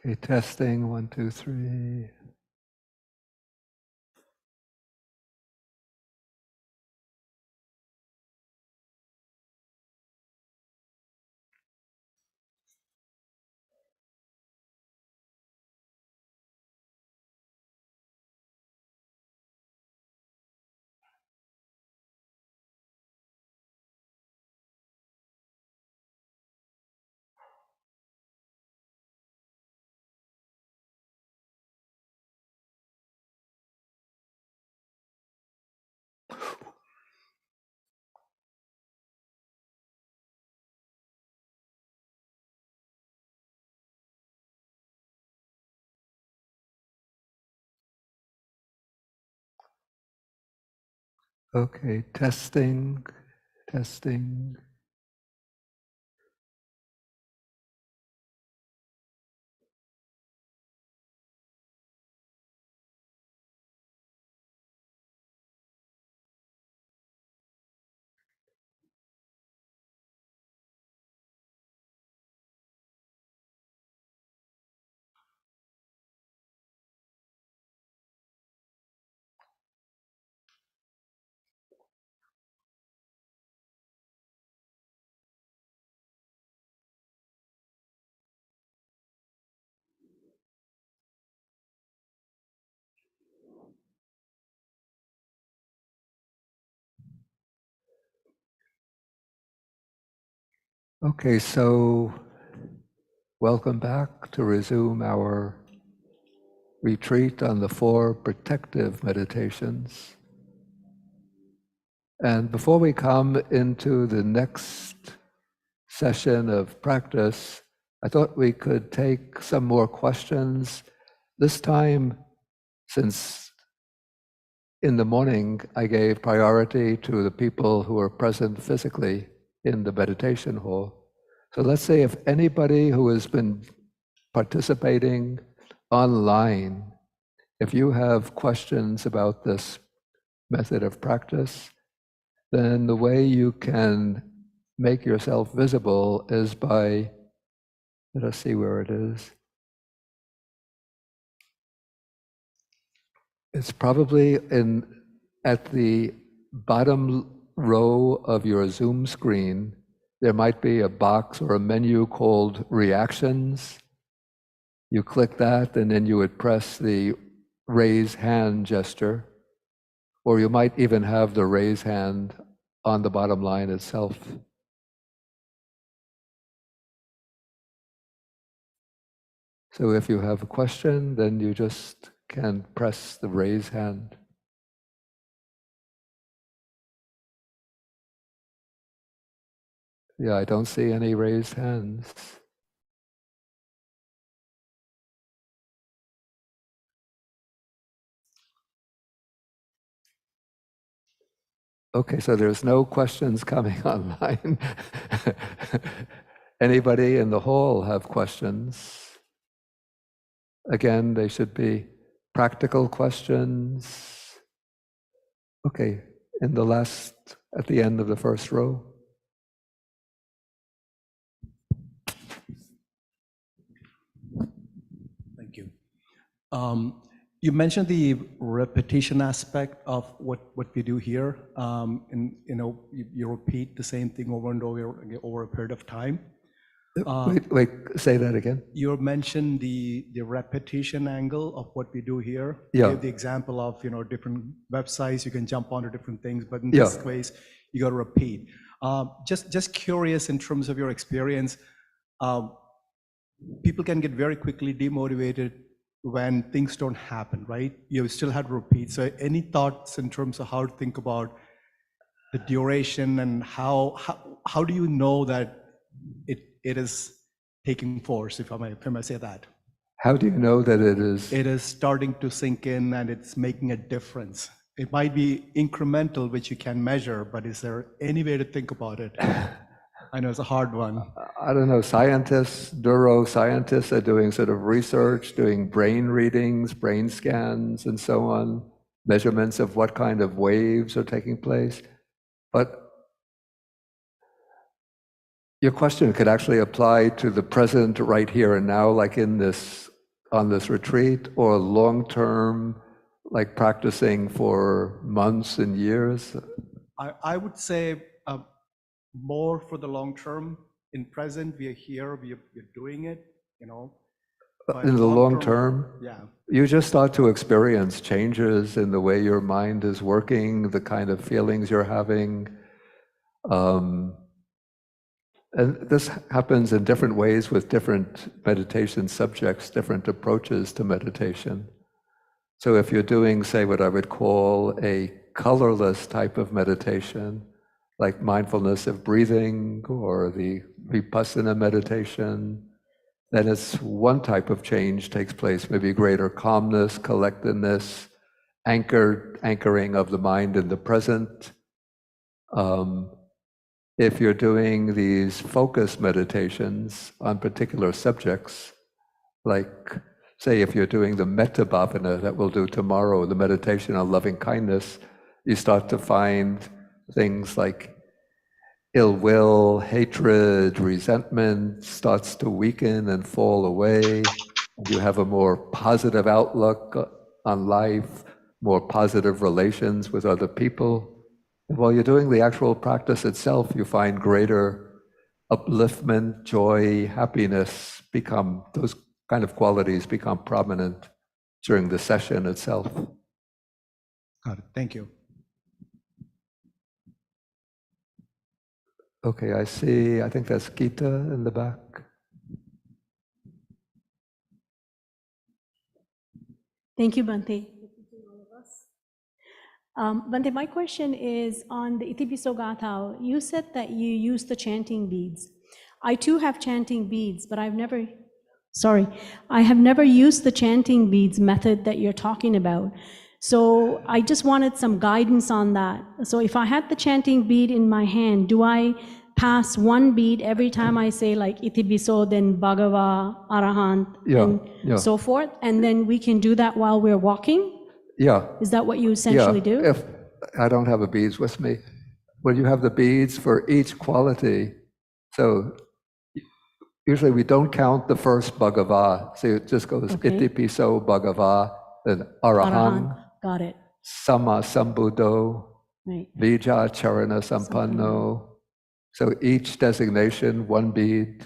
Okay, testing, 1, 2, 3. Okay, testing, testing. Okay, so welcome back to resume our retreat on the 4 protective meditations. And before we come into the next session of practice, I thought we could take some more questions. This time, since in the morning I gave priority to the people who are present physically in the meditation hall. So let's say if anybody who has been participating online, if you have questions about this method of practice, then the way you can make yourself visible is by, let us see where it is. It's probably at the bottom row of your Zoom screen. There might be a box or a menu called Reactions. You click that and then you would press the raise hand gesture, or you might even have the raise hand on the bottom line itself. So if you have a question, then you just can press the raise hand. Yeah, I don't see any raised hands. Okay, so there's no questions coming online. Anybody in the hall have questions? Again, they should be practical questions. Okay, at the end of the first row. Thank you. You mentioned the repetition aspect of what we do here, and you repeat the same thing over and over a period of time. Wait, say that again. You mentioned the repetition angle of what we do here. Yeah. You gave the example of different websites, you can jump onto different things, but in this case, you got to repeat. Just curious in terms of your experience, people can get very quickly demotivated when things don't happen, right? You still have to repeat. So any thoughts in terms of how to think about the duration and how do you know that it is taking force, if I may say that? How do you know that it is? It is starting to sink in and it's making a difference. It might be incremental, which you can measure, but is there any way to think about it? I know it's a hard one. I don't know, neuroscientists are doing sort of research, doing brain readings, brain scans, and so on, measurements of what kind of waves are taking place. But your question could actually apply to the present right here and now, like in this on this retreat, or long-term, like practicing for months and years? I would say more for the long term. In present, we are here, we're doing it, But In the long term, yeah. you just start to experience changes in the way your mind is working, the kind of feelings you're having. And this happens in different ways with different meditation subjects, different approaches to meditation. So if you're doing, say, what I would call a colorless type of meditation, like mindfulness of breathing or the Vipassana meditation, then it's one type of change takes place, maybe greater calmness, collectedness, anchoring of the mind in the present. If you're doing these focus meditations on particular subjects, like, say, if you're doing the Metta Bhavana that we'll do tomorrow, the meditation on loving kindness, you start to find things like ill will, hatred, resentment starts to weaken and fall away. You have a more positive outlook on life, more positive relations with other people. And while you're doing the actual practice itself, you find greater upliftment, joy, happiness those kind of qualities become prominent during the session itself. Got it. Thank you. Okay, I think that's Gita in the back. Thank you, Bhante. Bhante, my question is on the Itipiso Gatha. You said that you use the chanting beads. I too have chanting beads, but I have never used the chanting beads method that you're talking about. So I just wanted some guidance on that. So if I had the chanting bead in my hand, do I pass one bead every time I say like Itipiso, then Bhagava, Arahant, and so forth? And then we can do that while we're walking? Yeah. Is that what you essentially do? If I don't have the beads with me, when you have the beads for each quality, so usually we don't count the first Bhagava, so it just goes Itipiso Bhagava, then Arahant. Got it. Sama Sambuddho, right. Vijja Charana Sampanno. So each designation, one bead.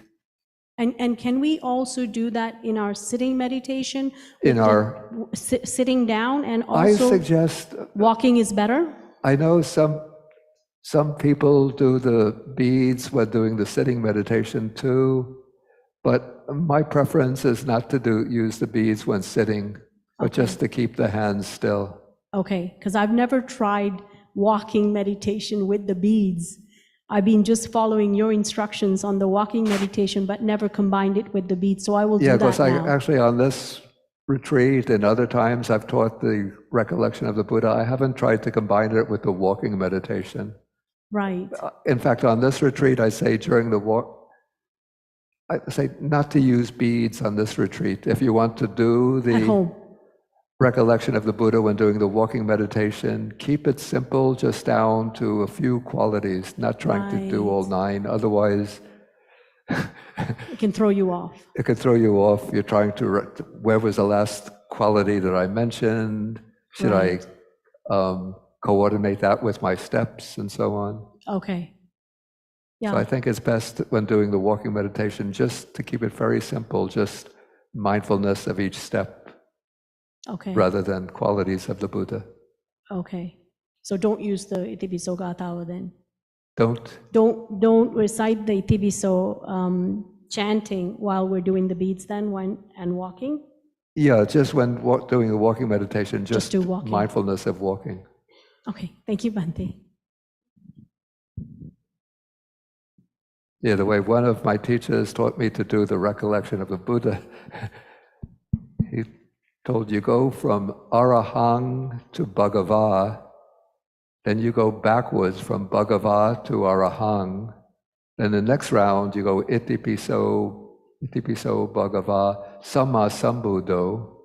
And can we also do that in our sitting meditation? In our sitting down, and also I suggest walking is better? I know some people do the beads when doing the sitting meditation too, but my preference is not to use the beads when sitting, but just to keep the hands still. Okay, because I've never tried walking meditation with the beads. I've been just following your instructions on the walking meditation, but never combined it with the beads. So I will do that now. Yeah, because actually on this retreat and other times I've taught the recollection of the Buddha. I haven't tried to combine it with the walking meditation. Right. In fact, on this retreat, I say during the walk, I say not to use beads on this retreat. If you want to do the at home recollection of the Buddha when doing the walking meditation, keep it simple, just down to a few qualities, not trying to do all 9. Otherwise, it can throw you off. It can throw you off. You're trying to, where was the last quality that I mentioned? Should I coordinate that with my steps and so on? Okay. Yeah. So I think it's best when doing the walking meditation just to keep it very simple, just mindfulness of each step. Okay. Rather than qualities of the Buddha. Okay. So don't use the Itipiso Gatha then. Don't recite the Itipiso chanting while we're doing the beads then and walking? Yeah, just when doing the walking meditation, just do walking. Mindfulness of walking. Okay, thank you, Bhante. Yeah, the way one of my teachers taught me to do the recollection of the Buddha, he told you go from Arahang to Bhagava, then you go backwards from Bhagava to Arahang, then the next round you go Itipiso Bhagava, Sama Sambuddho,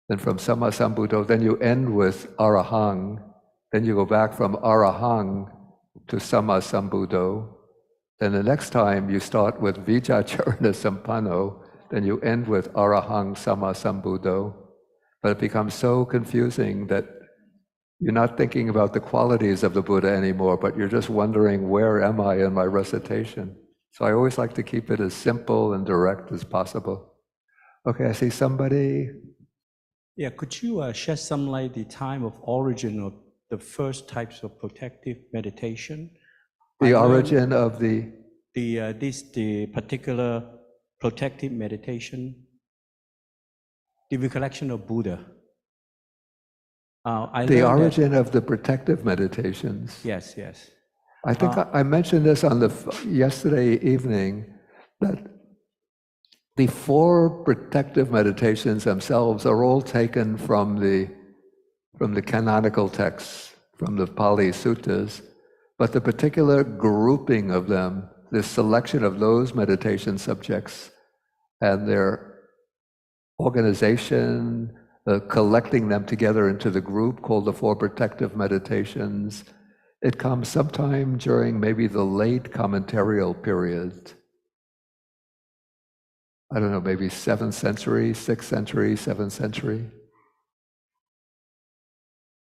then from Sama Sambuddho, then you end with Arahang, then you go back from Arahang to Sama Sambuddho, then the next time you start with Vijja Charana Sampanno, then you end with Arahang Sama Sambuddho. But it becomes so confusing that you're not thinking about the qualities of the Buddha anymore, but you're just wondering, where am I in my recitation? So I always like to keep it as simple and direct as possible. Okay, I see somebody. Yeah, could you shed some light the time of origin of the first types of protective meditation? The I learned origin of the the particular protective meditation, the recollection of Buddha. I the learned that- origin of the protective meditations. Yes, yes. I think I mentioned this on the yesterday evening, that the 4 protective meditations themselves are all taken from the canonical texts, from the Pali Suttas, but the particular grouping of them, the selection of those meditation subjects and their organization, collecting them together into the group called the 4 protective meditations, it comes sometime during maybe the late commentarial period. I don't know, maybe 7th century, 6th century, 7th century.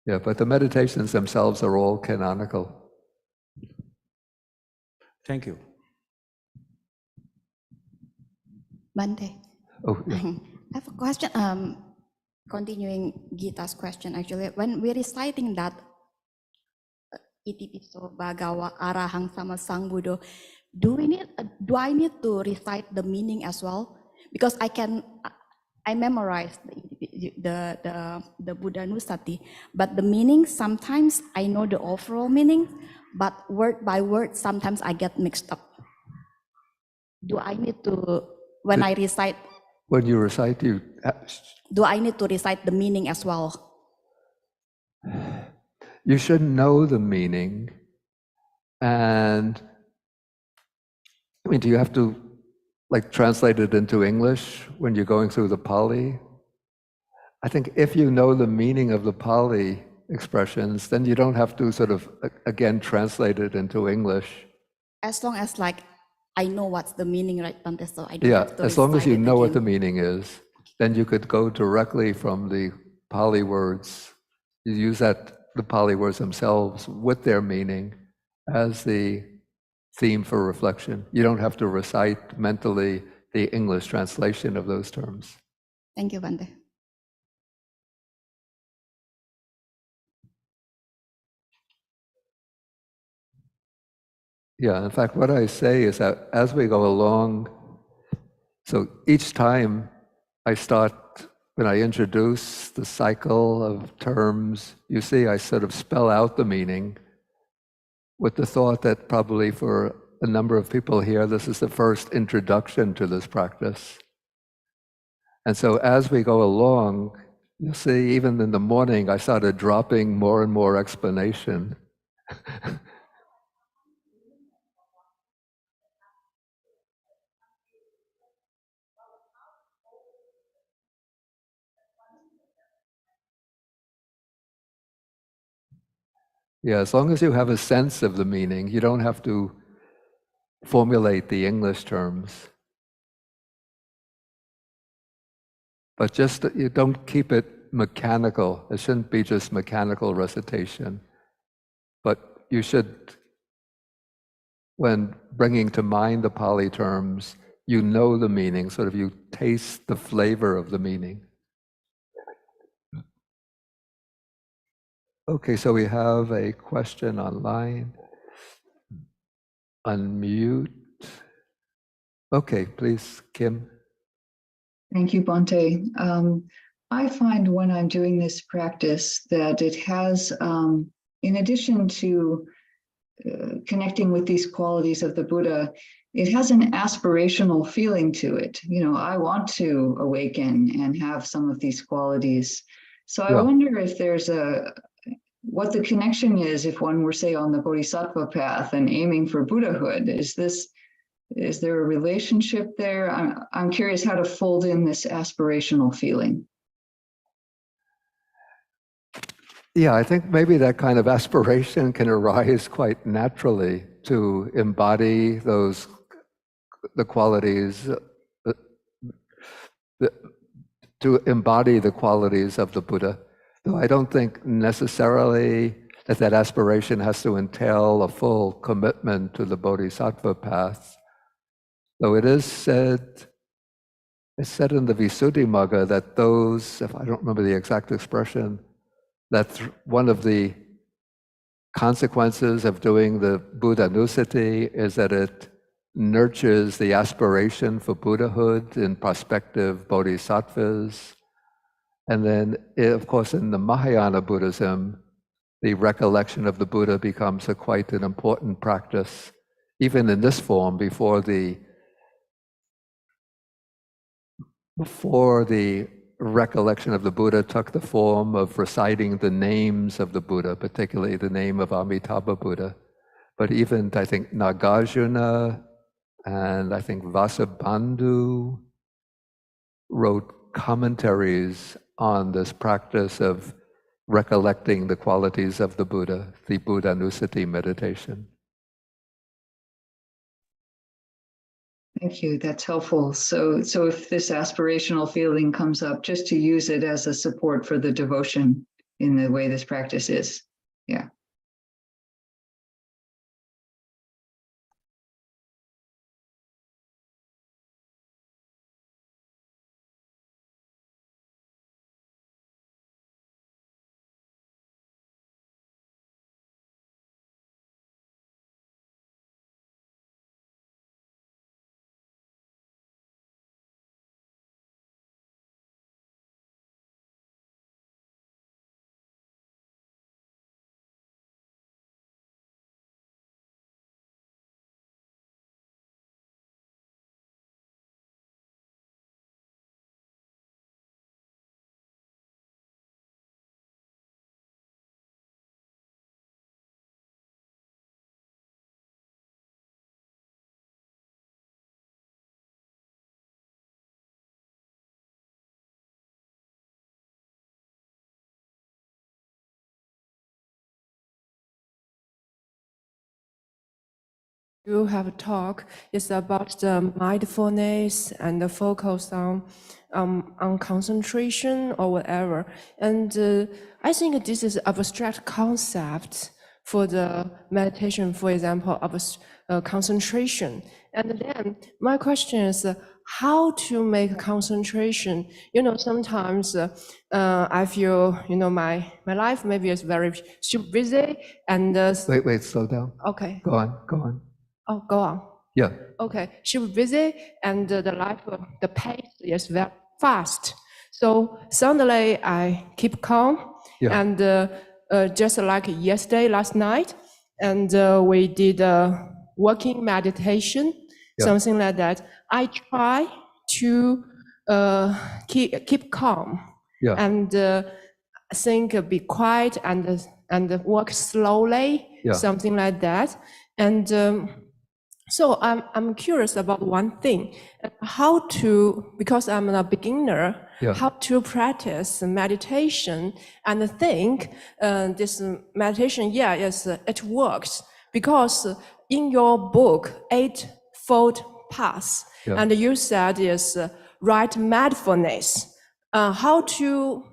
Yeah, but the meditations themselves are all canonical. Thank you. Bante, Oh, yeah. I have a question. Continuing Gita's question, actually, when we're reciting that Itipiso Bhagawa Arahang Sama Sambuddho, do I need to recite the meaning as well? Because I memorized the Buddha Nusati, but the meaning, sometimes I know the overall meaning, but word by word, sometimes I get mixed up. Do I need to, when I recite, When you recite, do I need to recite the meaning as well? you should know the meaning. And I mean, do you have to translate it into English when you're going through the Pali? I think if you know the meaning of the Pali expressions, then you don't have to sort of, again, translate it into English. As long as I know what's the meaning, right, Bante? So I don't Yeah, have to as long as recite you it know what the again. meaning is, then you could go directly from the Pali words. You use the Pali words themselves with their meaning as the theme for reflection. You don't have to recite mentally the English translation of those terms. Thank you, Bante. Yeah, in fact, what I say is that as we go along, so each time I start, when I introduce the cycle of terms, you see I sort of spell out the meaning with the thought that probably for a number of people here, this is the first introduction to this practice. And so as we go along, you'll see even in the morning, I started dropping more and more explanation. Yeah, as long as you have a sense of the meaning, you don't have to formulate the English terms. But just you don't keep it mechanical. It shouldn't be just mechanical recitation. But you should, when bringing to mind the Pali terms, you know the meaning, sort of you taste the flavor of the meaning. Okay, so we have a question online. Unmute. Okay, please, Kim. Thank you, Bante. I find when I'm doing this practice that it has, in addition to connecting with these qualities of the Buddha, it has an aspirational feeling to it. You know, I want to awaken and have some of these qualities. So I wonder if there's what the connection is if one were, say, on the Bodhisattva path and aiming for Buddhahood. Is there a relationship there? I'm curious how to fold in this aspirational feeling. Yeah, I think maybe that kind of aspiration can arise quite naturally to embody the qualities to embody the qualities of the Buddha. Though I don't think necessarily that aspiration has to entail a full commitment to the Bodhisattva path. Though it's said in the Visuddhimagga that those, if I don't remember the exact expression, that one of the consequences of doing the Buddhanussati is that it nurtures the aspiration for Buddhahood in prospective bodhisattvas. And then, of course, in the Mahayana Buddhism, the recollection of the Buddha becomes quite an important practice, even in this form, before the recollection of the Buddha took the form of reciting the names of the Buddha, particularly the name of Amitabha Buddha. But even, I think, Nagarjuna and I think Vasubandhu wrote commentaries on this practice of recollecting the qualities of the Buddha, the Buddhanussati meditation. Thank you. That's helpful. So if this aspirational feeling comes up, just to use it as a support for the devotion in the way this practice is. Yeah. You have a talk is about the mindfulness and the focus on concentration or whatever. And I think this is abstract concept for the meditation, for example, of concentration. And then my question is how to make concentration. You know, sometimes I feel, you know, my life maybe is very super busy and Wait, slow down. okay. Go on. Oh, go on. Yeah. Okay, she was busy and the life, the pace is very fast. So suddenly I keep calm and just like last night, and we did a walking meditation, something like that. I try to keep calm and think, be quiet and walk slowly, something like that. And so I'm curious about one thing, how to, because I'm a beginner, how to practice meditation and think this meditation, yes, it works. Because in your book, Eightfold Path, and you said is right mindfulness, how to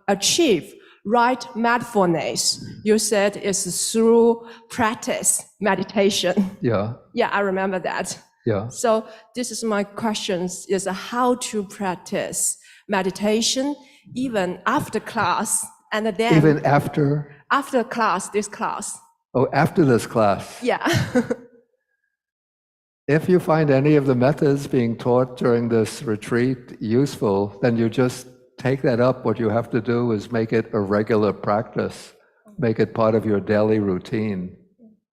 achieve right mindfulness, you said is through practice meditation. Yeah, I remember that. Yeah. So this is my question, is how to practice meditation even after class and then... Even after? After class, this class. Oh, after this class? Yeah. If you find any of the methods being taught during this retreat useful, then you just take that up. What you have to do is make it a regular practice, make it part of your daily routine.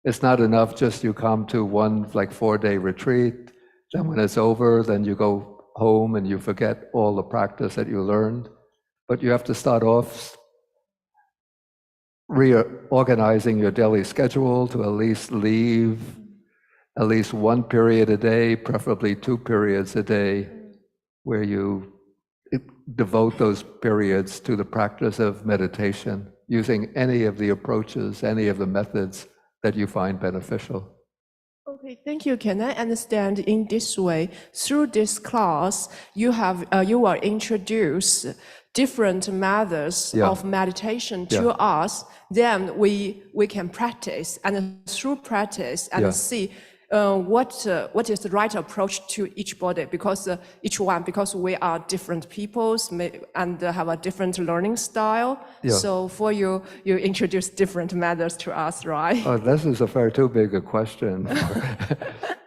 It's not enough just you come to one 4-day retreat, then when it's over, then you go home and you forget all the practice that you learned. But you have to start off reorganizing your daily schedule to at least leave at least one period a day, preferably 2 periods a day, where you devote those periods to the practice of meditation, using any of the approaches, any of the methods that you find beneficial. Okay, Okay, thank you. Can I understand in this way, through this class, you will introduce different methods Yeah. of meditation Yeah. to us, then we can practice, and through practice and Yeah. see what is the right approach to each body, because because we are different peoples and have a different learning style. Yeah. So for you introduce different methods to us, right? Oh, this is a far too big a question.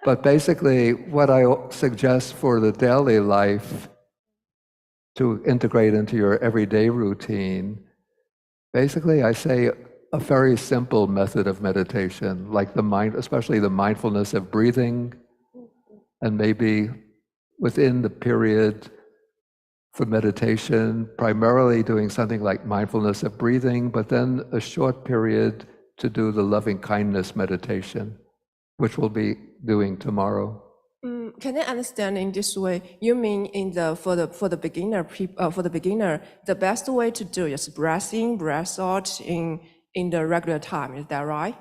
But basically, what I suggest for the daily life to integrate into your everyday routine, basically, I say a very simple method of meditation, like especially the mindfulness of breathing, and maybe within the period for meditation, primarily doing something like mindfulness of breathing, but then a short period to do the loving kindness meditation, which we'll be doing tomorrow. Can I understand in this way? You mean for the beginner, the best way to do is breath in, breath out in the regular time. Is that right?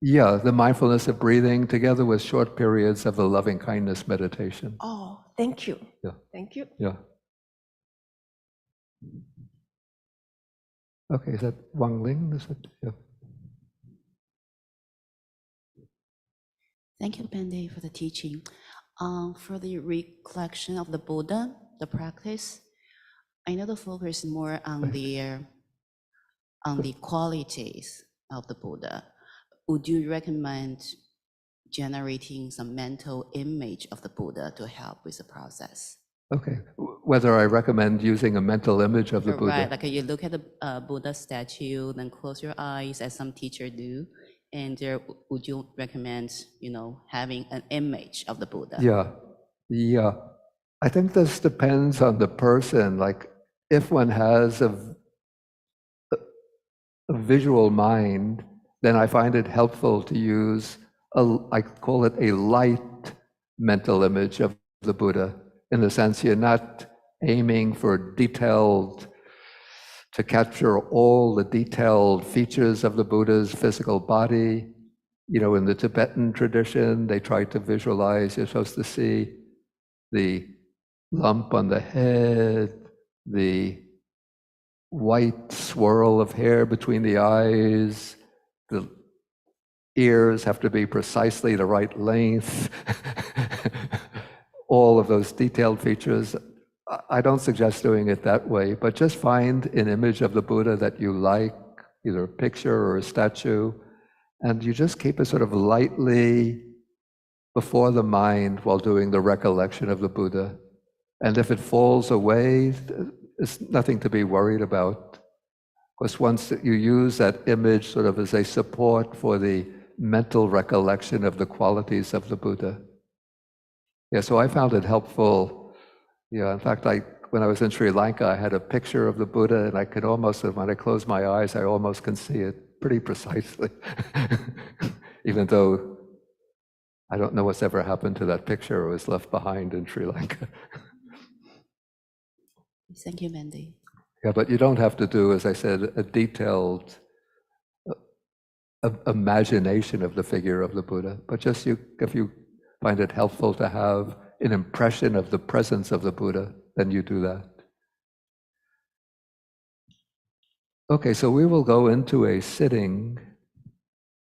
Yeah, the mindfulness of breathing together with short periods of the loving kindness meditation. Oh, thank you. Yeah. Thank you. Yeah. Okay, is that Wang Ling? Is it? Yeah. Thank you, Bande, for the teaching. For the recollection of the Buddha, the practice, I know the focus is more on the qualities of the Buddha. Would you recommend generating some mental image of the Buddha to help with the process? Okay. Whether I recommend using a mental image of the Buddha? Right, like you look at the Buddha statue, then close your eyes, as some teachers do, and would you recommend, having an image of the Buddha? Yeah, yeah. I think this depends on the person. Like, if one has a visual mind, then I find it helpful to use I call it a light mental image of the Buddha, in the sense you're not aiming for to capture all the detailed features of the Buddha's physical body. In the Tibetan tradition, they try to visualize, you're supposed to see the lump on the head, the white swirl of hair between the eyes, the ears have to be precisely the right length, all of those detailed features. I don't suggest doing it that way, but just find an image of the Buddha that you like, either a picture or a statue, and you just keep it sort of lightly before the mind while doing the recollection of the Buddha. And if it falls away, it's nothing to be worried about. Because once you use that image sort of as a support for the mental recollection of the qualities of the Buddha. Yeah, so I found it helpful. Yeah, in fact, when I was in Sri Lanka, I had a picture of the Buddha, and I could almost, when I close my eyes, I almost can see it pretty precisely. Even though I don't know what's ever happened to that picture, it was left behind in Sri Lanka. Thank you, Bande. Yeah, but you don't have to do, as I said, a detailed imagination of the figure of the Buddha, but just if you find it helpful to have an impression of the presence of the Buddha, then you do that. Okay, so we will go into a sitting,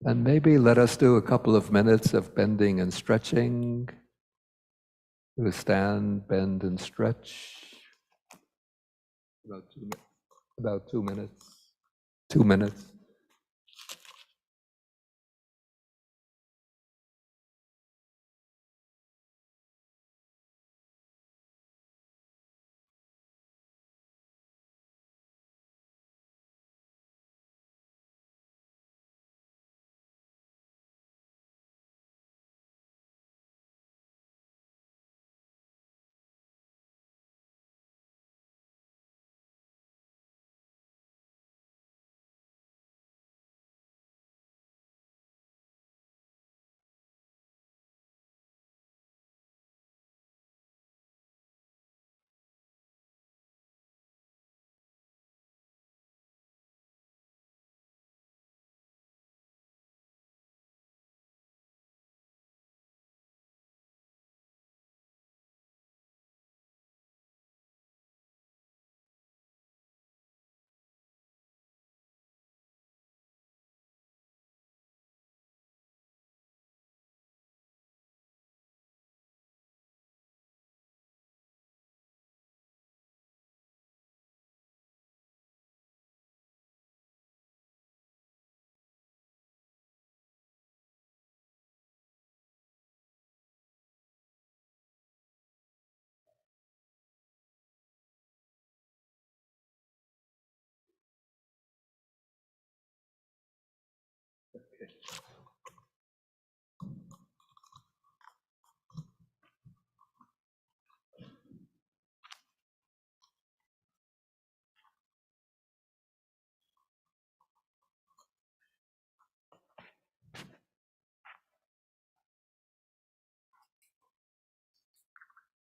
and maybe let us do a couple of minutes of bending and stretching. We stand, bend, and stretch. About 2 minutes. 2 minutes.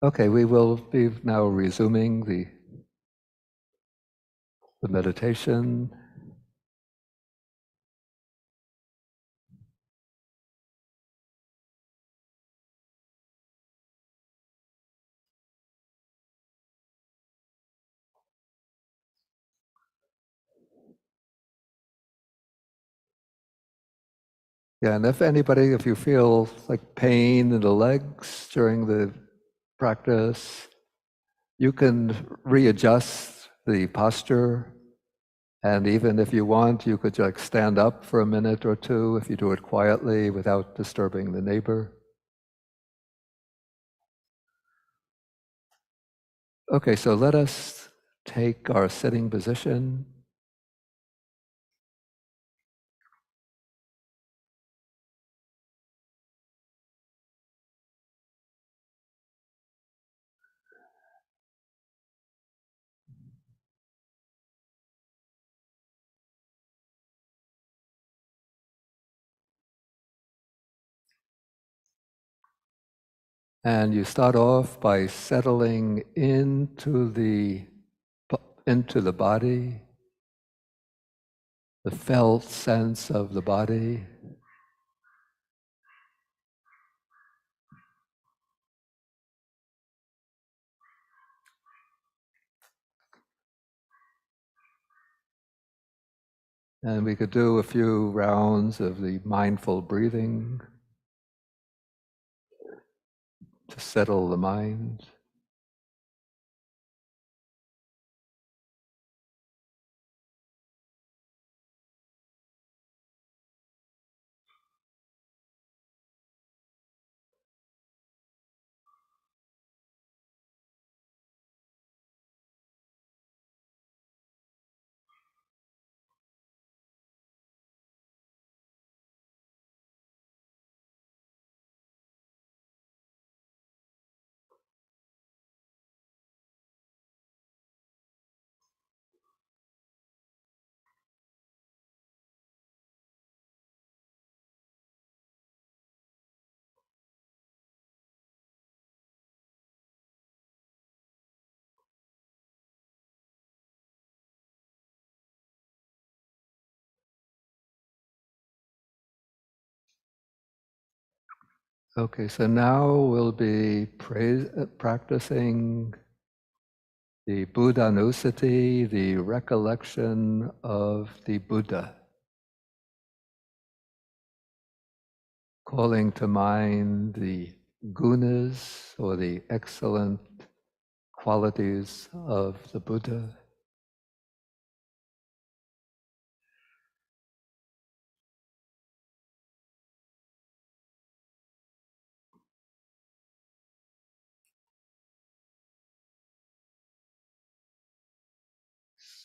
Okay, we will be now resuming the meditation. Yeah, and if you feel like pain in the legs during the practice, you can readjust the posture. And even if you want, you could like stand up for a minute or two if you do it quietly without disturbing the neighbor. Okay, so let us take our sitting position. And you start off by settling into the body, the felt sense of the body. And we could do a few rounds of the mindful breathing to settle the mind. Okay, so now we'll be practicing the Buddhanussati, the recollection of the Buddha, calling to mind the gunas or the excellent qualities of the Buddha.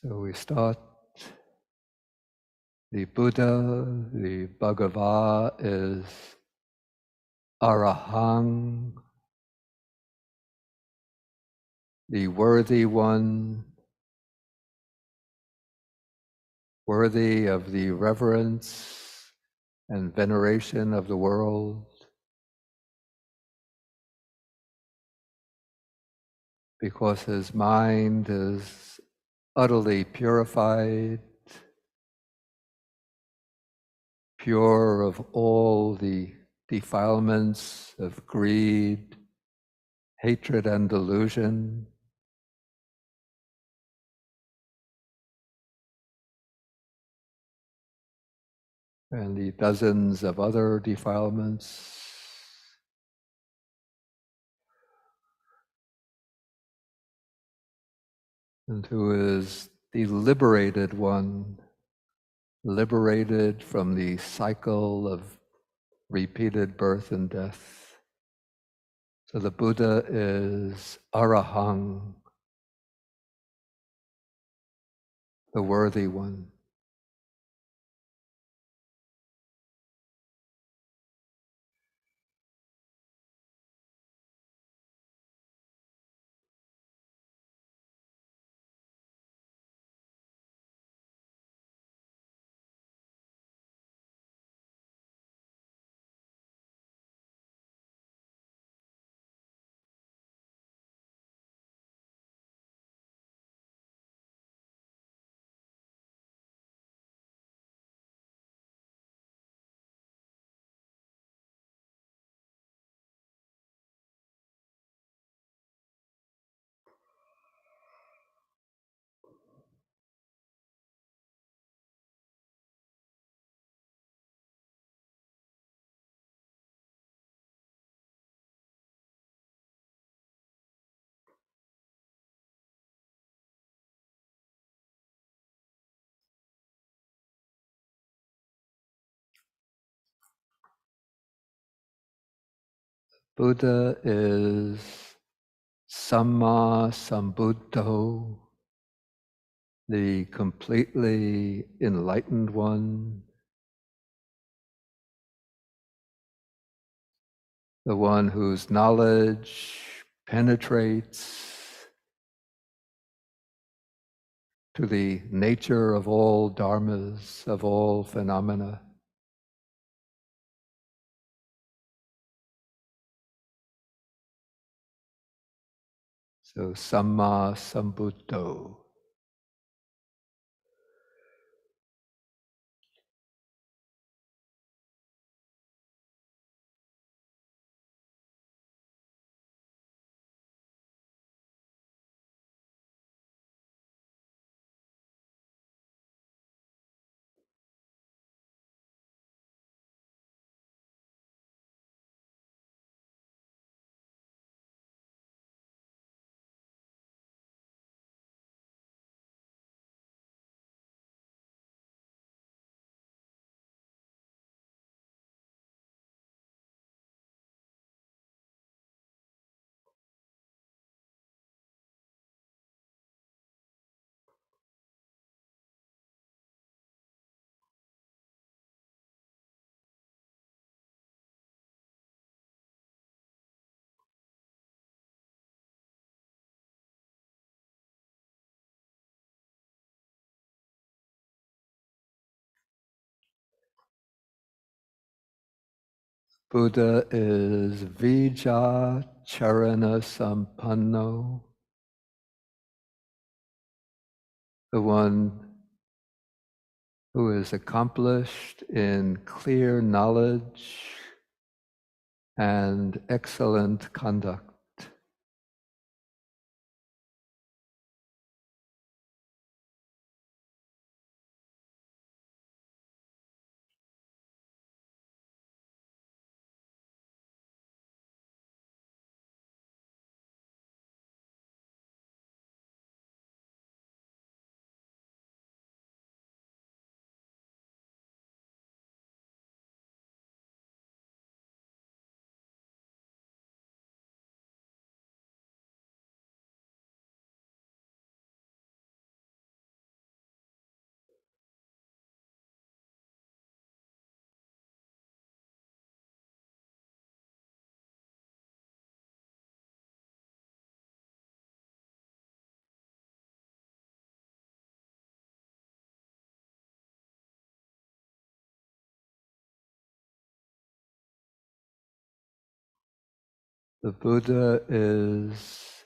So we start the Buddha, the Bhagava is Arahang, the worthy one, worthy of the reverence and veneration of the world, because his mind is utterly purified, pure of all the defilements of greed, hatred, and delusion. And the dozens of other defilements. And who is the liberated one, liberated from the cycle of repeated birth and death. So the Buddha is Arahang, the worthy one. Buddha is Samma Sambuddho, the completely enlightened one, the one whose knowledge penetrates to the nature of all dharmas, of all phenomena. So Samma Sambuddho. Buddha is Vijja Charana Sampanno, the one who is accomplished in clear knowledge and excellent conduct. The Buddha is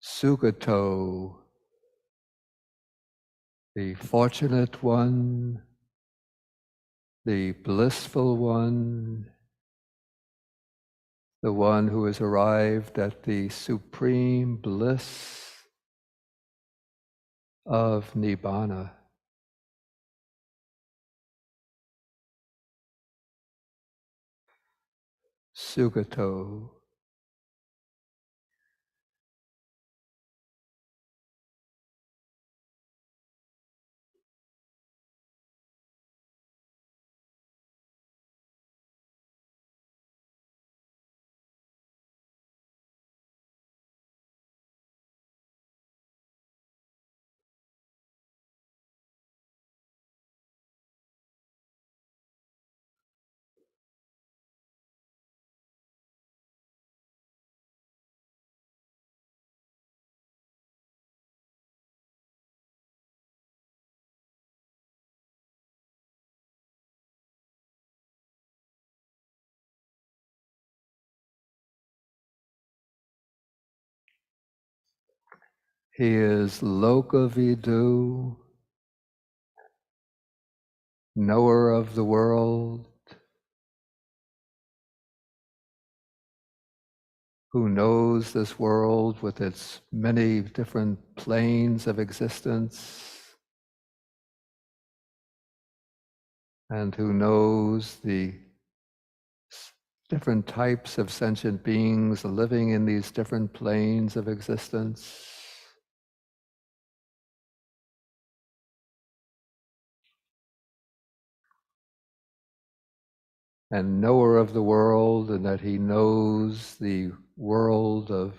Sugato, the fortunate one, the blissful one, the one who has arrived at the supreme bliss of Nibbana. Sugato. He is Lokavidu, knower of the world, who knows this world with its many different planes of existence, and who knows the different types of sentient beings living in these different planes of existence. and knower of the world, and that he knows the world of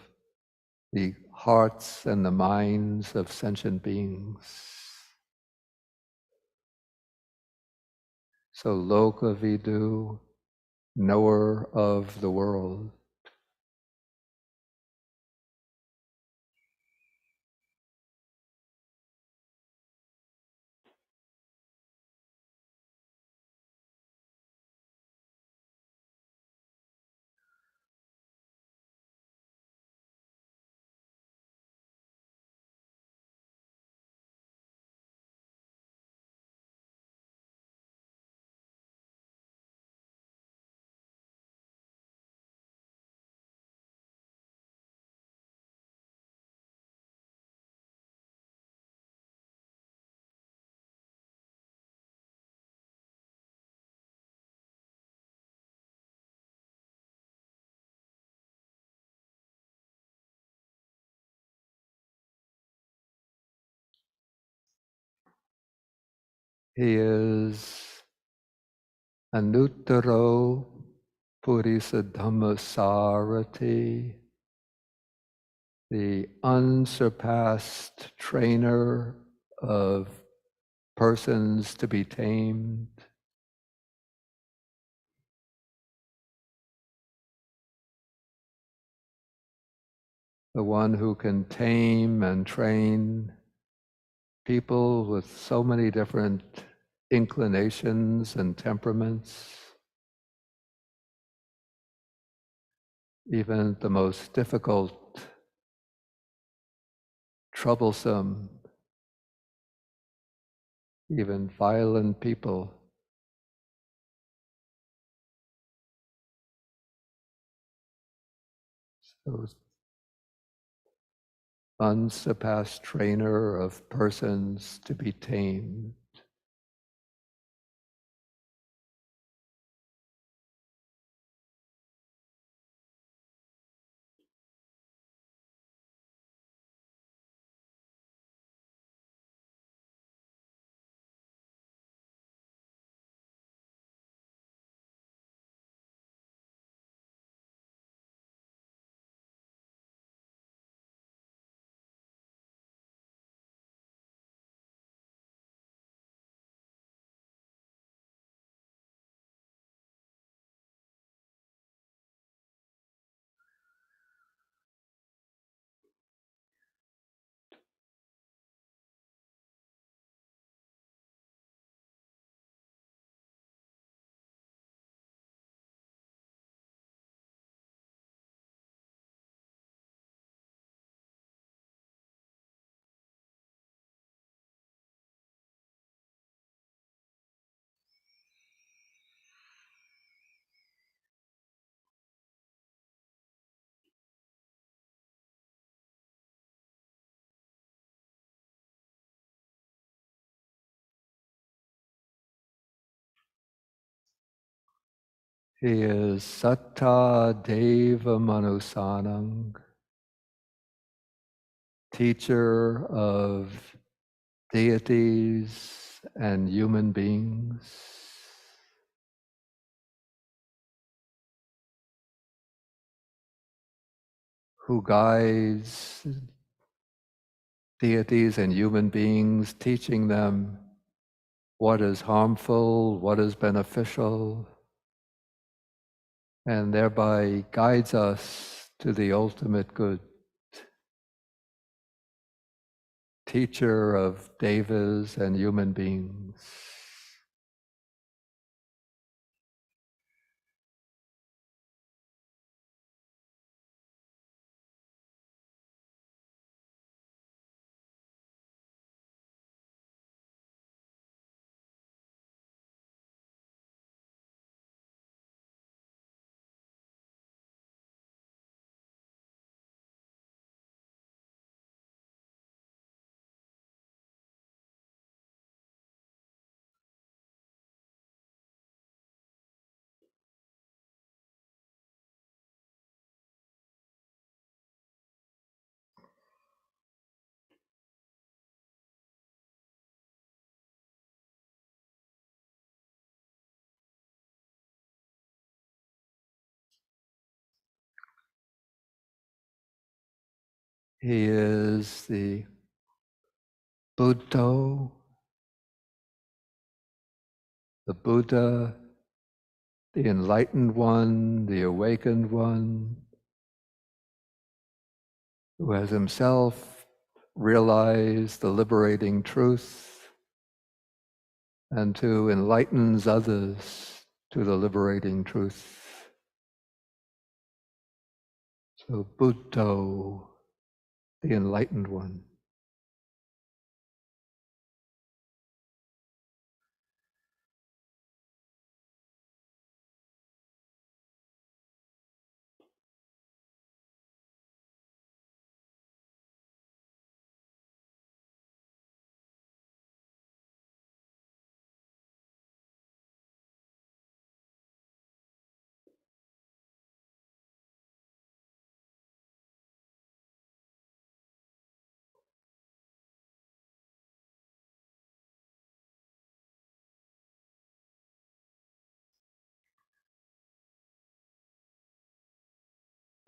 the hearts and the minds of sentient beings. So Lokavidu, knower of the world. He is Anuttaro Purisa Dhammasarati, the unsurpassed trainer of persons to be tamed. The one who can tame and train people with so many different inclinations and temperaments. Even the most difficult, troublesome, even violent people. So unsurpassed trainer of persons to be tamed. He is Satta Deva Manusanang, teacher of deities and human beings. Who guides deities and human beings, teaching them what is harmful, what is beneficial, and thereby guides us to the ultimate good. Teacher of devas and human beings. He is the Buddha, the Buddha, the enlightened one, the awakened one, who has himself realized the liberating truth and who enlightens others to the liberating truth. So Buddha, the enlightened one.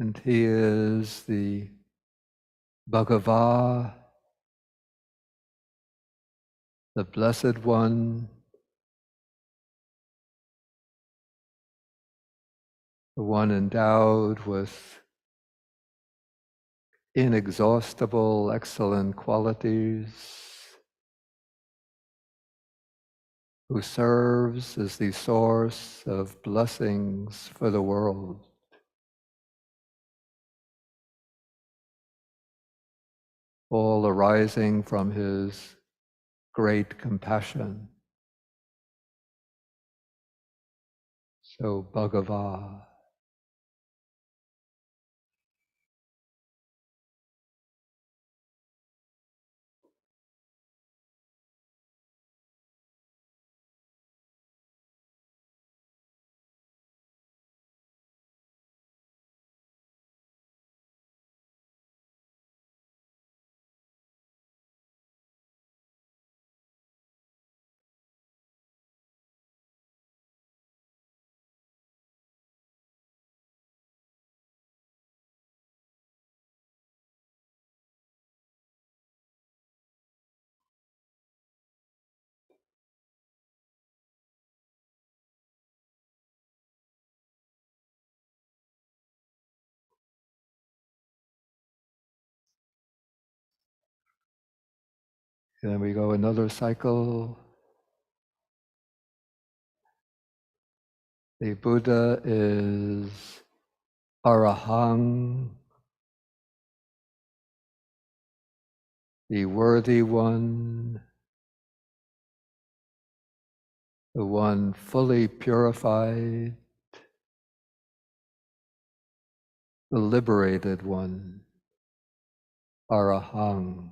And he is the Bhagava, the Blessed One, the one endowed with inexhaustible, excellent qualities, who serves as the source of blessings for the world. All arising from his great compassion. So Bhagava. Then we go another cycle. The Buddha is Arahang, the worthy one, the one fully purified, the liberated one, Arahang.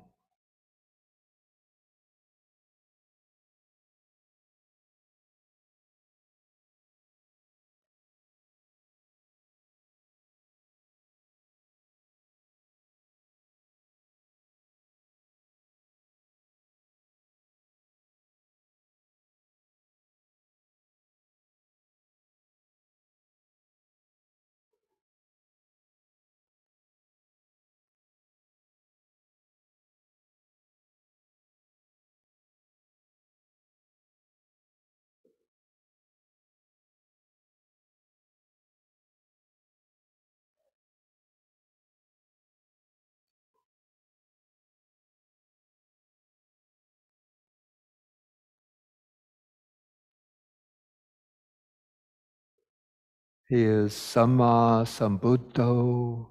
He is Samma Sambuddho,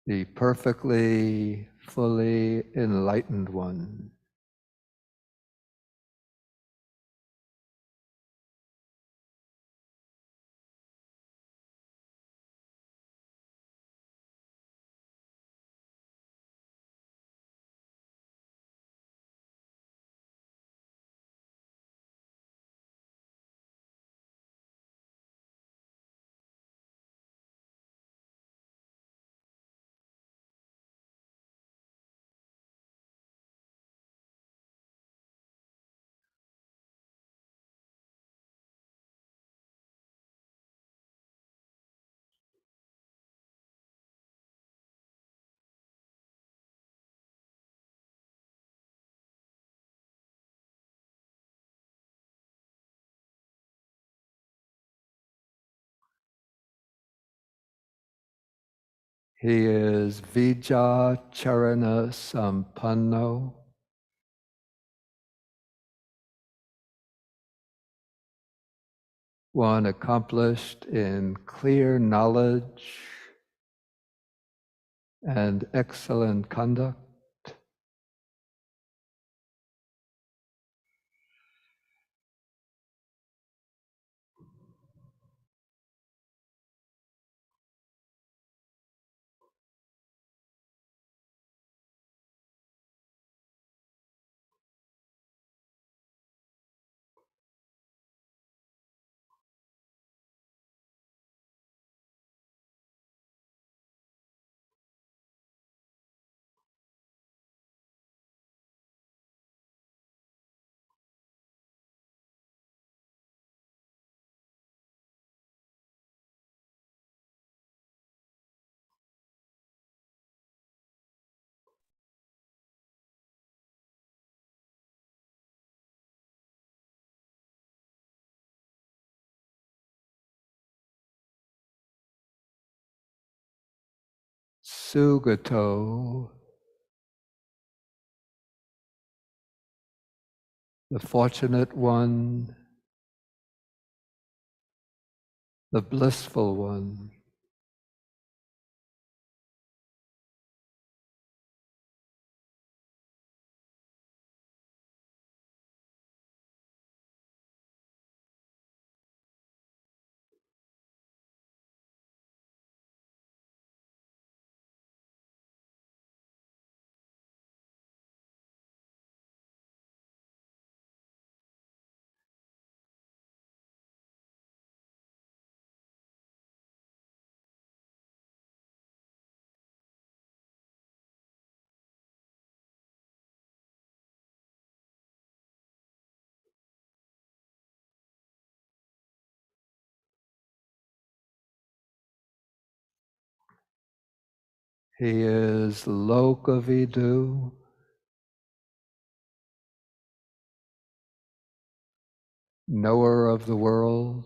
the perfectly, fully enlightened one. He is Vijacharana Sampanno. One accomplished in clear knowledge and excellent conduct. Sugato, the fortunate one, the blissful one. He is Lokavidu, knower of the world.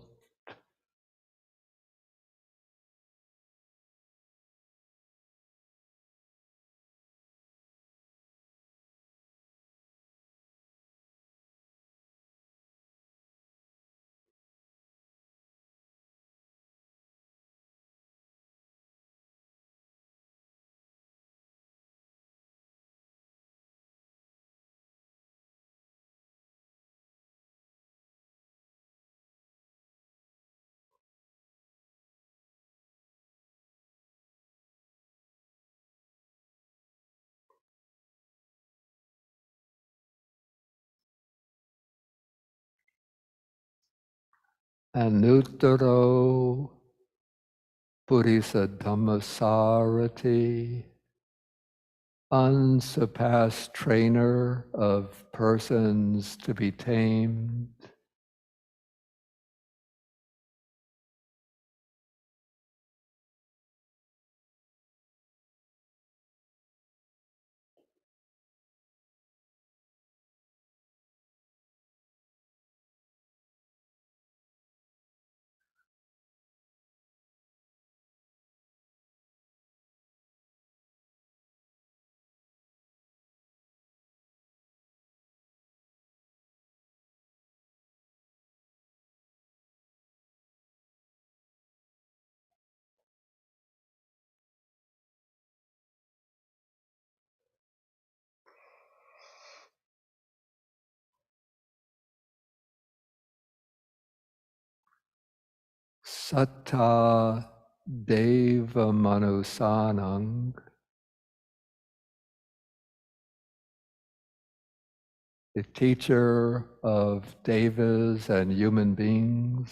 Anuttaro Purisa Dhammasarati, unsurpassed trainer of persons to be tamed. Satta Deva Manusanang, the teacher of devas and human beings.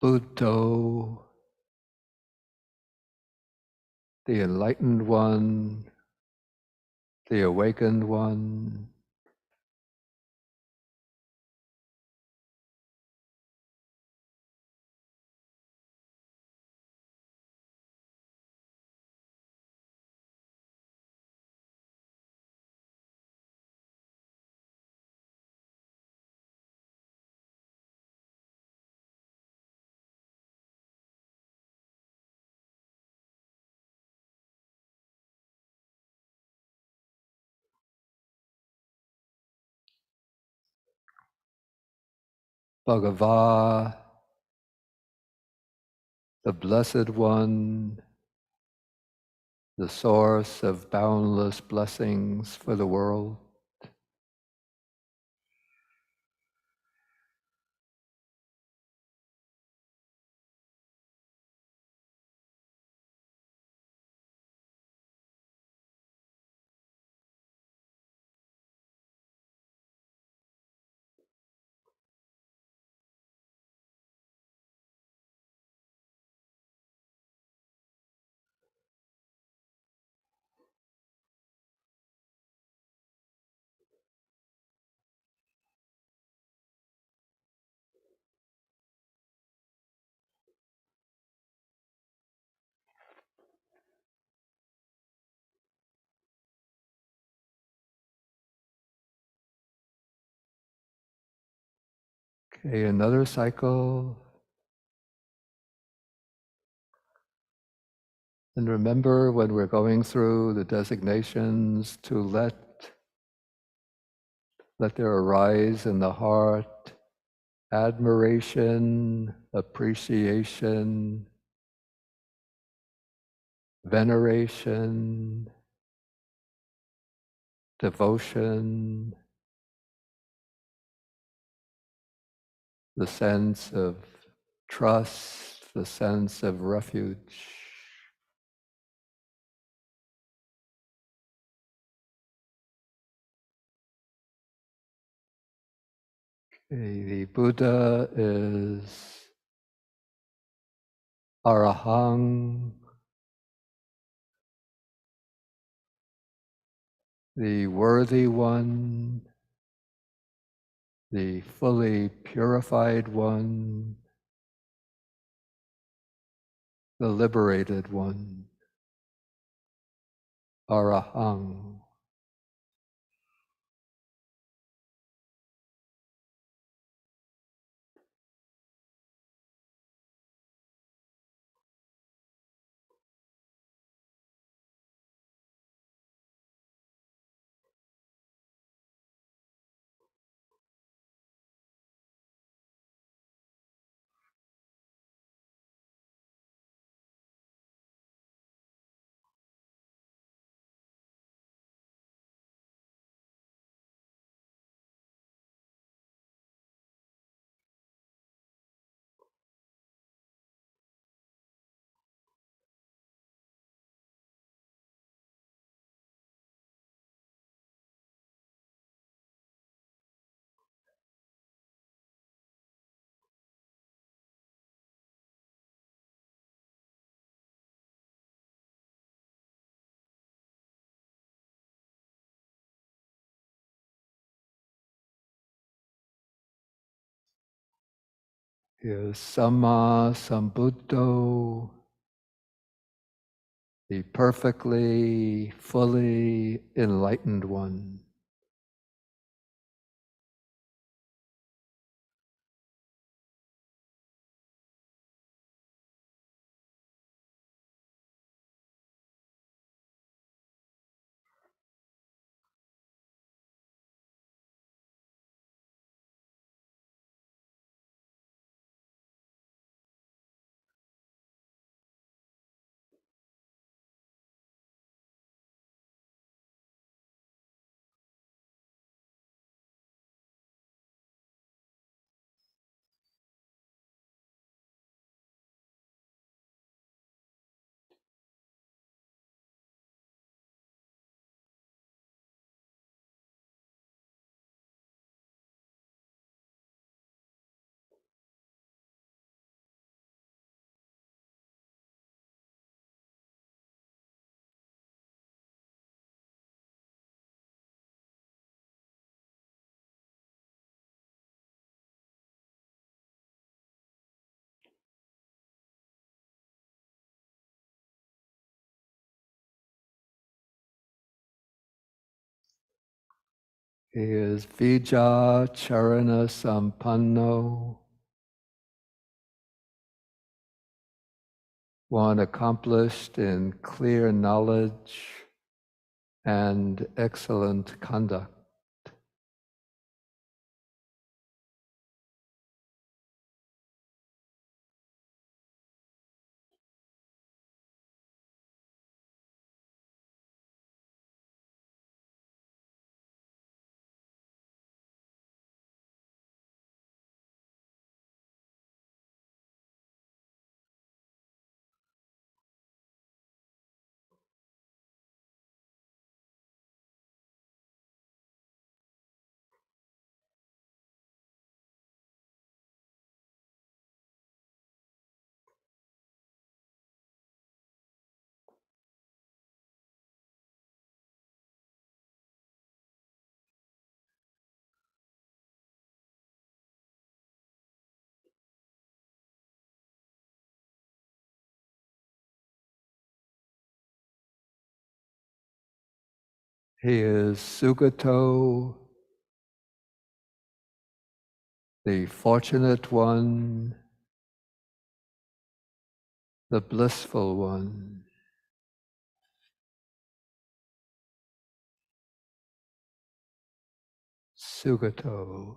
Buddho, the enlightened one, the awakened one, Bhagava, the Blessed One, the source of boundless blessings for the world. Okay, another cycle. And remember when we're going through the designations to let there arise in the heart admiration, appreciation, veneration, devotion, the sense of trust, the sense of refuge. Okay, the Buddha is Arahang, the worthy one, the fully purified one, the liberated one, Arahang. Is Samma Sambuddho, the perfectly, fully enlightened one. He is Vija Charana Sampanno, one accomplished in clear knowledge and excellent conduct. He is Sugato, the fortunate one, the blissful one. Sugato.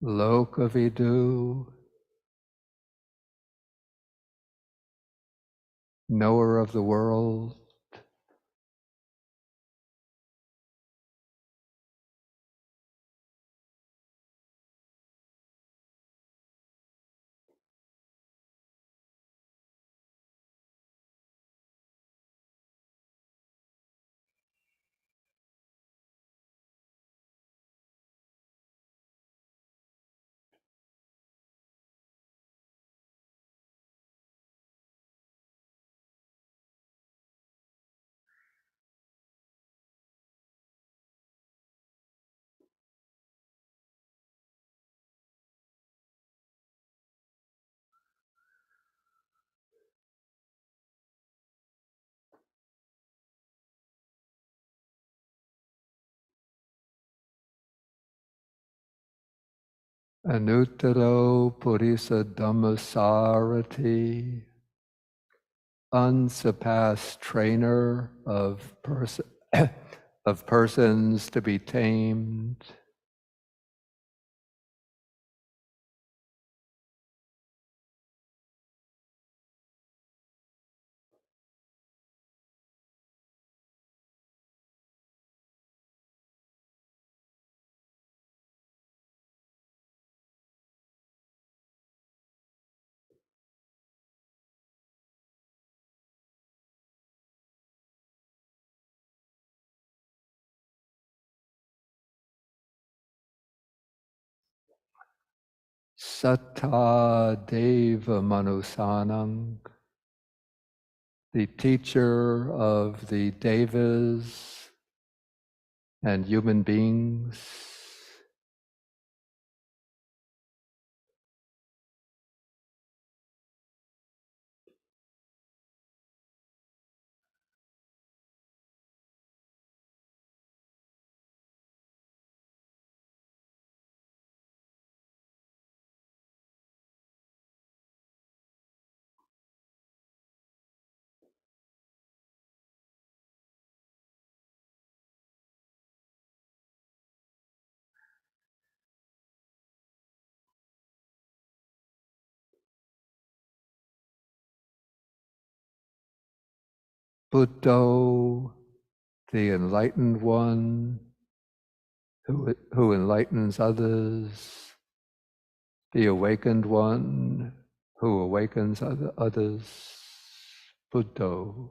Lokavidu, knower of the world. Anuttaro Purisa Dhammasarati, unsurpassed trainer of of persons to be tamed. Satta Deva Manusanang, the teacher of the devas and human beings. Buddho, the enlightened one, who enlightens others. the awakened one who awakens others, Buddho.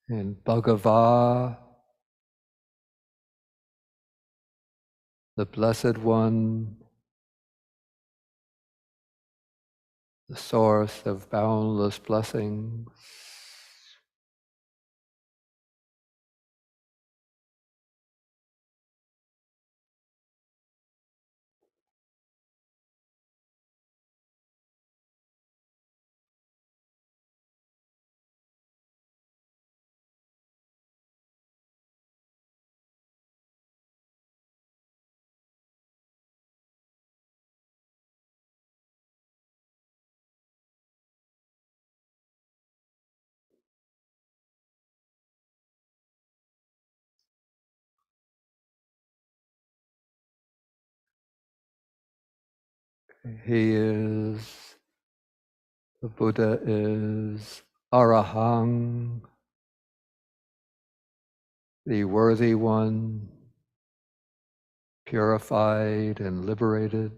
And Bhagava, the Blessed One, the source of boundless blessings. The Buddha is Arahang, the worthy one, purified and liberated.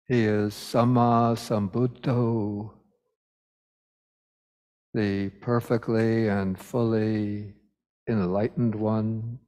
He is Samma Sambuddho, the perfectly and fully enlightened one.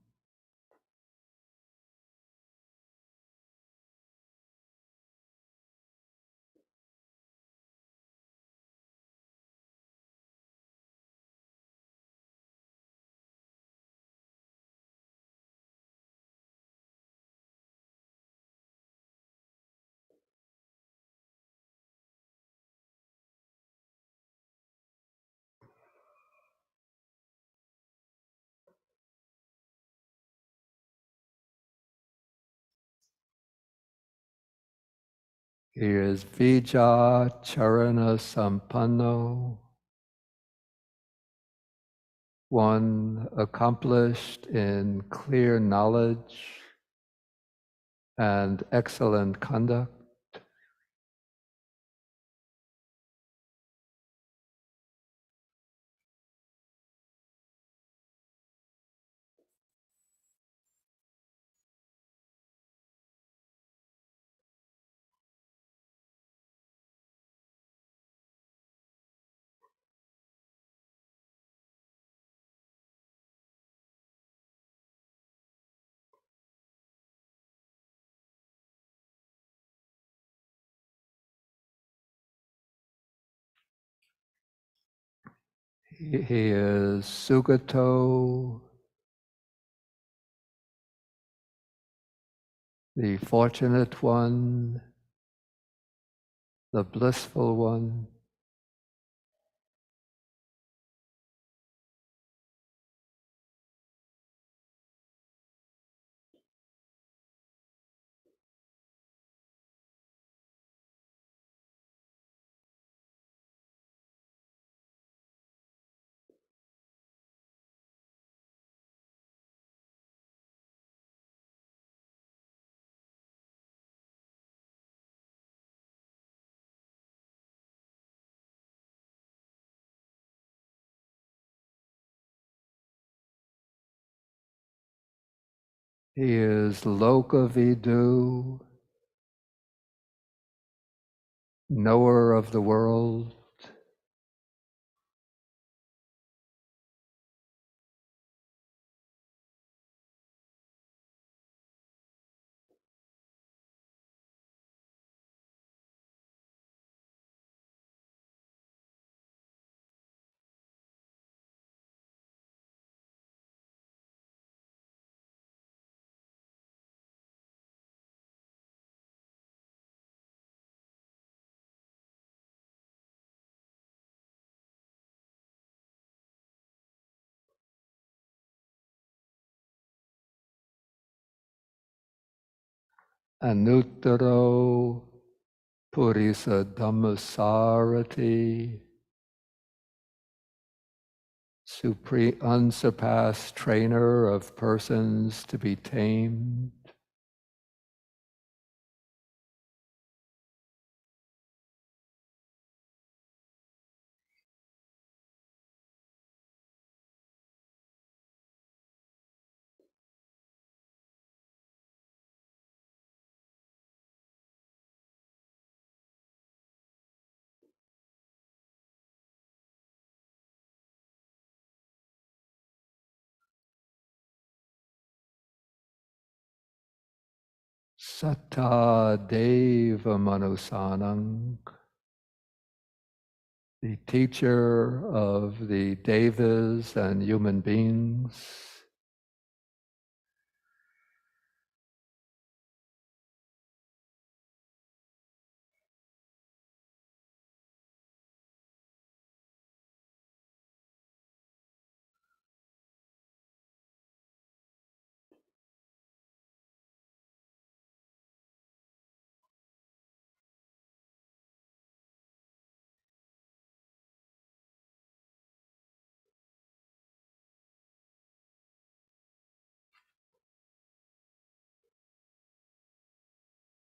He is Vijja Charana Sampanno, one accomplished in clear knowledge and excellent conduct. He is Sugato, the fortunate one, the blissful one. He is Lokavidu, knower of the world. Anuttaro Purisa Dhammasarati, supreme, unsurpassed trainer of persons to be tamed. Satta Deva Manusanang, the teacher of the devas and human beings.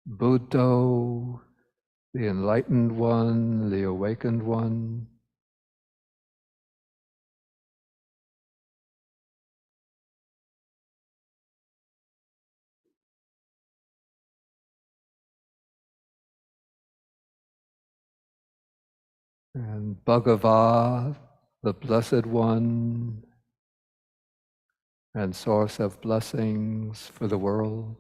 Buddho, the enlightened one, the awakened one. And Bhagava, the Blessed One, and source of blessings for the world.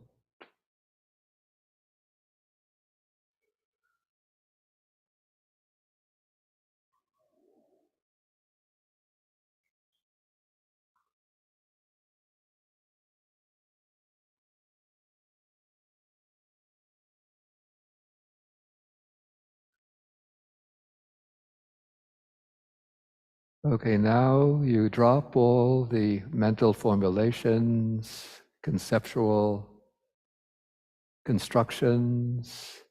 Okay, now you drop all the mental formulations, conceptual constructions,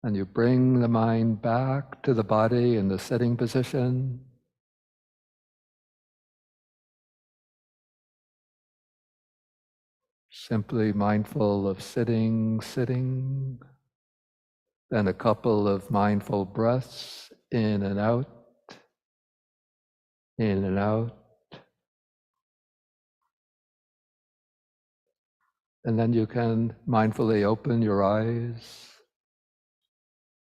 and you bring the mind back to the body in the sitting position. Simply mindful of sitting, then a couple of mindful breaths in and out, in and out. And then you can mindfully open your eyes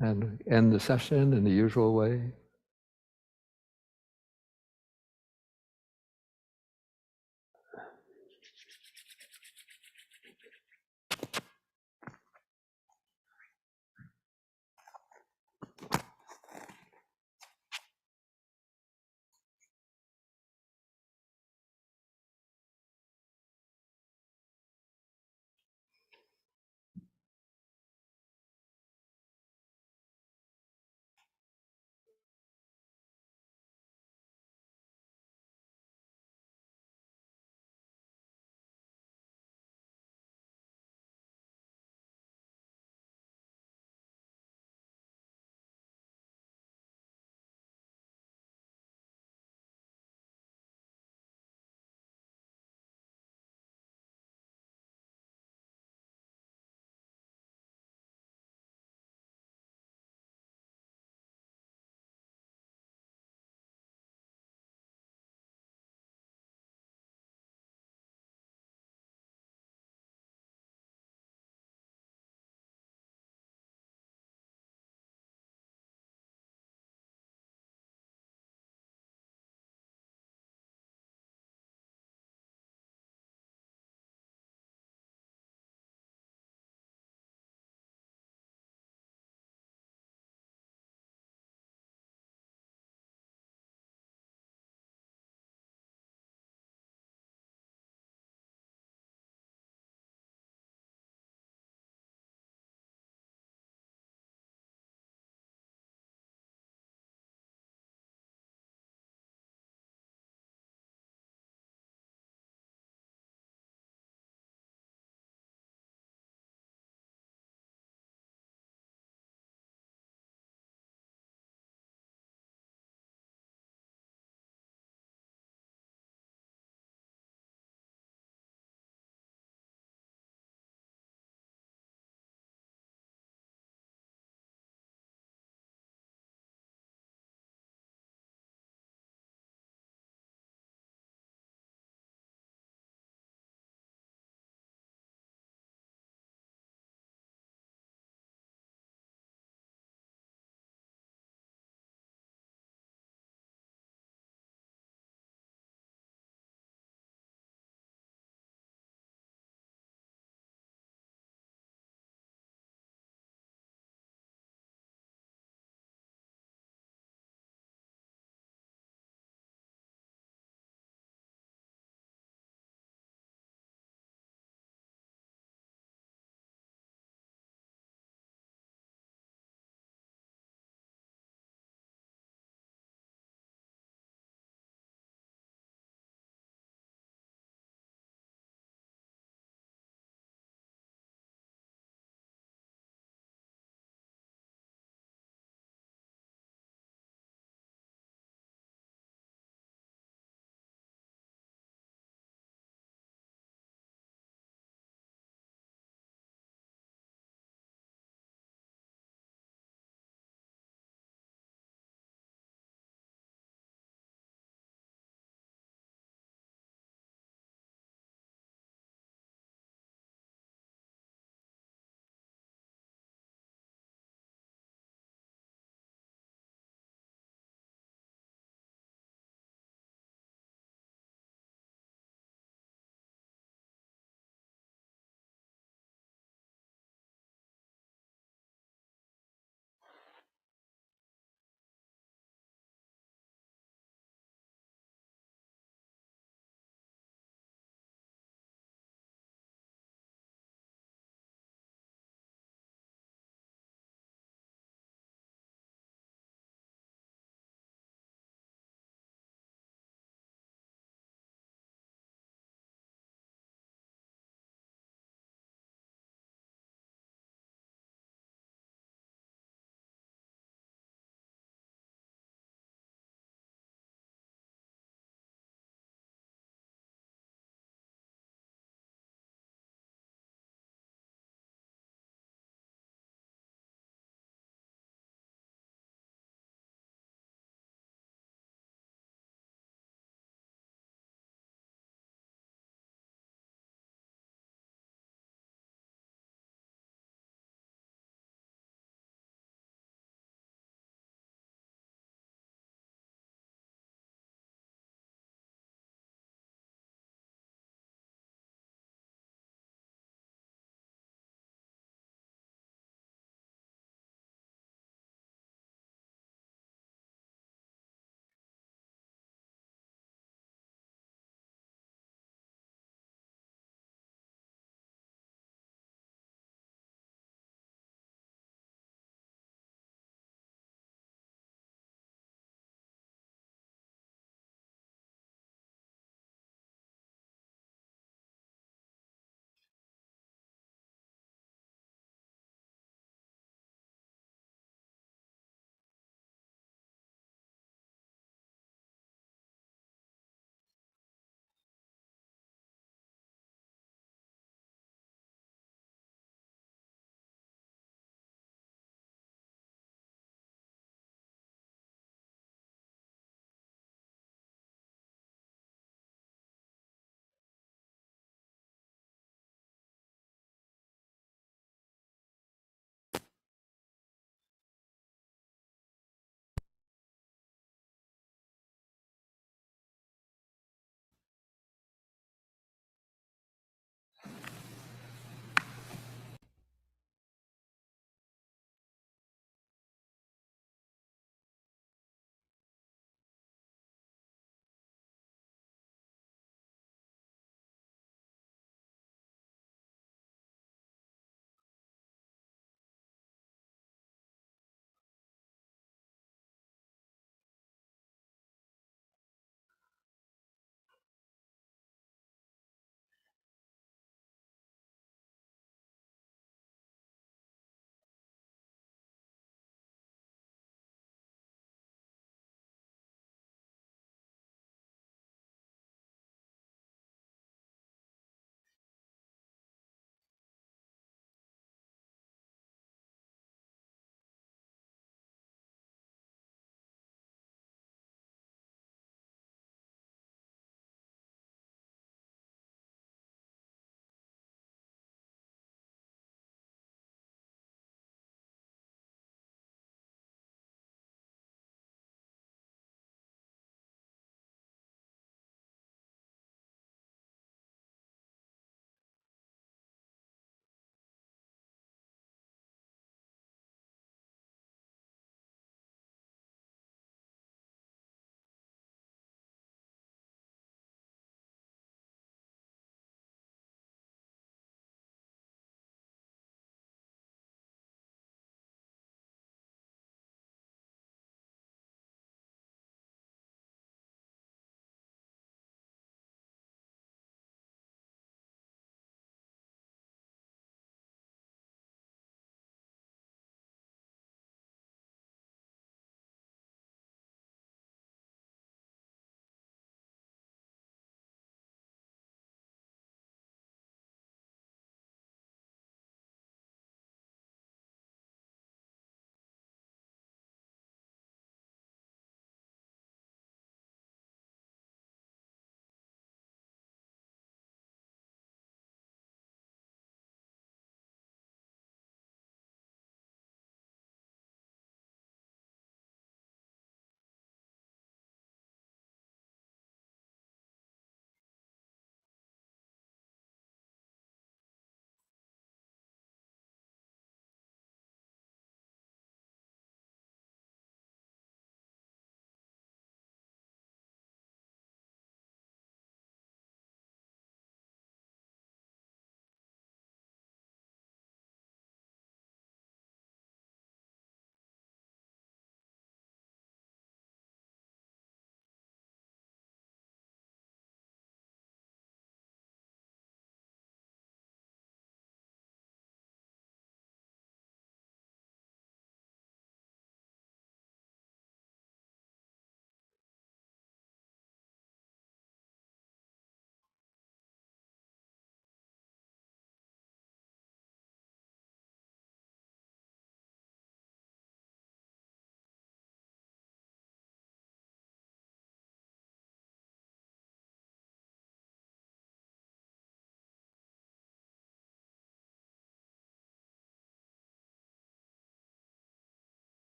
and end the session in the usual way.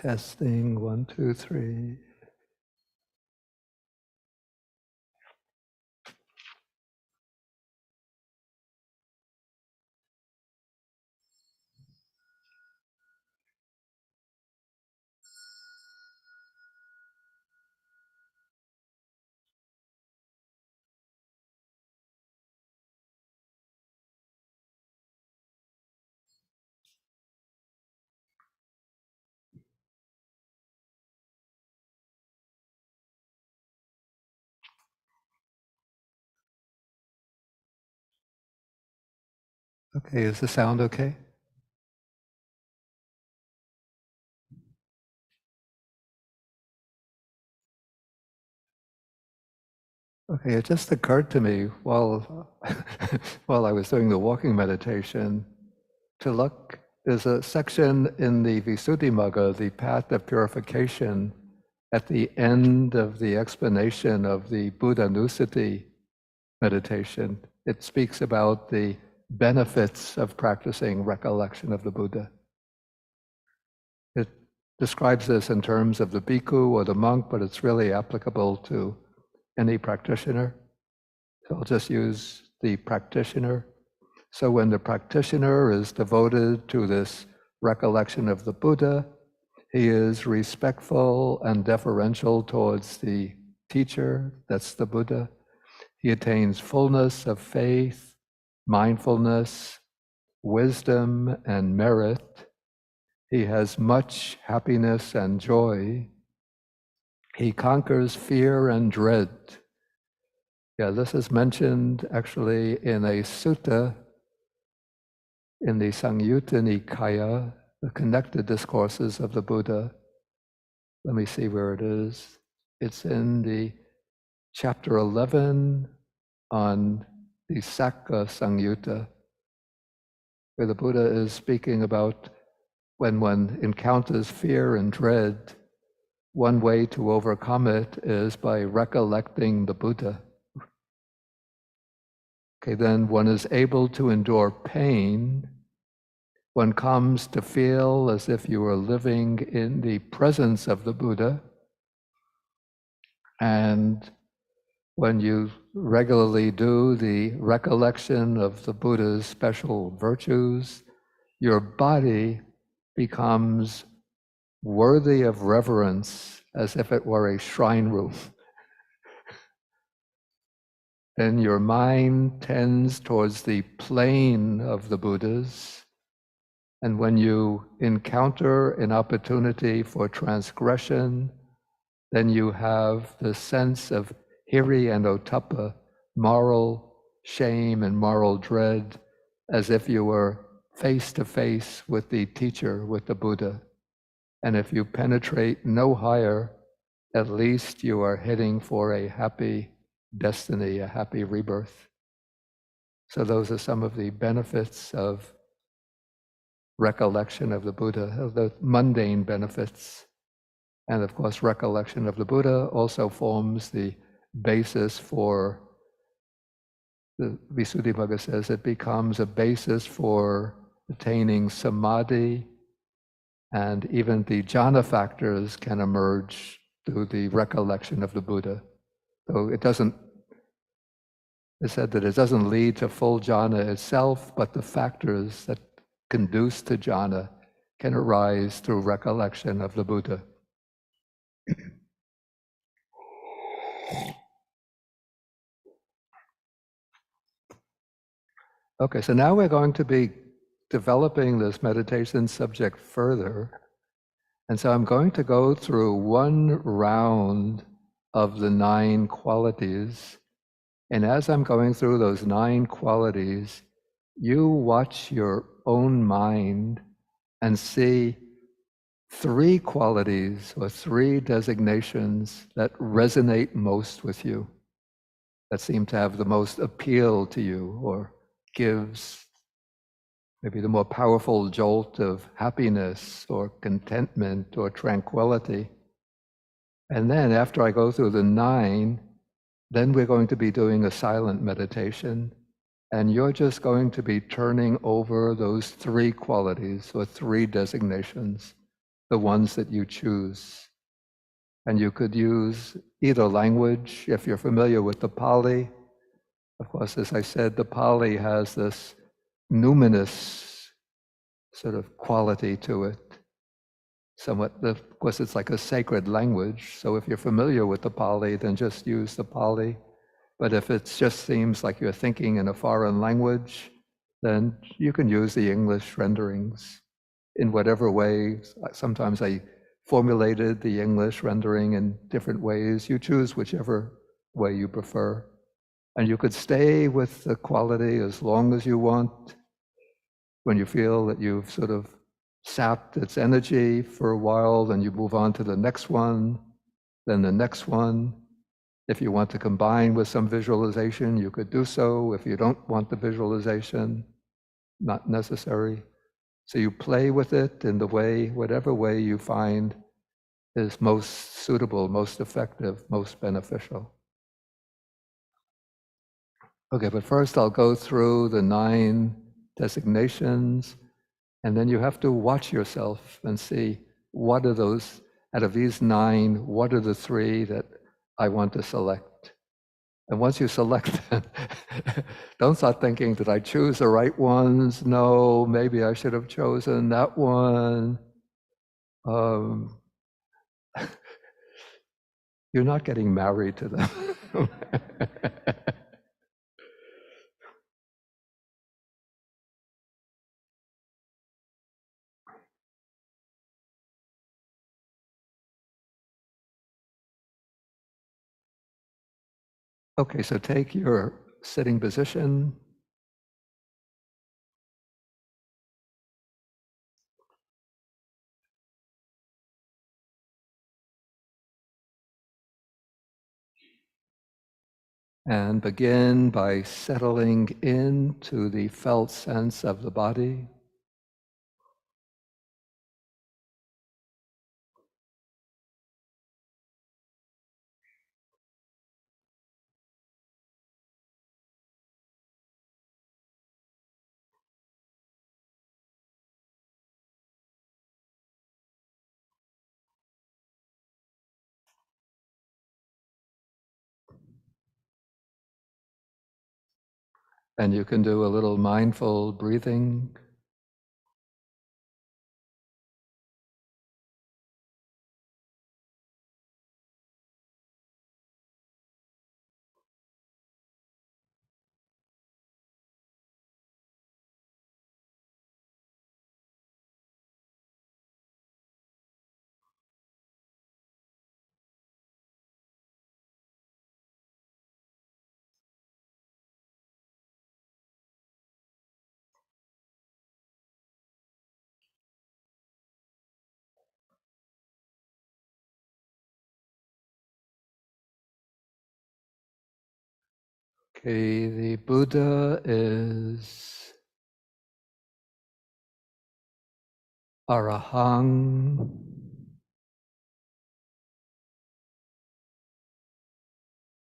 Testing, 1, 2, 3. Okay, is the sound okay? Okay, it just occurred to me while while I was doing the walking meditation to look. There's a section in the Visuddhimagga, the path of purification, at the end of the explanation of the Buddhanussati meditation. It speaks about the benefits of practicing recollection of the Buddha. It describes this in terms of the bhikkhu or the monk, but it's really applicable to any practitioner. So I'll just use the practitioner. So when the practitioner is devoted to this recollection of the Buddha, he is respectful and deferential towards the teacher, that's the Buddha. He attains fullness of faith, mindfulness, wisdom, and merit. He has much happiness and joy. He conquers fear and dread. Yeah, this is mentioned actually in a sutta in the Samyutta Nikaya, the connected discourses of the Buddha. Let me see where it is. It's in the chapter 11 on the Sakka Samyutta, where the Buddha is speaking about when one encounters fear and dread, one way to overcome it is by recollecting the Buddha. Okay, then one is able to endure pain. One comes to feel as if you are living in the presence of the Buddha. And when you regularly do the recollection of the Buddha's special virtues, your body becomes worthy of reverence as if it were a shrine room. Then your mind tends towards the plane of the Buddhas. And when you encounter an opportunity for transgression, then you have the sense of hiri and ottappa, moral shame and moral dread, as if you were face to face with the teacher, with the Buddha. And if you penetrate no higher, at least you are heading for a happy destiny, a happy rebirth. So those are some of the benefits of recollection of the Buddha, of the mundane benefits. And of course, recollection of the Buddha also forms the basis for, the Visuddhimagga says, it becomes a basis for attaining samadhi, and even the jhana factors can emerge through the recollection of the Buddha. So it said that it doesn't lead to full jhana itself, but the factors that conduce to jhana can arise through recollection of the Buddha. Okay, so now we're going to be developing this meditation subject further. And so I'm going to go through one round of the 9 qualities. And as I'm going through those 9 qualities, you watch your own mind and see 3 qualities or 3 designations that resonate most with you, that seem to have the most appeal to you, or gives maybe the more powerful jolt of happiness or contentment or tranquility. And then after I go through the 9, then we're going to be doing a silent meditation, and you're just going to be turning over those 3 qualities or 3 designations the ones that you choose. And you could use either language, if you're familiar with the Pali. Of course, as I said, the Pali has this numinous sort of quality to it. Somewhat, of course, it's like a sacred language. So if you're familiar with the Pali, then just use the Pali. But if it just seems like you're thinking in a foreign language, then you can use the English renderings in whatever way. Sometimes I formulated the English rendering in different ways. You choose whichever way you prefer. And you could stay with the quality as long as you want. When you feel that you've sort of sapped its energy for a while, then you move on to the next one, then the next one. If you want to combine with some visualization, you could do so. If you don't want the visualization, not necessary. So you play with it in the way, whatever way you find is most suitable, most effective, most beneficial. Okay, but first I'll go through the 9 designations, and then you have to watch yourself and see what are those, out of these 9, what are the 3 that I want to select. And once you select them, don't start thinking, did I choose the right ones? No, maybe I should have chosen that one. You're not getting married to them. Okay, so take your sitting position. And begin by settling into the felt sense of the body. And you can do a little mindful breathing. Okay, the Buddha is Arahang,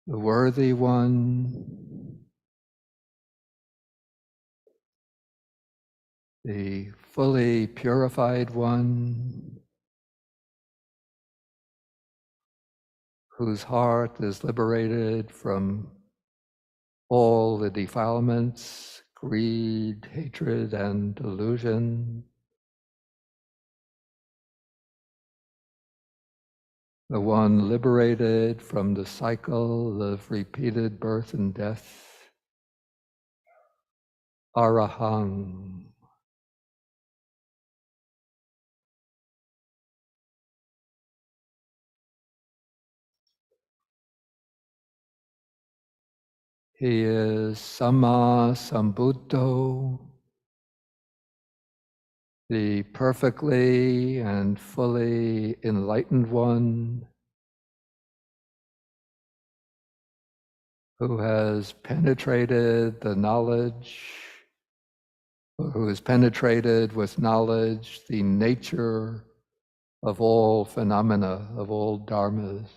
the worthy one, the fully purified one, whose heart is liberated from all the defilements, greed, hatred, and delusion. The one liberated from the cycle of repeated birth and death. Arahang. He is Samma Sambuddho, the perfectly and fully enlightened one, who has penetrated the knowledge, or who has penetrated with knowledge the nature of all phenomena, of all dharmas.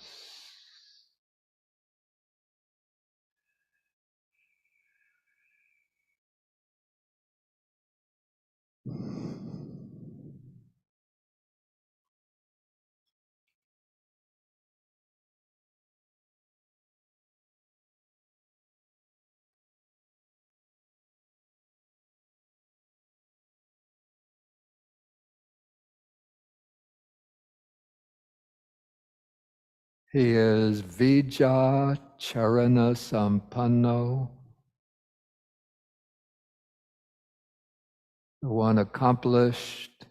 He is Vijja Charana Sampanno, the one accomplished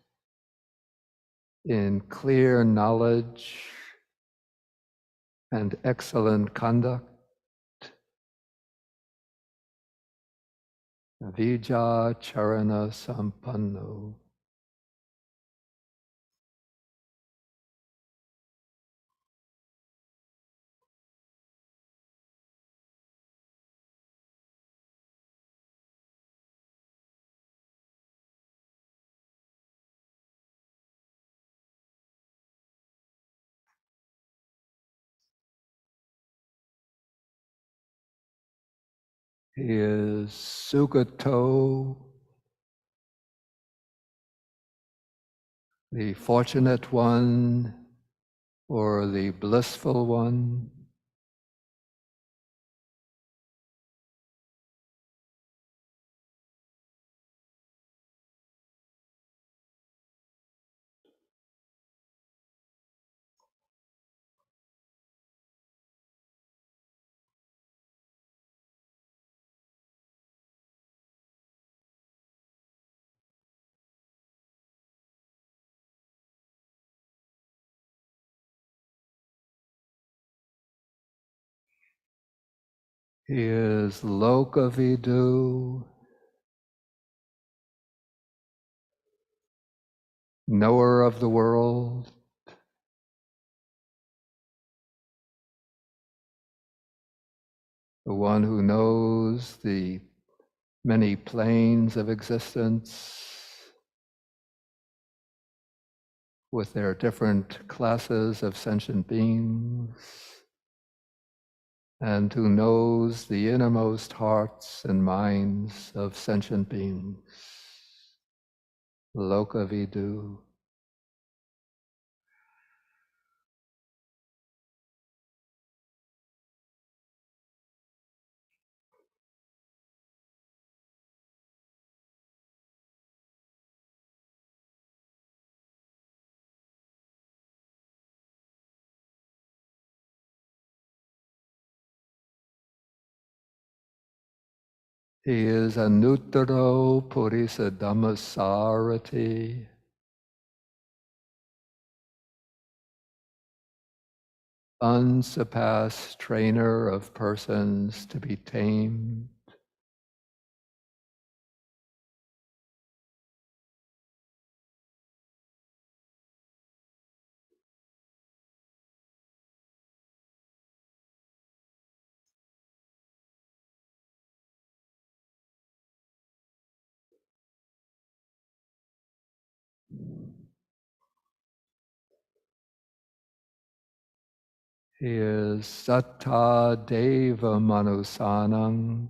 in clear knowledge and excellent conduct. Vijja Charana Sampanno. He is Sugato, the fortunate one or the blissful one. He is Lokavidu, knower of the world, the one who knows the many planes of existence with their different classes of sentient beings, and who knows the innermost hearts and minds of sentient beings. Lokavidu. He is Anuttaro Purisa Dhammasarati, unsurpassed trainer of persons to be tamed. He is Satta Deva Manusanam,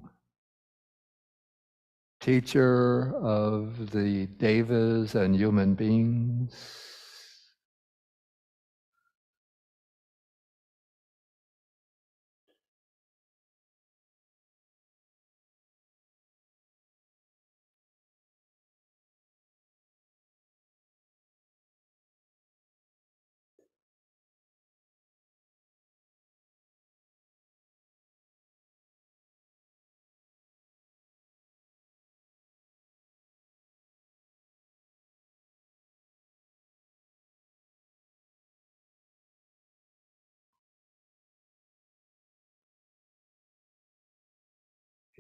teacher of the devas and human beings.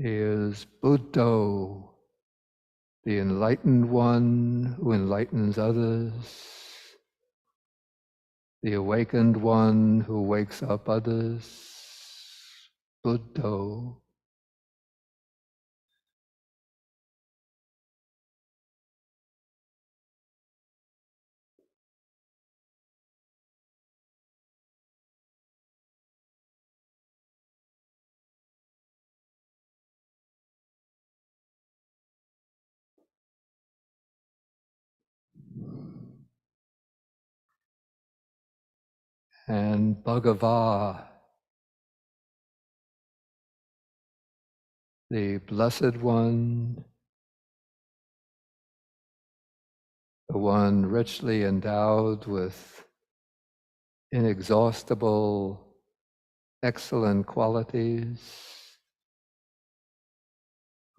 He is Buddha, the enlightened one who enlightens others, the awakened one who wakes up others. Buddha. And Bhagava, the Blessed One, the one richly endowed with inexhaustible, excellent qualities,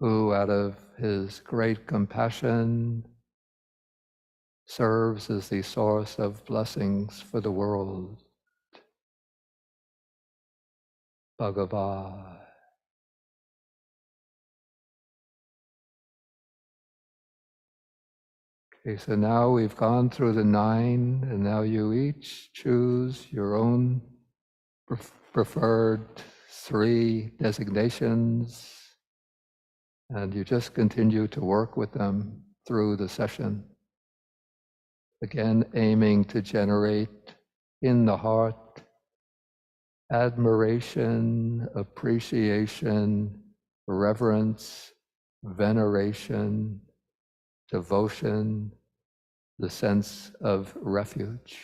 who out of his great compassion serves as the source of blessings for the world. Bhagavad. Okay, so now we've gone through the 9, and now you each choose your own preferred 3 designations, and you just continue to work with them through the session. Again, aiming to generate in the heart admiration, appreciation, reverence, veneration, devotion, the sense of refuge.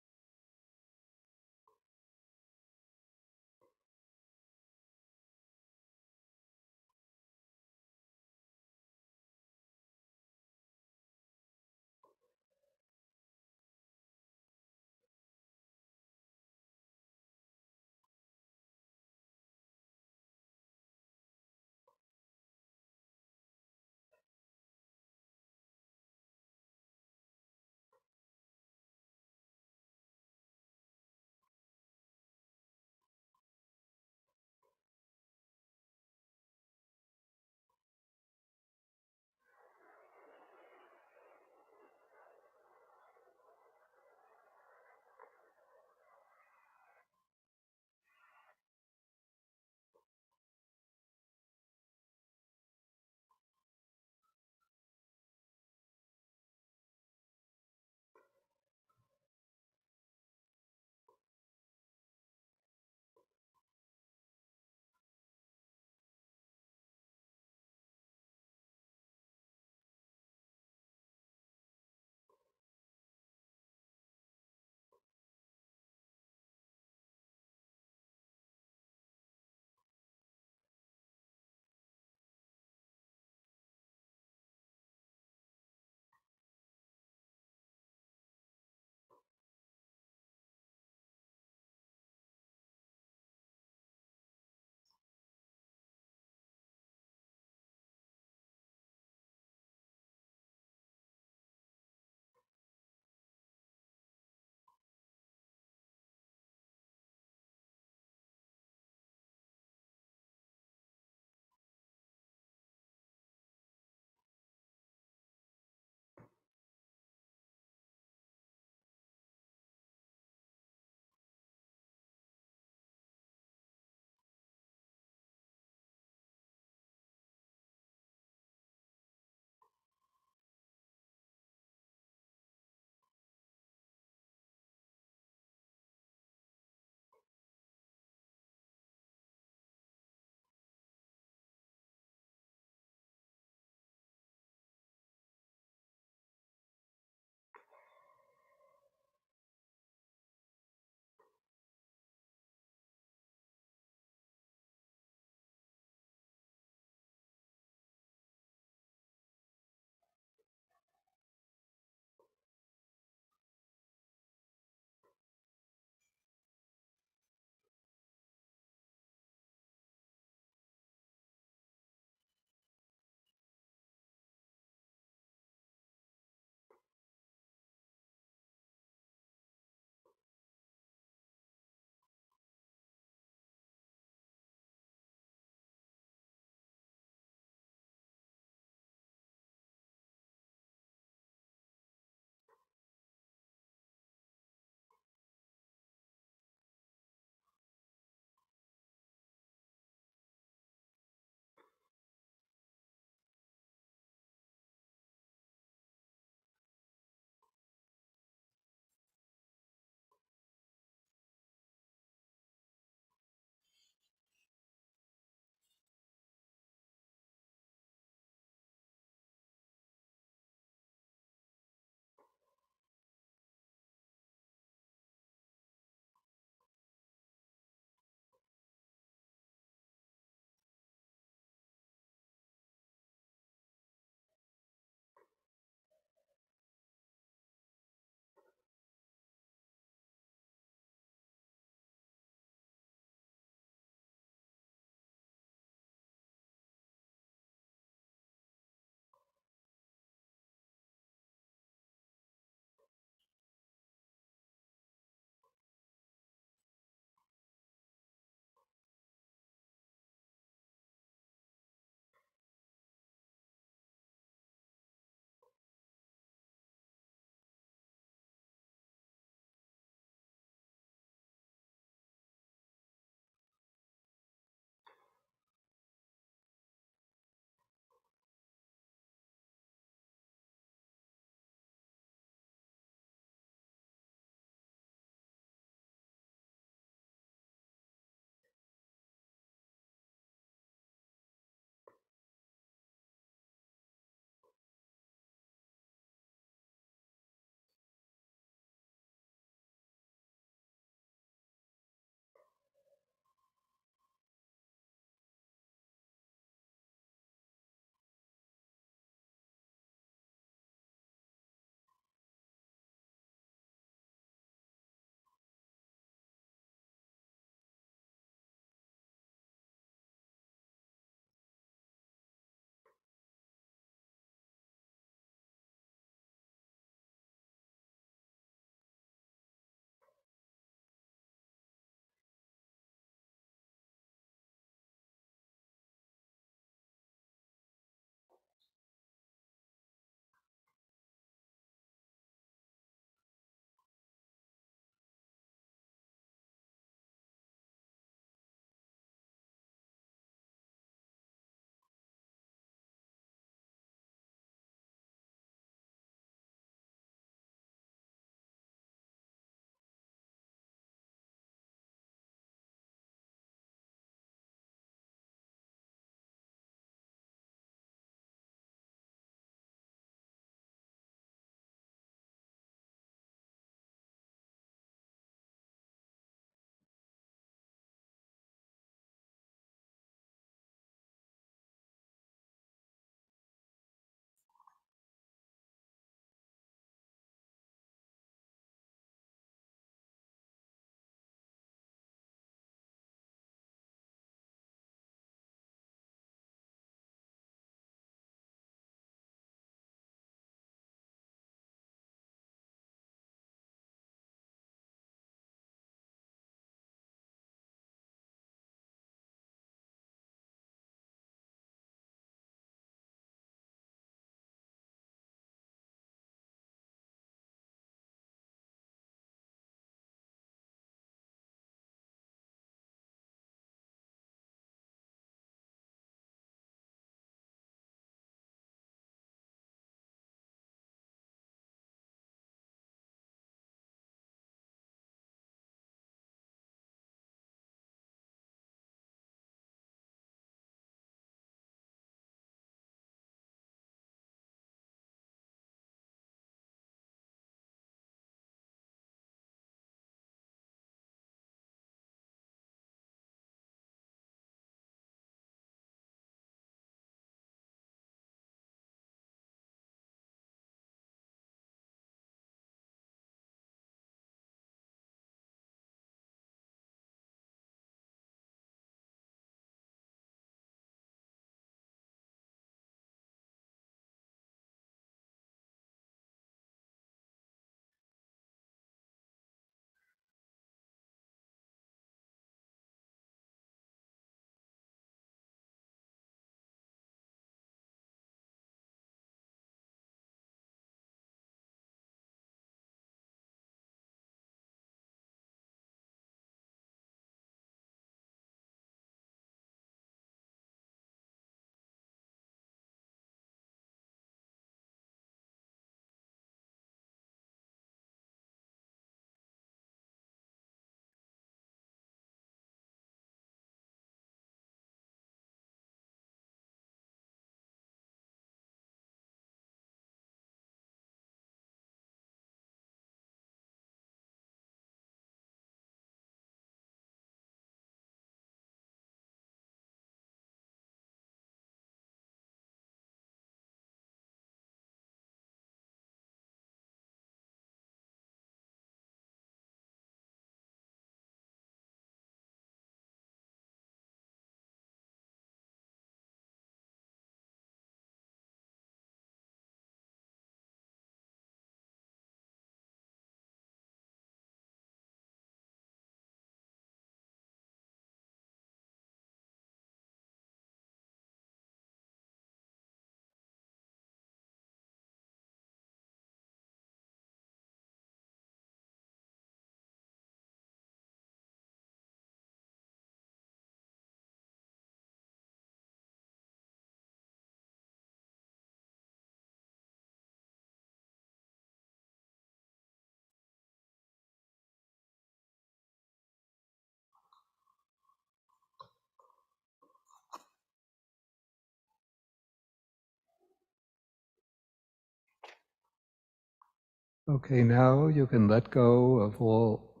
Okay, now you can let go of all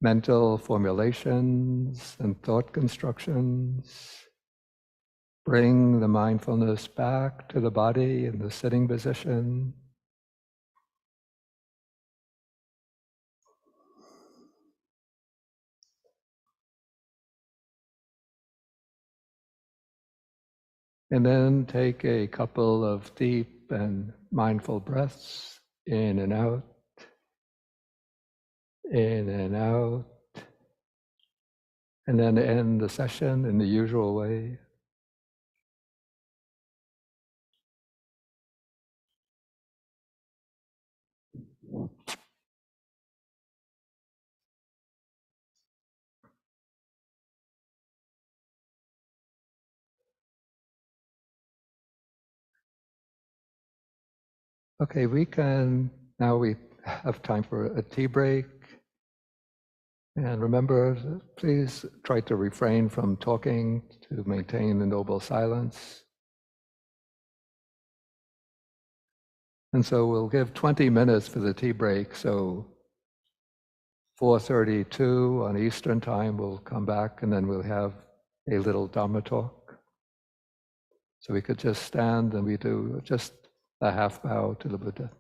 mental formulations and thought constructions. Bring the mindfulness back to the body in the sitting position. And then take a couple of deep and mindful breaths in and out, in and out, and then end the session in the usual way. Okay, now we have time for a tea break. And remember, please try to refrain from talking to maintain the noble silence. And so we'll give 20 minutes for the tea break. So 4:32 on Eastern time, we'll come back and then we'll have a little Dhamma talk. So we could just stand and we do just a half bow to the Buddha.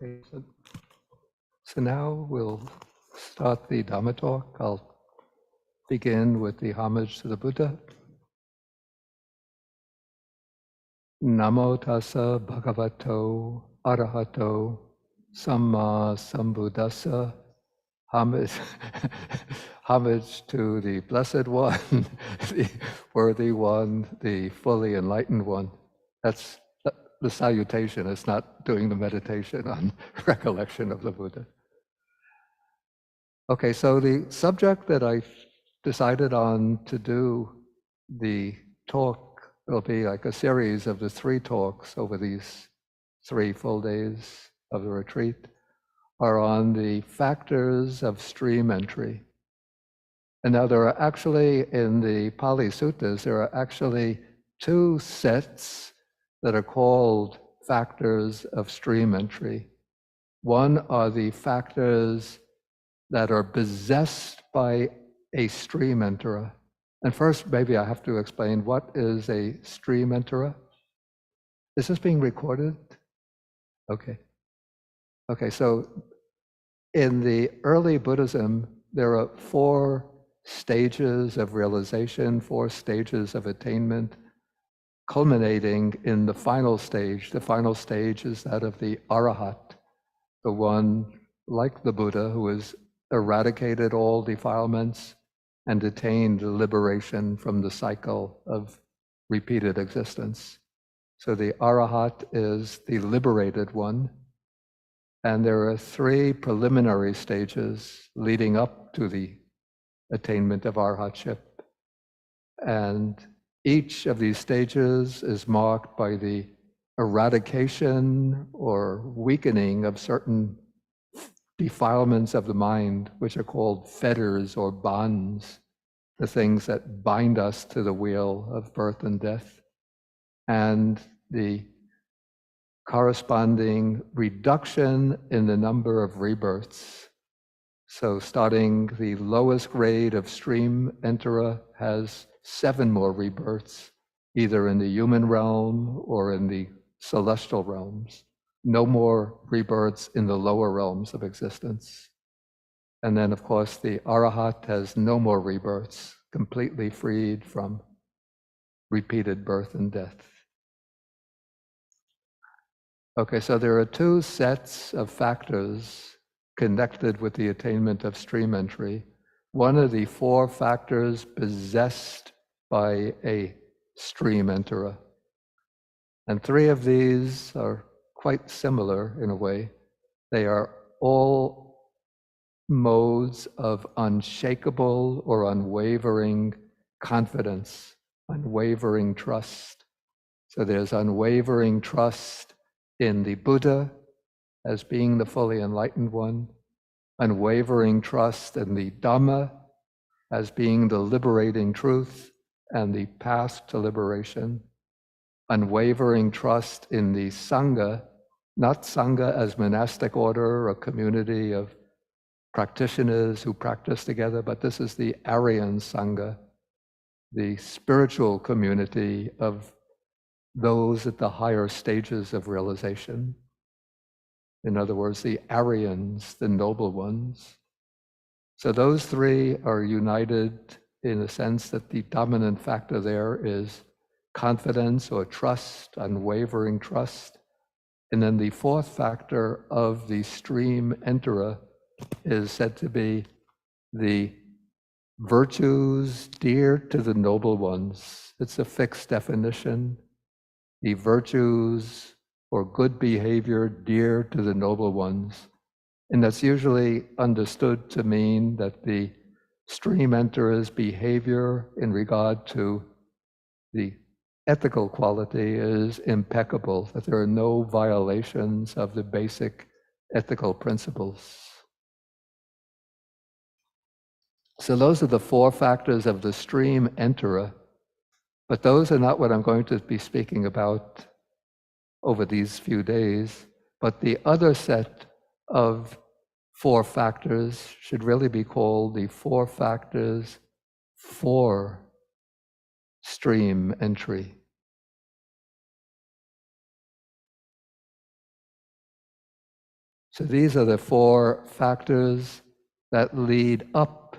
Okay, so now we'll start the Dhamma talk. I'll begin with the homage to the Buddha. Namo tassa bhagavato arahato samma sambuddhassa. Homage, homage to the Blessed One, the Worthy One, the fully enlightened one. That's the salutation. It's not doing the meditation on recollection of the Buddha. Okay, so the subject that I decided on to do the talk will be like a series of the 3 talks over these 3 full days of the retreat are on the factors of stream entry. And now there are actually, in the Pali Suttas, there are actually 2 sets that are called factors of stream entry. One are the factors that are possessed by a stream enterer. And first, maybe I have to explain what is a stream enterer. Is this being recorded? Okay. Okay, so in the early Buddhism, there are 4 stages of realization, 4 stages of attainment, culminating in the final stage. The final stage is that of the Arahat, the one like the Buddha who has eradicated all defilements and attained liberation from the cycle of repeated existence. So the Arahat is the liberated one. And there are 3 preliminary stages leading up to the attainment of Arhatship. And each of these stages is marked by the eradication or weakening of certain defilements of the mind, which are called fetters or bonds, the things that bind us to the wheel of birth and death, and the corresponding reduction in the number of rebirths. So starting the lowest grade of stream enterer has 7 more rebirths, either in the human realm or in the celestial realms. No more rebirths in the lower realms of existence. And then, of course, the Arahat has no more rebirths, completely freed from repeated birth and death. Okay, so there are 2 sets of factors connected with the attainment of stream entry. One of the 4 factors possessed by a stream enterer. And 3 of these are quite similar in a way. They are all modes of unshakable or unwavering confidence, unwavering trust. So there's unwavering trust in the Buddha as being the fully enlightened one, unwavering trust in the Dhamma as being the liberating truth and the path to liberation, unwavering trust in the Sangha, not Sangha as monastic order or community of practitioners who practice together, but this is the Aryan Sangha, the spiritual community of those at the higher stages of realization. In other words, the Aryans, the noble ones. So those 3 are united in the sense that the dominant factor there is confidence or trust, unwavering trust. And then the 4th factor of the stream enterer is said to be the virtues dear to the noble ones. It's a fixed definition. The virtues or good behavior dear to the noble ones. And that's usually understood to mean that the stream enterer's behavior in regard to the ethical quality is impeccable, that there are no violations of the basic ethical principles. So those are the 4 factors of the stream enterer, but those are not what I'm going to be speaking about over these few days, but the other set of 4 factors should really be called the 4 factors for stream entry. So these are the 4 factors that lead up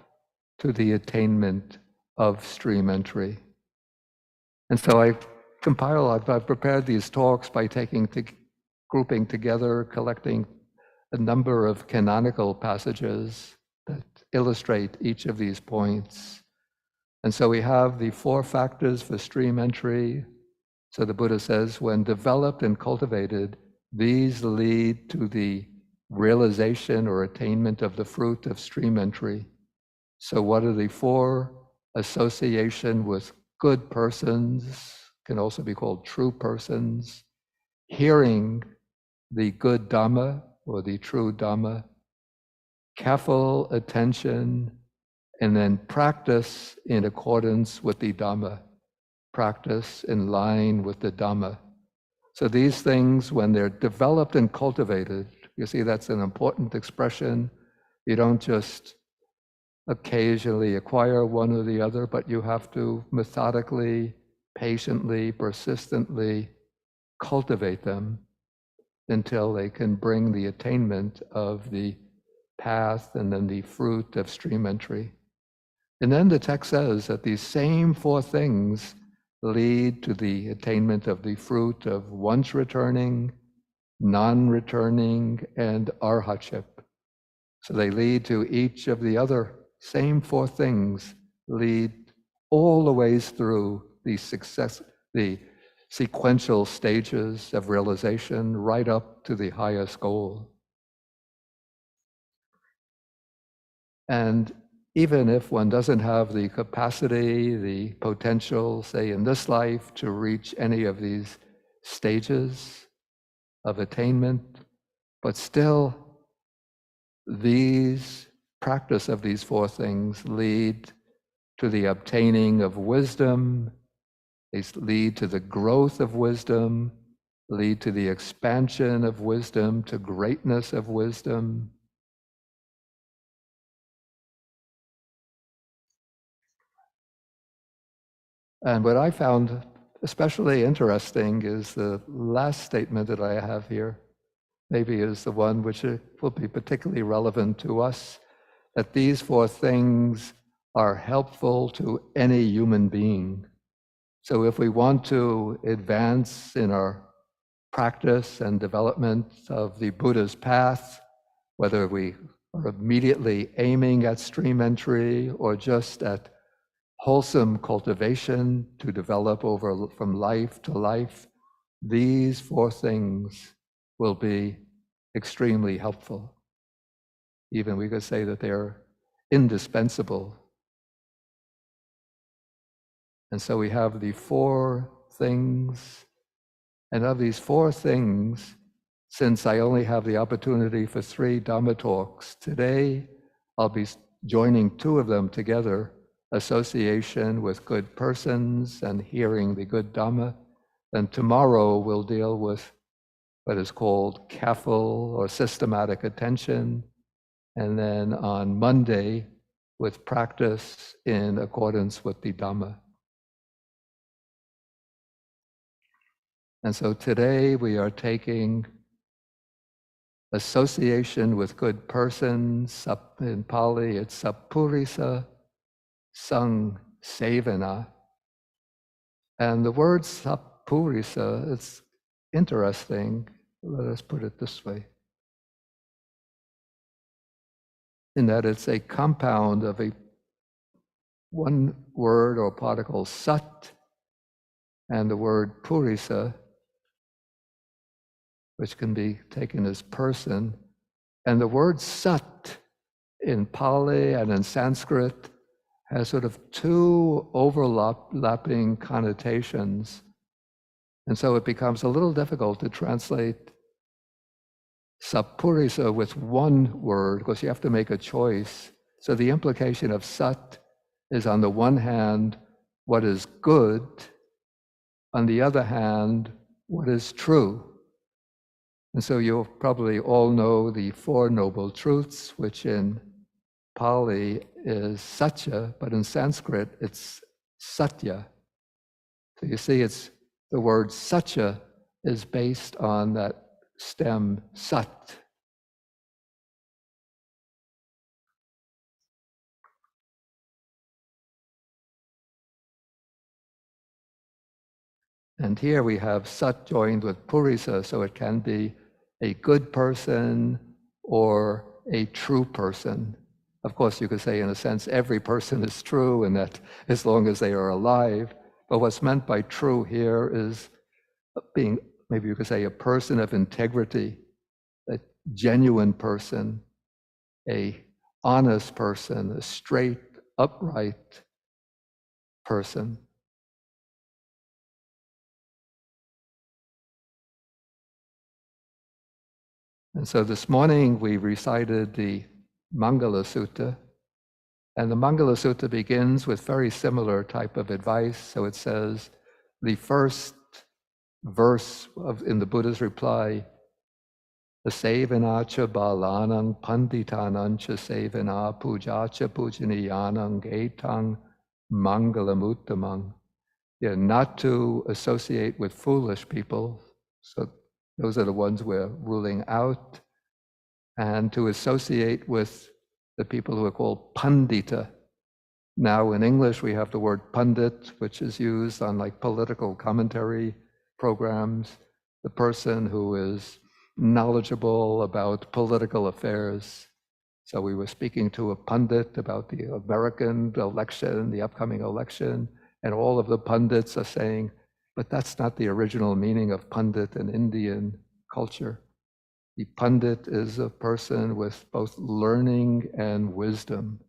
to the attainment of stream entry. And so I've prepared these talks by grouping together, collecting a number of canonical passages that illustrate each of these points. And so we have the 4 factors for stream entry. So the Buddha says, when developed and cultivated, these lead to the realization or attainment of the fruit of stream entry. So what are the 4? Association with good persons, can also be called true persons, hearing the good Dhamma or the true Dhamma, careful attention, and then practice in accordance with the Dhamma, practice in line with the Dhamma. So these things, when they're developed and cultivated, you see that's an important expression. You don't just occasionally acquire one or the other, but you have to methodically, patiently, persistently cultivate them until they can bring the attainment of the path and then the fruit of stream entry. And then the text says that these same 4 things lead to the attainment of the fruit of once returning, non-returning, and arhatship. So they lead to each of the other same 4 things, lead all the ways through the sequential stages of realization right up to the highest goal. And even if one doesn't have the capacity, the potential, say in this life, to reach any of these stages of attainment, but still these practice of these 4 things lead to the obtaining of wisdom, they lead to the growth of wisdom, lead to the expansion of wisdom, to greatness of wisdom. And what I found especially interesting is the last statement that I have here, maybe is the one which will be particularly relevant to us, that these 4 things are helpful to any human being. So if we want to advance in our practice and development of the Buddha's path, whether we are immediately aiming at stream entry or just at wholesome cultivation to develop from life to life, these 4 things will be extremely helpful. Even we could say that they're indispensable. And so we have the 4 things, and of these 4 things, since I only have the opportunity for 3 Dhamma talks, today I'll be joining 2 of them together, association with good persons and hearing the good Dhamma. And tomorrow we'll deal with what is called careful or systematic attention. And then on Monday, with practice in accordance with the Dhamma. And so today we are taking association with good persons. In Pali, it's Sappurisa Sang Sevana. And the word Sappurisa, it's interesting. Let us put it this way. In that it's a compound of one word or particle, sat, and the word purisa, which can be taken as person. And the word sat in Pali and in Sanskrit has sort of 2 overlapping connotations. And so it becomes a little difficult to translate Sappurisa with one word, because you have to make a choice. So the implication of sat is, on the one hand, what is good, on the other hand, what is true. And so you'll probably all know the 4 Noble Truths, which in Pali is satya, but in Sanskrit it's satya. So you see, it's the word satya is based on that stem sat. And here we have Sat joined with Purisa, so it can be a good person or a true person. Of course, you could say, in a sense, every person is true, and that as long as they are alive. But what's meant by true here is being, maybe you could say, a person of integrity, a genuine person, a honest person, a straight, upright person. And so this morning we recited the Mangala Sutta, and the Mangala Sutta begins with very similar type of advice. So it says, the first verse in the Buddha's reply, Sevanacha balanang panditanancha sevana pujacha pujaniyanang etang mangalamuttamang. Yeah, not to associate with foolish people. So those are the ones we're ruling out. And to associate with the people who are called pandita. Now in English we have the word pundit, which is used on like political commentary programs, the person who is knowledgeable about political affairs. So we were speaking to a pundit about the American election, the upcoming election, and all of the pundits are saying, but that's not the original meaning of pundit in Indian culture. The pundit is a person with both learning and wisdom.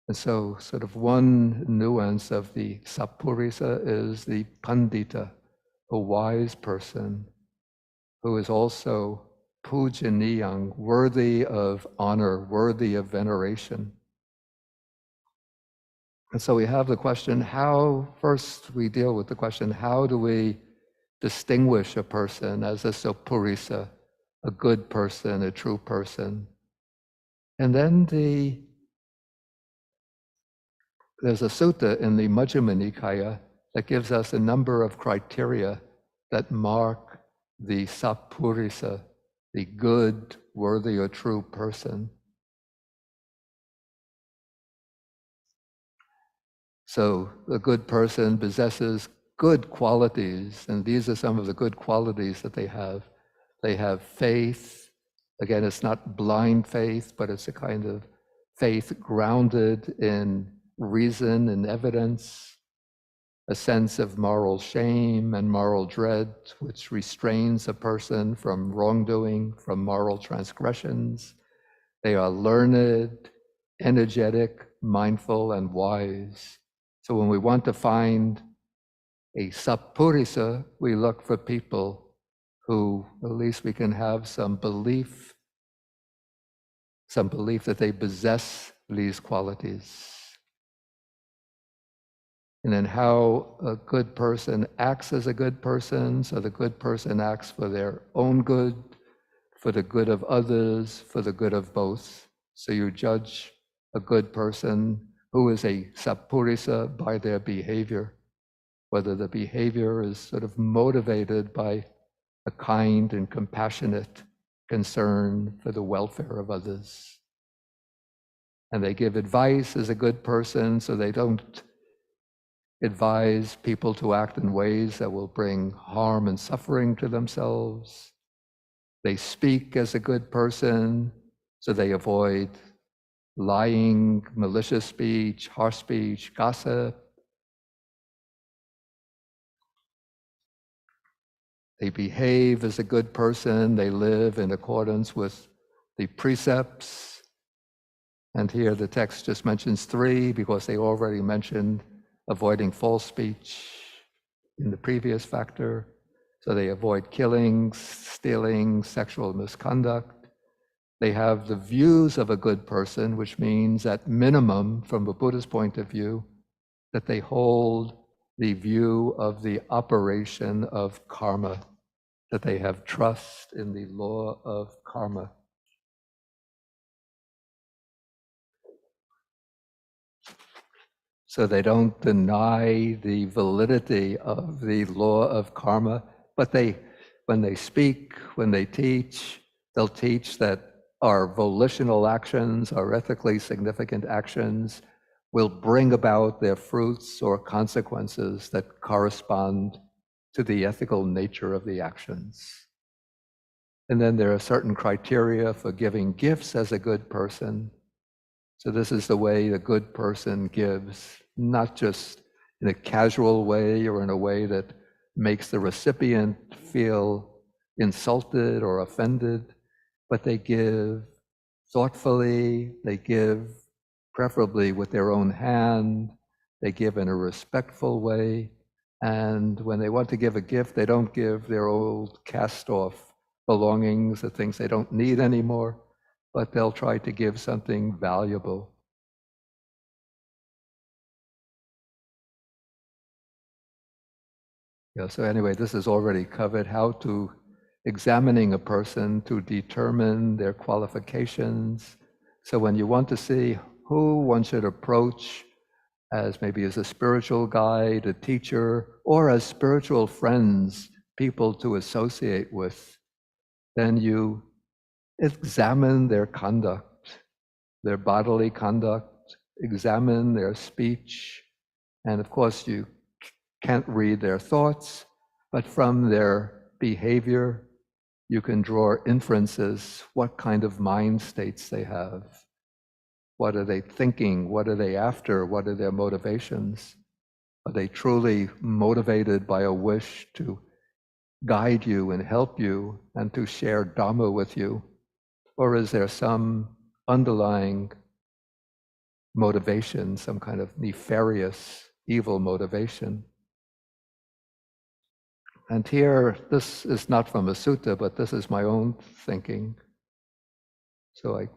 And so sort of one nuance of the Sappurisa is the pandita, a wise person who is also pujaniyang, worthy of honor, worthy of veneration. And so we have the question, first we deal with the question, how do we distinguish a person as a Sappurisa, a good person, a true person? And then there's a sutta in the Majjhima Nikaya that gives us a number of criteria that mark the Sappurisa, the good, worthy, or true person. So a good person possesses good qualities, and these are some of the good qualities that they have. They have faith. Again, it's not blind faith, but it's a kind of faith grounded in reason and evidence, a sense of moral shame and moral dread, which restrains a person from wrongdoing, from moral transgressions. They are learned, energetic, mindful, and wise. So when we want to find a Sappurisa, we look for people who at least we can have some belief that they possess these qualities. And then how a good person acts as a good person, so the good person acts for their own good, for the good of others, for the good of both. So you judge a good person who is a Sappurisa by their behavior, whether the behavior is sort of motivated by a kind and compassionate concern for the welfare of others. And they give advice as a good person, so they don't advise people to act in ways that will bring harm and suffering to themselves. They speak as a good person, so they avoid lying, malicious speech, harsh speech, gossip. They behave as a good person. They live in accordance with the precepts. And here the text just mentions 3 because they already mentioned avoiding false speech in the previous factor. So they avoid killings, stealing, sexual misconduct. They have the views of a good person, which means at minimum, from a Buddhist point of view, that they hold the view of the operation of karma, that they have trust in the law of karma. So they don't deny the validity of the law of karma, but when they speak, when they teach, they'll teach that our volitional actions, our ethically significant actions, will bring about their fruits or consequences that correspond to the ethical nature of the actions. And then there are certain criteria for giving gifts as a good person. So this is the way the good person gives, not just in a casual way or in a way that makes the recipient feel insulted or offended, but they give thoughtfully, they give preferably with their own hand, they give in a respectful way, and when they want to give a gift, they don't give their old cast-off belongings, the things they don't need anymore, but they'll try to give something valuable. Yeah, so anyway, this is already covered, how to examining a person to determine their qualifications. So when you want to see who one should approach as maybe as a spiritual guide, a teacher, or as spiritual friends, people to associate with, then you examine their conduct, their bodily conduct, examine their speech, and of course you can't read their thoughts, but from their behavior, you can draw inferences, what kind of mind states they have. What are they thinking? What are they after? What are their motivations? Are they truly motivated by a wish to guide you and help you and to share Dhamma with you? Or is there some underlying motivation, some kind of nefarious, evil motivation? And here, this is not from a sutta, but this is my own thinking. So I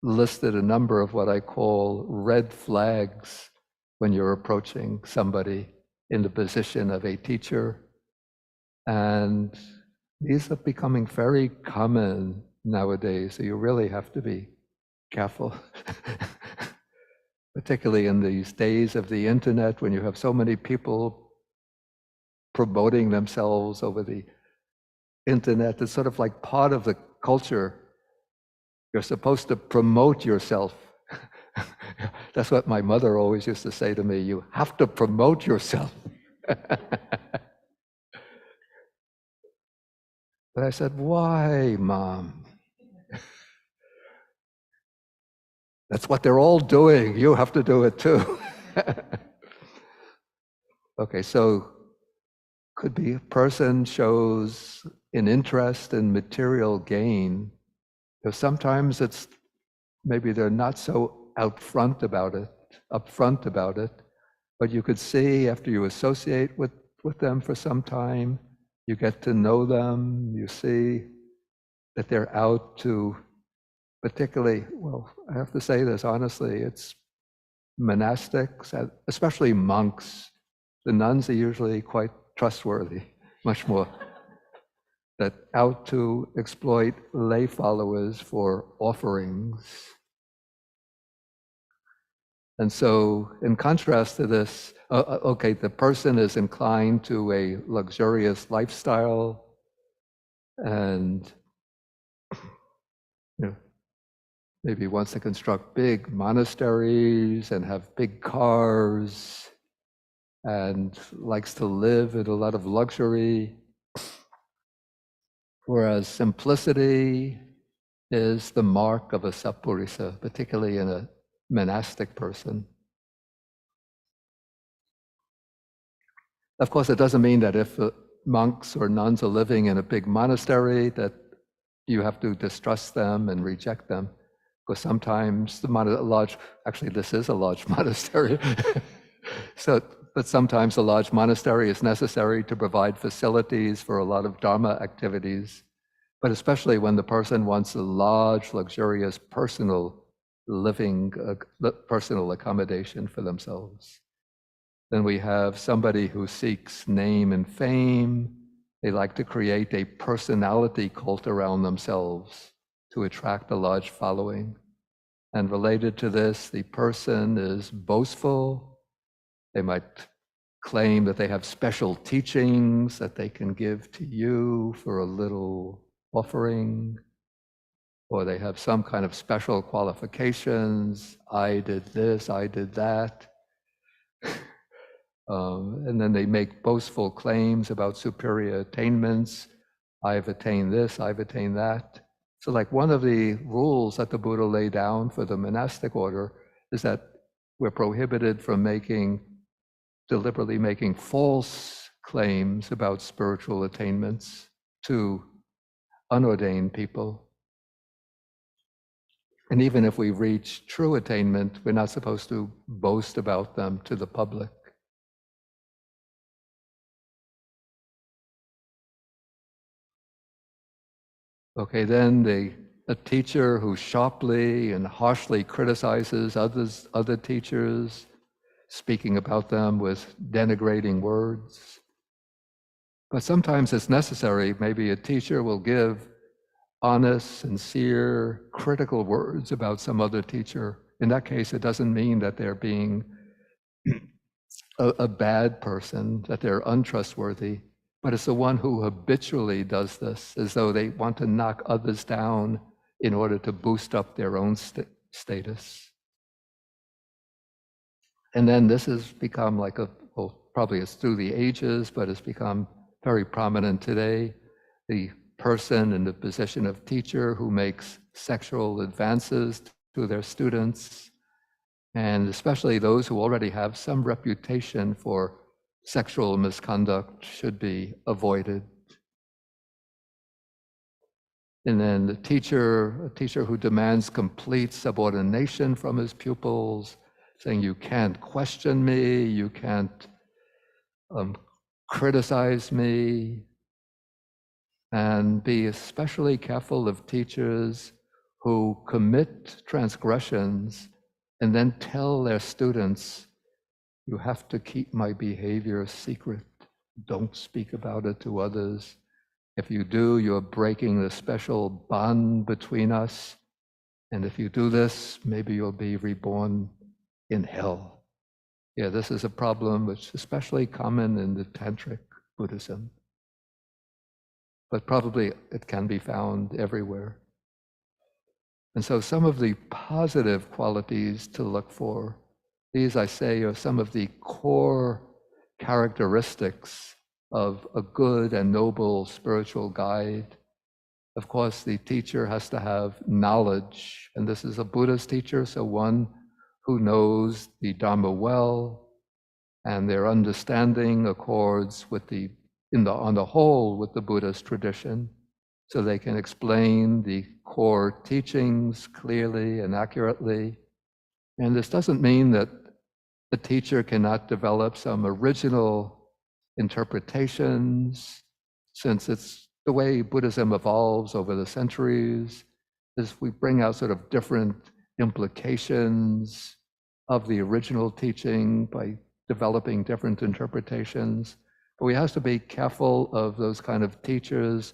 listed a number of what I call red flags when you're approaching somebody in the position of a teacher. And these are becoming very common nowadays, so you really have to be careful. Particularly in these days of the internet, when you have so many people promoting themselves over the internet. It's sort of like part of the culture. You're supposed to promote yourself. That's what my mother always used to say to me, you have to promote yourself. But I said, why, Mom? That's what they're all doing. You have to do it too. Okay, so could be a person shows an interest in material gain. Sometimes it's maybe they're not so upfront about it, but you could see after you associate with them for some time, you get to know them, you see that they're out to, particularly, well, I have to say this honestly, it's monastics, especially monks. The nuns are usually quite trustworthy, much more, that out to exploit lay followers for offerings. And so in contrast to this, okay, the person is inclined to a luxurious lifestyle and maybe wants to construct big monasteries and have big cars and likes to live in a lot of luxury, whereas simplicity is the mark of a sappurisa, particularly in a monastic person. Of course, it doesn't mean that if monks or nuns are living in a big monastery that you have to distrust them and reject them, because sometimes actually this is a large monastery, but sometimes a large monastery is necessary to provide facilities for a lot of Dharma activities, but especially when the person wants a large, luxurious personal living, personal accommodation for themselves. Then we have somebody who seeks name and fame. They like to create a personality cult around themselves to attract a large following. And related to this, the person is boastful. They might claim that they have special teachings that they can give to you for a little offering. or they have some kind of special qualifications. I did this, I did that. And then they make boastful claims about superior attainments. I've attained this, I've attained that. So like one of the rules that the Buddha laid down for the monastic order is that we're prohibited from deliberately making false claims about spiritual attainments to unordained people. And even if we reach true attainment, we're not supposed to boast about them to the public. Okay, then a teacher who sharply and harshly criticizes other teachers, speaking about them with denigrating words. But sometimes it's necessary. Maybe a teacher will give honest, sincere, critical words about some other teacher. In that case, it doesn't mean that they're being a bad person, that they're untrustworthy, but it's the one who habitually does this, as though they want to knock others down in order to boost up their own status. And then this has become like probably it's through the ages, but it's become very prominent today. The person in the position of teacher who makes sexual advances to their students, and especially those who already have some reputation for sexual misconduct should be avoided. And then a teacher who demands complete subordination from his pupils, saying, you can't question me, you can't criticize me. And be especially careful of teachers who commit transgressions and then tell their students, you have to keep my behavior secret. Don't speak about it to others. If you do, you're breaking the special bond between us. And if you do this, maybe you'll be reborn in hell. Yeah, this is a problem which is especially common in the Tantric Buddhism. But probably it can be found everywhere. And so some of the positive qualities to look for, these I say are some of the core characteristics of a good and noble spiritual guide. Of course, the teacher has to have knowledge, and this is a Buddhist teacher, so one who knows the Dharma well, and their understanding accords with on the whole with the Buddhist tradition, so they can explain the core teachings clearly and accurately. And this doesn't mean that the teacher cannot develop some original interpretations, since it's the way Buddhism evolves over the centuries, is we bring out sort of different implications of the original teaching by developing different interpretations. But we have to be careful of those kind of teachers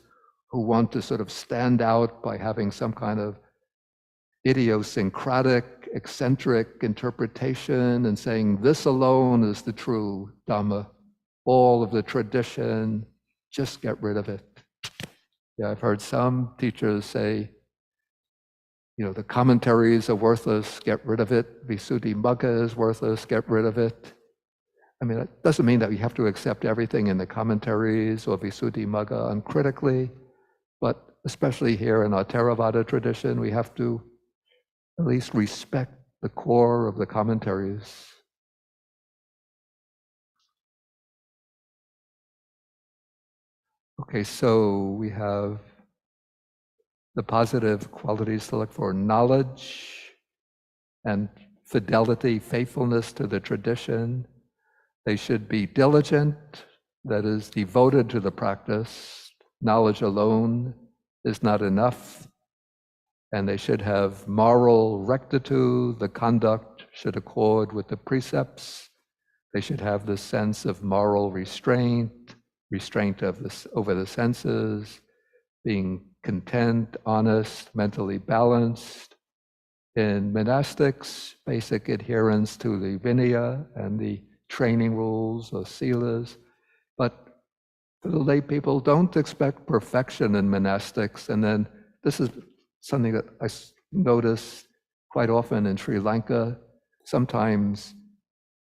who want to sort of stand out by having some kind of idiosyncratic, eccentric interpretation and saying this alone is the true Dhamma. All of the tradition, just get rid of it. Yeah, I've heard some teachers say, the commentaries are worthless, get rid of it. Visuddhimagga is worthless, get rid of it. I mean, it doesn't mean that we have to accept everything in the commentaries or Visuddhimagga uncritically, but especially here in our Theravada tradition, we have to at least respect the core of the commentaries. Okay, so we have the positive qualities to look for: knowledge and fidelity, faithfulness to the tradition. They should be diligent, that is, devoted to the practice. Knowledge alone is not enough. And they should have moral rectitude. The conduct should accord with the precepts. They should have the sense of moral restraint over the senses, being content, honest, mentally balanced. In monastics, basic adherence to the Vinaya and the training rules or silas. But for the lay people, don't expect perfection in monastics. And then this is something that I notice quite often in Sri Lanka. Sometimes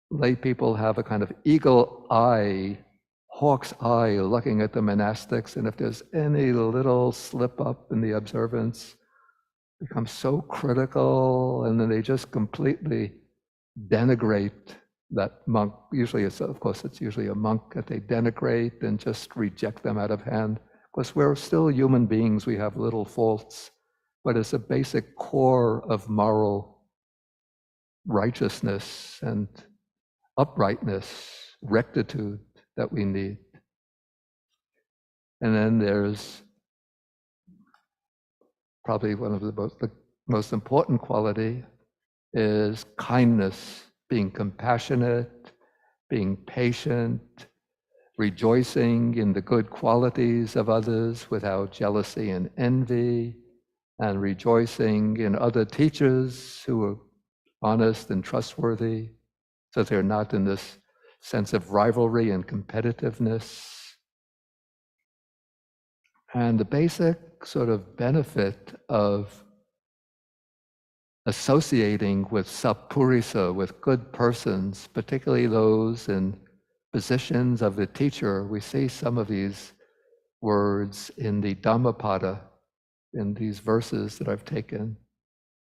lay people have a kind of eagle eye, hawk's eye, looking at the monastics, and if there's any little slip up in the observance, become so critical, and then they just completely denigrate that monk. Usually it's, of course, it's usually a monk that they denigrate and just reject them out of hand. Of course, we're still human beings, we have little faults, but it's a basic core of moral righteousness and uprightness, rectitude that we need. And then there's probably one of the most important quality is kindness, being compassionate, being patient, rejoicing in the good qualities of others without jealousy and envy, and rejoicing in other teachers who are honest and trustworthy, so they're not in this sense of rivalry and competitiveness. And the basic sort of benefit of associating with sappurisa, with good persons, particularly those in positions of the teacher. We see some of these words in the Dhammapada, in these verses that I've taken.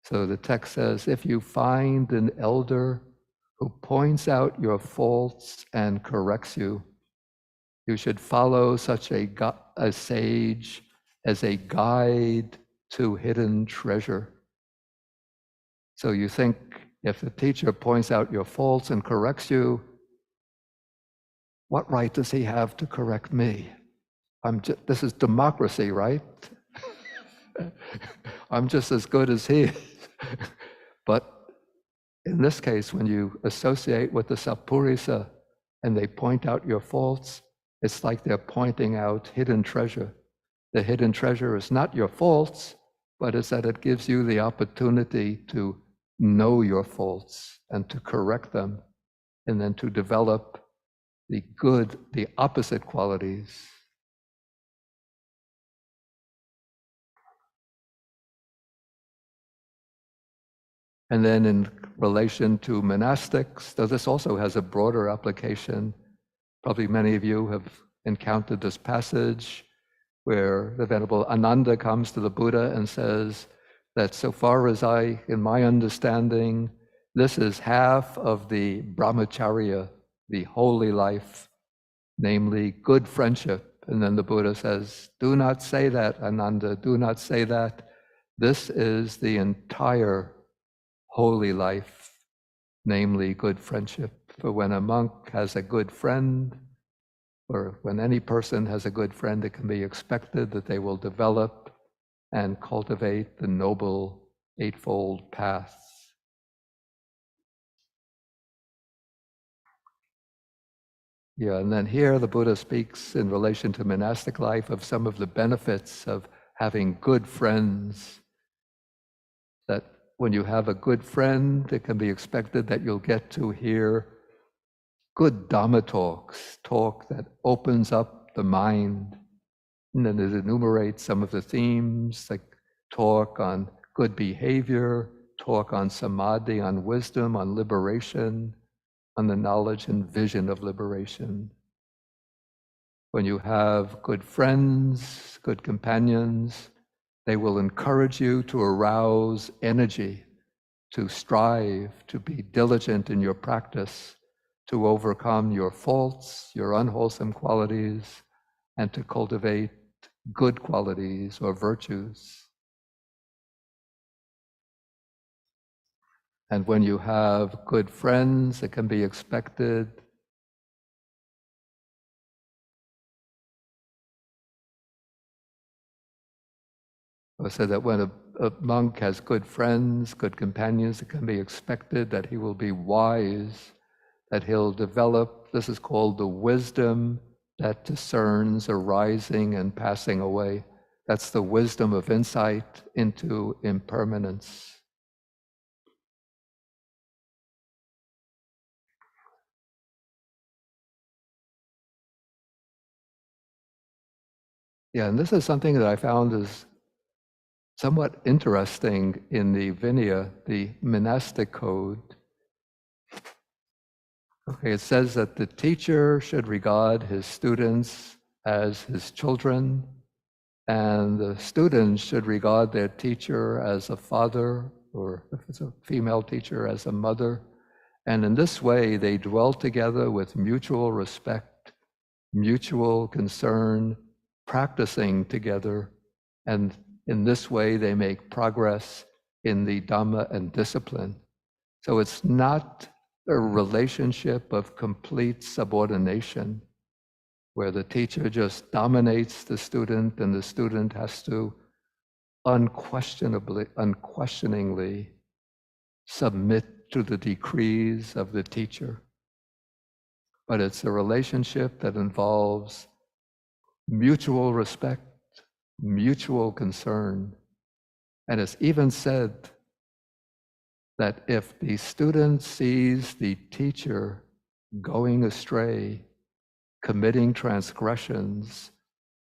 So the text says, if you find an elder who points out your faults and corrects you, you should follow such a sage as a guide to hidden treasure. So you think if the teacher points out your faults and corrects you, what right does he have to correct me? This is democracy, right? I'm just as good as he is. But in this case, when you associate with the sappurisa and they point out your faults, it's like they're pointing out hidden treasure. The hidden treasure is not your faults, but it's that it gives you the opportunity to know your faults and to correct them, and then to develop the good, the opposite qualities. And then in relation to monastics, though this also has a broader application, probably many of you have encountered this passage where the Venerable Ananda comes to the Buddha and says that so far as in my understanding, this is half of the brahmacharya, the holy life, namely good friendship. And then the Buddha says, do not say that, Ananda, do not say that. This is the entire holy life, namely good friendship. For when a monk has a good friend, or when any person has a good friend, it can be expected that they will develop and cultivate the noble eightfold path. Yeah, and then here the Buddha speaks in relation to monastic life of some of the benefits of having good friends. That when you have a good friend, it can be expected that you'll get to hear good Dhamma talks, talk that opens up the mind. And then it enumerates some of the themes, like talk on good behavior, talk on samadhi, on wisdom, on liberation, on the knowledge and vision of liberation. When you have good friends, good companions, they will encourage you to arouse energy, to strive, to be diligent in your practice, to overcome your faults, your unwholesome qualities, and to cultivate good qualities or virtues. And when you have good friends, it can be expected so that when a monk has good friends, good companions, it can be expected that he will be wise, that he'll develop, this is called the wisdom that discerns arising and passing away. That's the wisdom of insight into impermanence. Yeah, and this is something that I found is somewhat interesting in the Vinaya, the monastic code. Okay, it says that the teacher should regard his students as his children, and the students should regard their teacher as a father, or if it's a female teacher, as a mother. And in this way, they dwell together with mutual respect, mutual concern, practicing together. And in this way, they make progress in the Dhamma and discipline. So it's not a relationship of complete subordination, where the teacher just dominates the student and the student has to unquestioningly submit to the decrees of the teacher. But it's a relationship that involves mutual respect, mutual concern. And it's even said that if the student sees the teacher going astray, committing transgressions,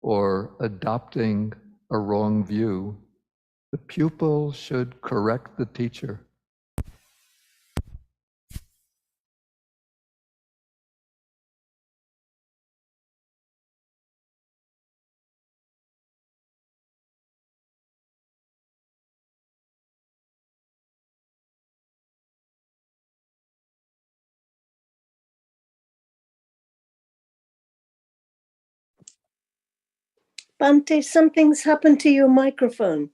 or adopting a wrong view, the pupil should correct the teacher. Bante, something's happened to your microphone.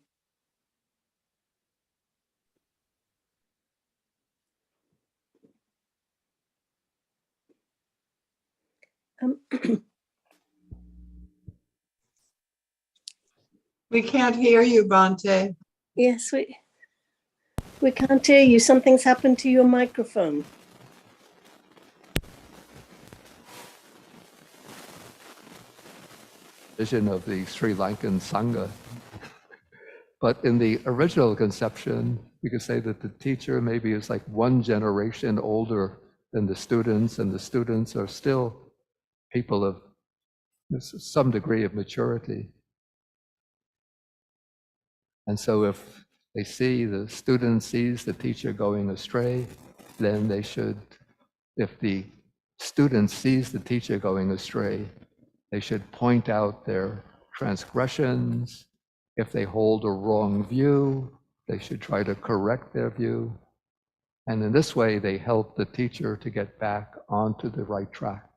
We can't hear you, Bante. Yes, we can't hear you. Something's happened to your microphone. Vision of the Sri Lankan Sangha. But in the original conception, we could say that the teacher maybe is like one generation older than the students, and the students are still people of some degree of maturity. And so if they see the student sees the teacher going astray, then they should, if the student sees the teacher going astray, they should point out their transgressions. If they hold a wrong view, they should try to correct their view. And in this way, they help the teacher to get back onto the right track.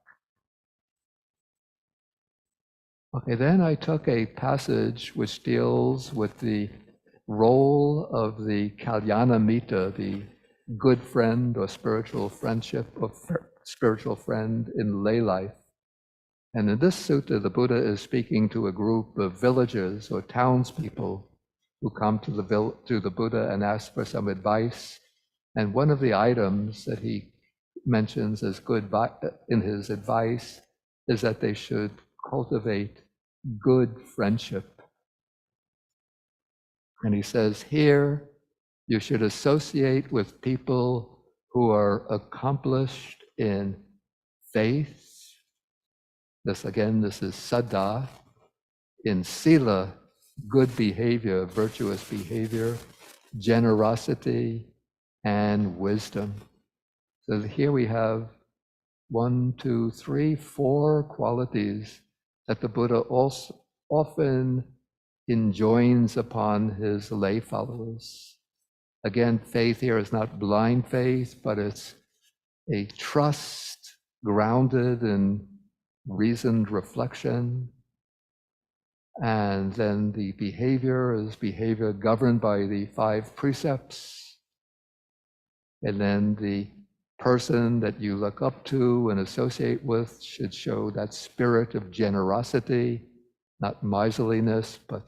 Okay, then I took a passage which deals with the role of the Kalyana Mita, the good friend or spiritual friendship or spiritual friend in lay life. And in this sutta, the Buddha is speaking to a group of villagers or townspeople who come to the Buddha and ask for some advice. And one of the items that he mentions as good in his advice is that they should cultivate good friendship. And he says here, you should associate with people who are accomplished in faith. This is saddha, in sila, good behavior, virtuous behavior, generosity, and wisdom. So here we have 1, 2, 3, 4 qualities that the Buddha also often enjoins upon his lay followers. Again, faith here is not blind faith, but it's a trust grounded in reasoned reflection. And then the behavior is behavior governed by the 5 precepts. And then the person that you look up to and associate with should show that spirit of generosity, not miserliness, but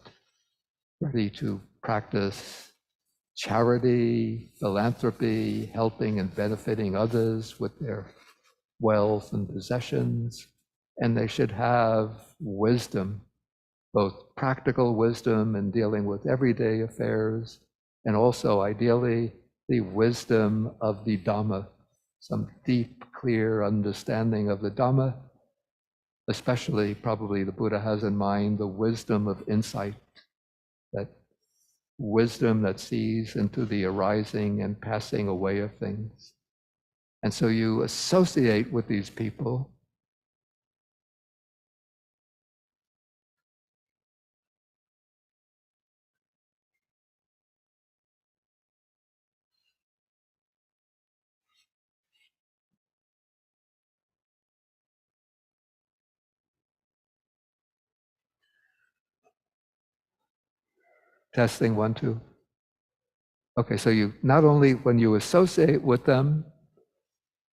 ready to practice charity, philanthropy, helping and benefiting others with their wealth and possessions. And they should have wisdom, both practical wisdom in dealing with everyday affairs, and also ideally the wisdom of the Dhamma, some deep, clear understanding of the Dhamma. Especially, probably the Buddha has in mind the wisdom of insight, that wisdom that sees into the arising and passing away of things. And so you associate with these people. Testing 1, 2. Okay, so you not only when you associate with them,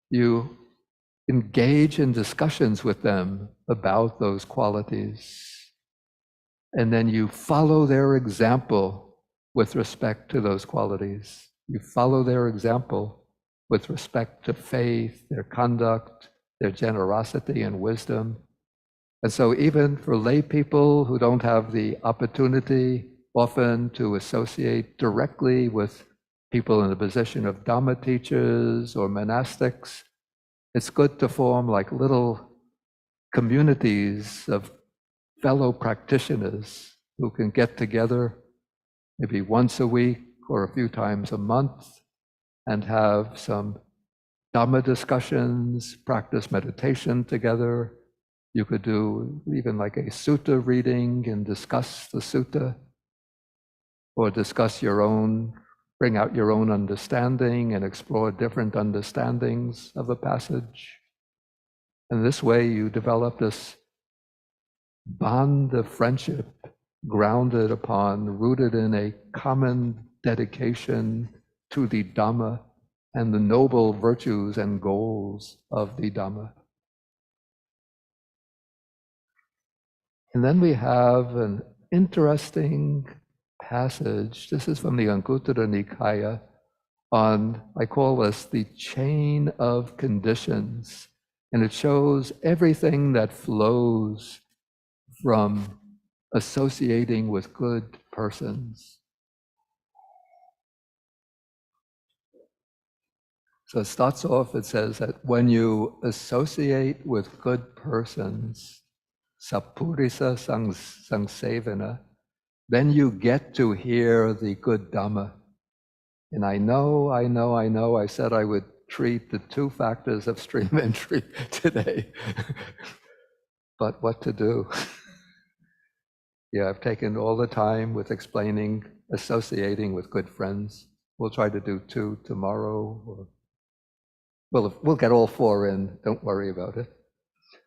you engage in discussions with them about those qualities. And then you follow their example with respect to those qualities. You follow their example with respect to faith, their conduct, their generosity and wisdom. And so even for lay people who don't have the opportunity often to associate directly with people in the position of Dhamma teachers or monastics, it's good to form like little communities of fellow practitioners who can get together maybe once a week or a few times a month and have some Dhamma discussions, practice meditation together. You could do even like a sutta reading and discuss the sutta, or discuss your own, bring out your own understanding and explore different understandings of a passage. And this way you develop this bond of friendship grounded upon, rooted in a common dedication to the Dhamma and the noble virtues and goals of the Dhamma. And then we have an interesting passage. This is from the Anguttara Nikaya on, I call this the chain of conditions. And it shows everything that flows from associating with good persons. So it starts off, it says that when you associate with good persons, Sappurisa Sangsevana, then you get to hear the good Dhamma. And I know, I said I would treat the 2 factors of stream entry today. But what to do? Yeah, I've taken all the time with explaining, associating with good friends. We'll try to do 2 tomorrow. We'll get all 4 in, don't worry about it.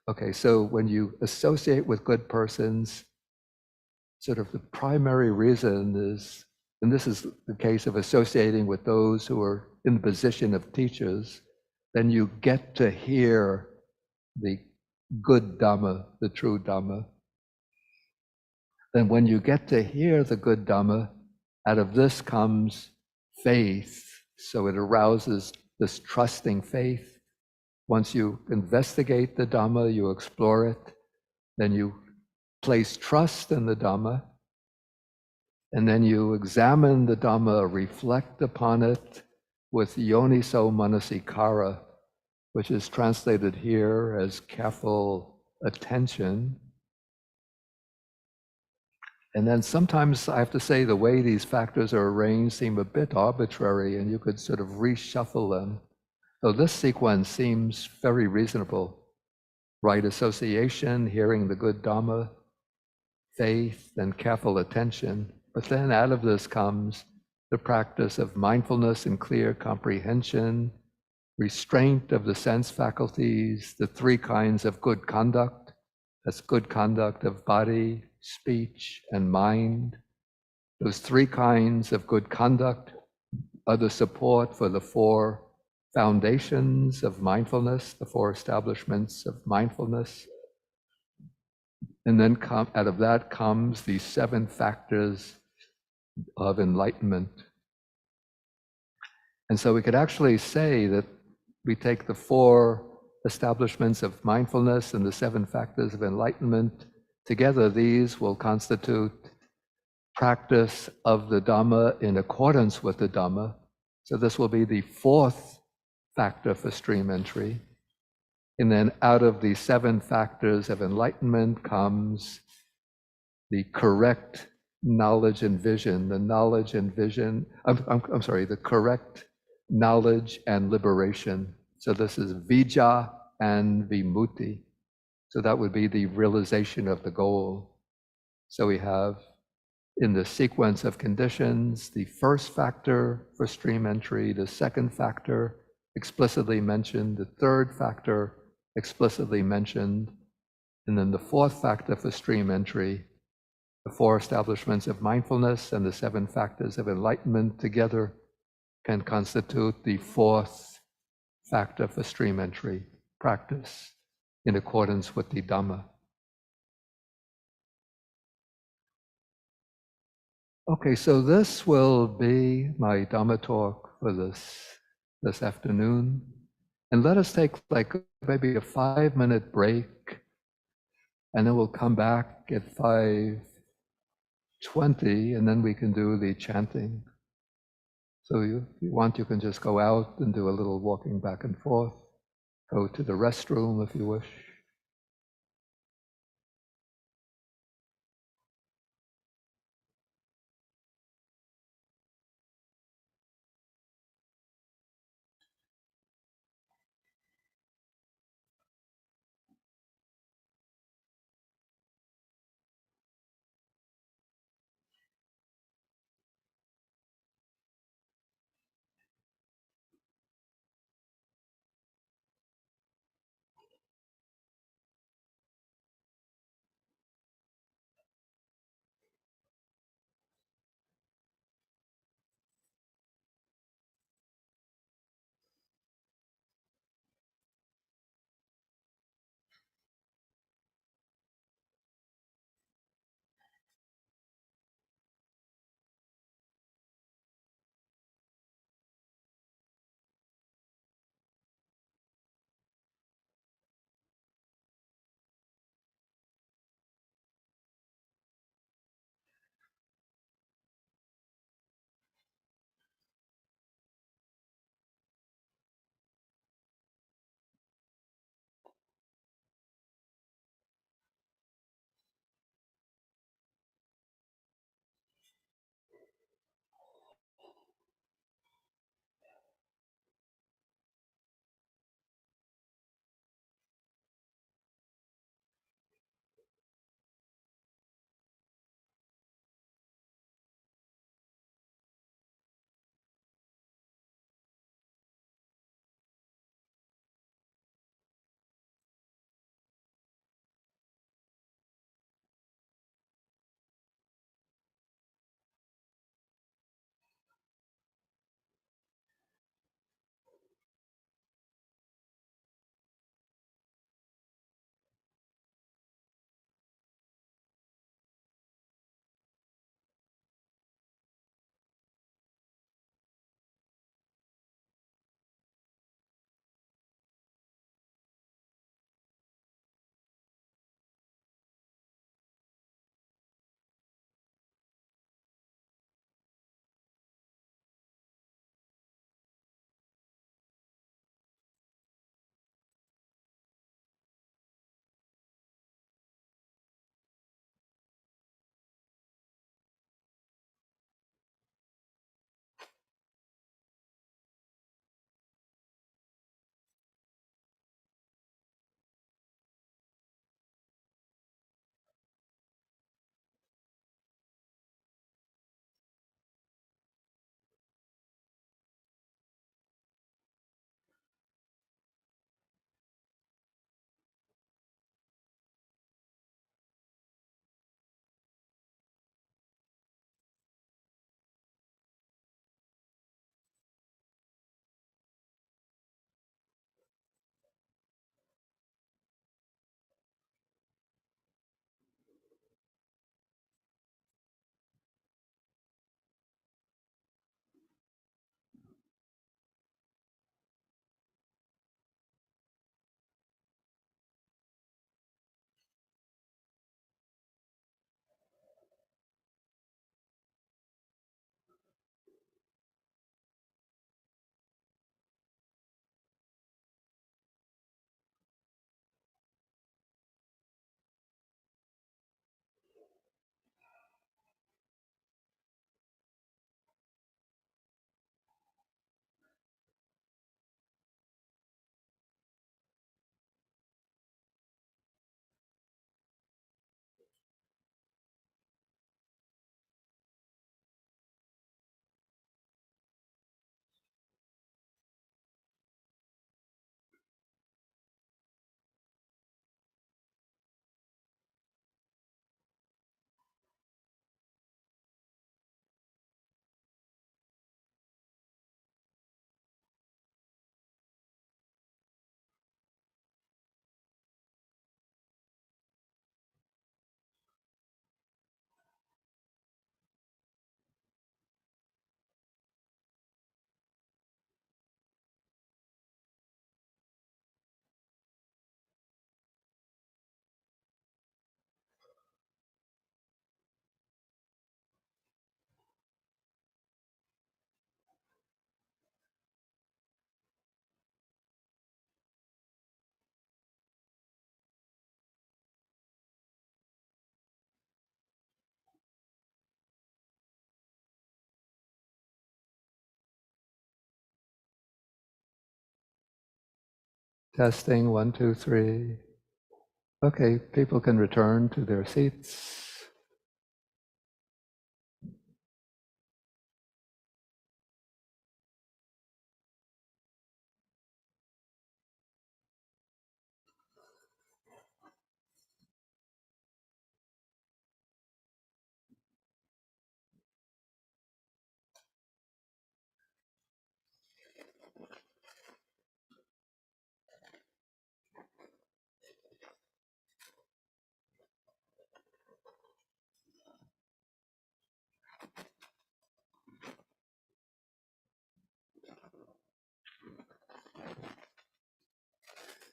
Okay, so when you associate with good persons, sort of the primary reason is, and this is the case of associating with those who are in the position of teachers, then you get to hear the good Dhamma, the true Dhamma. Then when you get to hear the good Dhamma, out of this comes faith. So it arouses this trusting faith. Once you investigate the Dhamma, you explore it, then you place trust in the Dhamma, and then you examine the Dhamma, reflect upon it with yoniso manasikara, which is translated here as careful attention. And then sometimes I have to say the way these factors are arranged seem a bit arbitrary, and you could sort of reshuffle them. So this sequence seems very reasonable. Right association, hearing the good Dhamma, faith, and careful attention. But then out of this comes the practice of mindfulness and clear comprehension, restraint of the sense faculties, the 3 kinds of good conduct. That's good conduct of body, speech, and mind. Those 3 kinds of good conduct are the support for the 4 foundations of mindfulness, the 4 establishments of mindfulness. And then out of that comes the 7 factors of enlightenment. And so we could actually say that we take the 4 establishments of mindfulness and the 7 factors of enlightenment together. These will constitute practice of the Dhamma in accordance with the Dhamma. So this will be the 4th factor for stream entry. And then out of the 7 factors of enlightenment comes the correct knowledge and vision, the knowledge and vision, I'm sorry, the correct knowledge and liberation. So this is vijja and vimutti. So that would be the realization of the goal. So we have in the sequence of conditions, the first factor for stream entry, the second factor explicitly mentioned, the third factor explicitly mentioned, and then the fourth factor for stream entry, the 4 establishments of mindfulness and the 7 factors of enlightenment together can constitute the 4th factor for stream entry practice in accordance with the Dhamma. Okay, so this will be my Dhamma talk for this afternoon. And let us take like maybe a 5-minute break, and then we'll come back at 5:20, and then we can do the chanting. So if you want, you can just go out and do a little walking back and forth, go to the restroom if you wish. Testing, 1, 2, 3. Okay, people can return to their seats.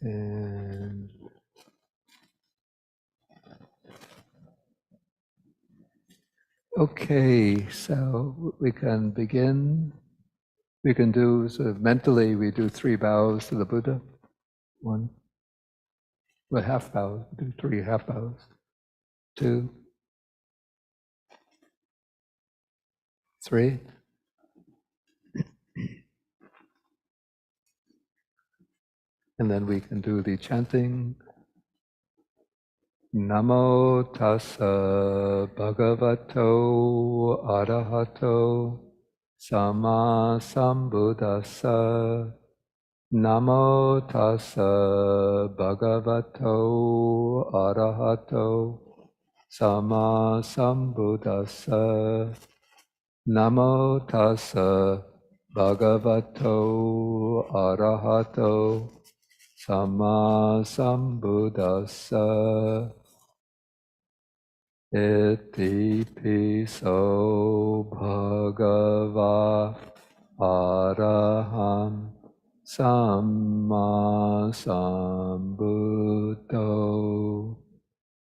And okay, so we can begin. We can do sort of mentally, we do 3 bows to the Buddha. 1, well, half bows, do 3 half bows. 2, 3. And then we can do the chanting. Namo tassa bhagavato arahato sama sambuddhassa. Namo tassa bhagavato arahato sama sambuddhassa. Namo tassa bhagavato arahato sama sambuddhassa. Iti piso bhagava araham samma sambuddho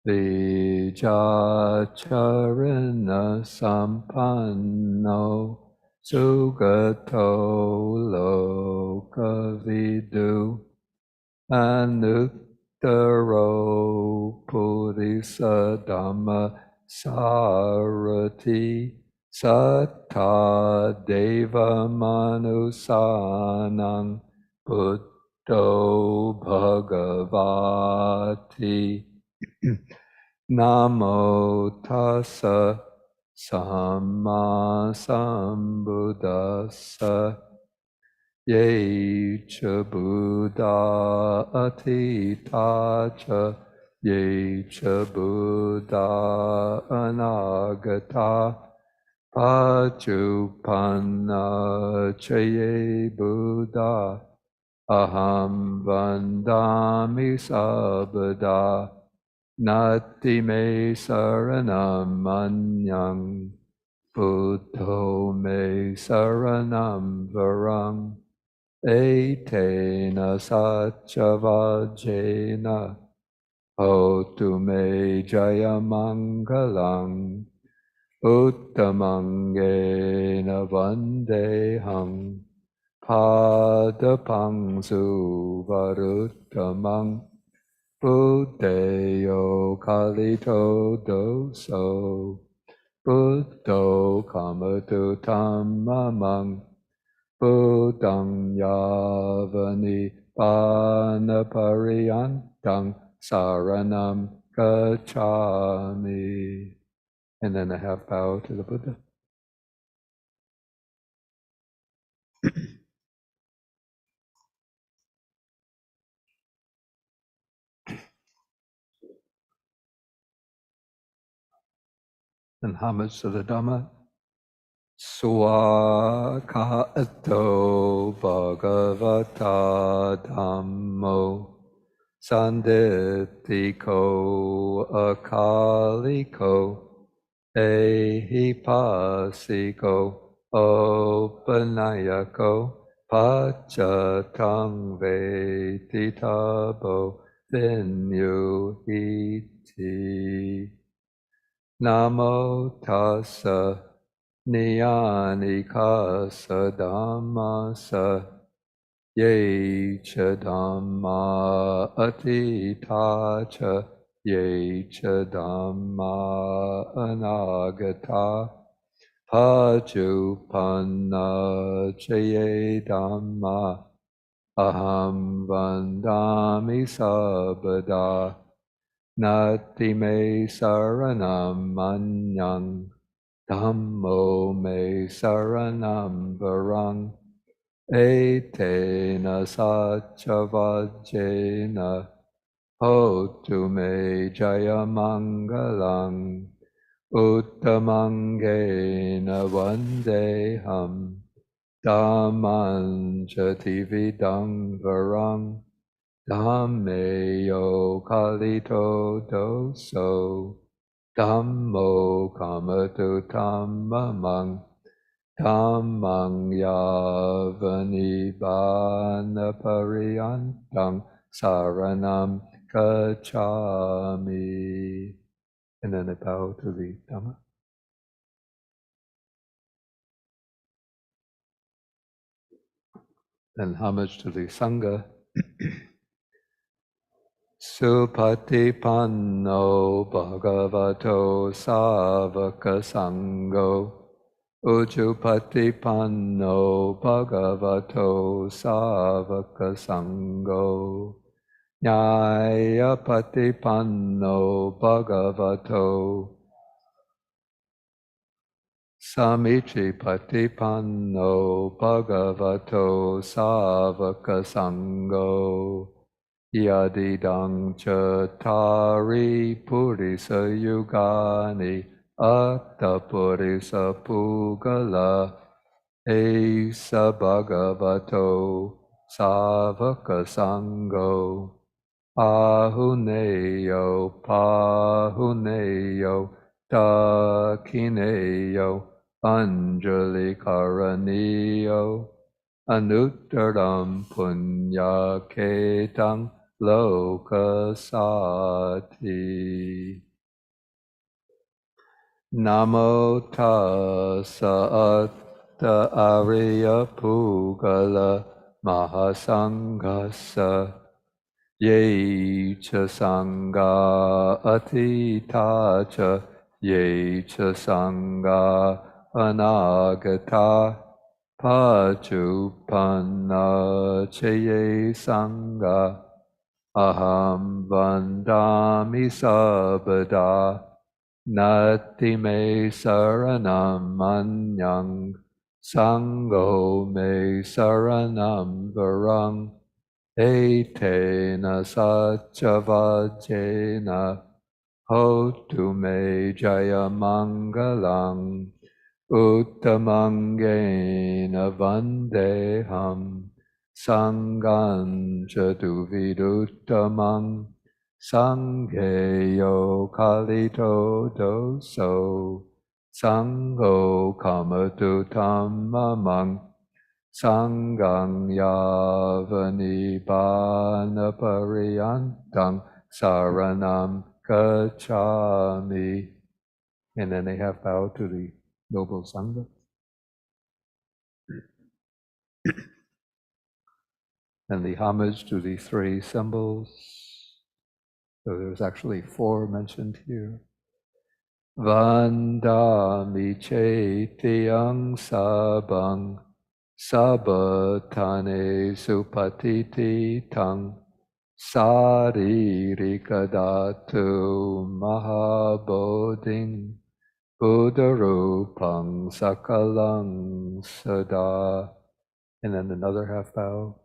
vijacharana sampanno sugato lokavidu anuttaro purisa dhamma sarati satta deva manusanang buddho bhagavati. Namo tassa samma sambuddhassa. Ye cha Buddha atita cha ye cha Buddha anagata pachupanna cha ye Buddha aham vandami sabda nati me saranam manyang buddho me saranam varang. Etena satchavajena hotu me jayamangalang uttamangena vandeham padapangsu varuttamang buddheyo kalito doso buddho kamatu tammamang Buddhang yavani panapariyantang saranam gacchami. And then a half bow to the Buddha. And homage to the Dhamma. Swakato bhagavata dhammo sanditiko akaliko ehipasiko opanayako pachatang vetitabo vinyuhiti. Namo tassa Niyanika dhammasa ye cha dhamma atita cha ye cha dhamma anagata pachupanna cha ye dhamma aham vandami sabada, nati me saranam manyang, dhammo me saranam varang, etena sachavajena, hotu me jayamangalang, uttamangena vandeham, Dhamman Jatividang Varang Dhammeyo Kalito Doso Dhammo Kamatu Dhammamang Dhammang Yavanibana Pariyantang Saranam Gacchami. And then I bow to the Dhamma. And homage to the Sangha. Supatipanno Bhagavato Savaka Sangho. Ujupatipanno Bhagavato Savaka Sangho. Nyayapatipanno Bhagavato Samichi Patipanno Bhagavato Savaka Sangho. Yadidang Chatari Purisa Yugani Atta Purisa Pugala Esa Bhagavato Savaka Sangho. Ahuneyo Pahuneyo Dakineyo Anjali Karaniyo Anuttaram Punya Ketang Lokasati. Namo tassa atta Arya Pugala Mahasanghasa Ye cha sangha atita cha ye cha sangha anagata pachupanna cha ye sangha aham vandami sabada nati me saranam manyang sangho me saranam varang etena sachavajena hotu me jayamangalang uttamangena vandeham sanghan chatuviduttamang sangheyo kalito doso sangho kamatu dhammamang Sangang Yavanibana Pariyantang Saranam Gacchami. And then they have bowed to the Noble Sangha. And the homage to the three symbols. So there's actually four mentioned here. Vandami Chaitiyang Sabang Sabatane Supatiti Tang Saririkadatu Mahabodhing Buddharupang Sakalang Sada. And then another half bow.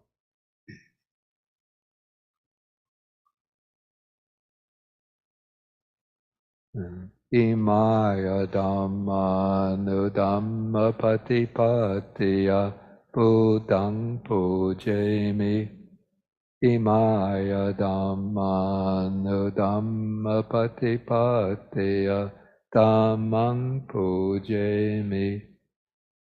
Imaya Dhamma Nudhamma Patipatiya Buddhang Pujemi. Imaya Dhamma Nudhamma Patipatiya Dhammang Pujemi.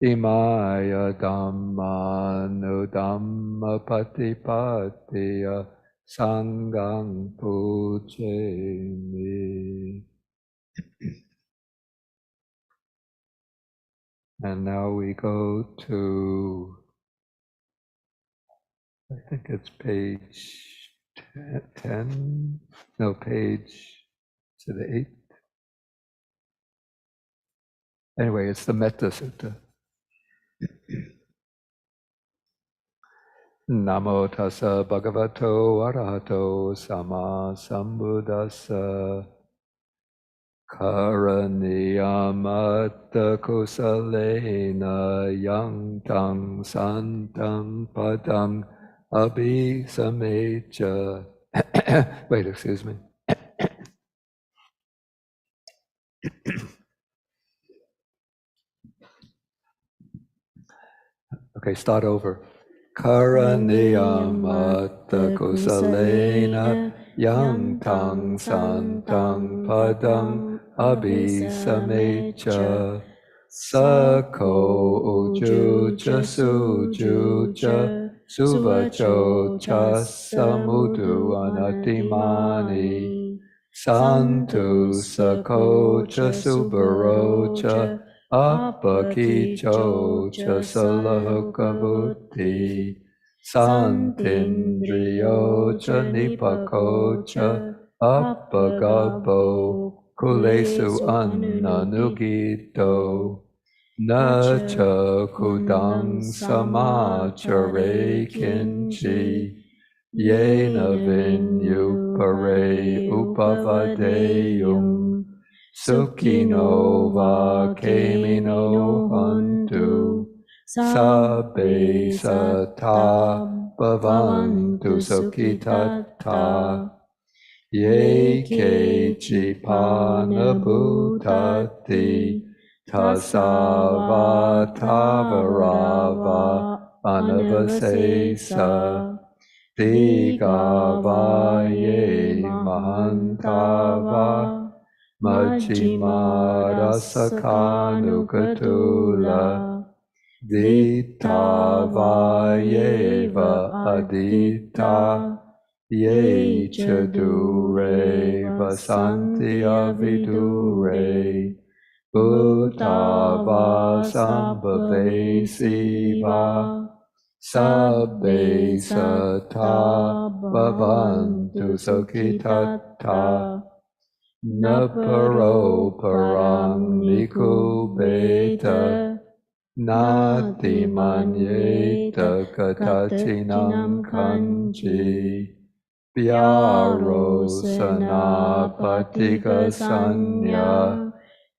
Imaya Dhamma Nudhamma Patipatiya Sanghang Pujemi. And now we go to, I think it's page 10, no, page to the 8th. Anyway, it's the Metta Sutta. Namo tassa bhagavato arahato sama sambuddhassa. Karaniyamatta kusalena yang tang santang padang abhisamecha. Wait, excuse me. Okay, start over. Karaniyamatta kusalena yang tang santang padang abhisamecha. Sako ujuja sujuja suvacho chasamudu anatimani. Santu sako cha subarocha apakicho cha salahukavuti. Santindriyo cha nipako cha apagabo kulesu ananugito. Na cha kudang samachare kinchi. Yena vinyupare upavadeyum. Sukhino va kemino hantu. Sabbe sata bhavantu sukhitata. Ye kechipana bhutati. Tasavatavarava anavasesa. Digavaye mahantava majjimarasakhanukatula. Ditavayeva adita ye chadure vasanti avidure. Bhutava sambhave siva. Sabbe sata bhavantu sukhitata. Naparo parang nikubeta. Nati manyeta katachinam kanchi. Pyaro sanapatika sanya.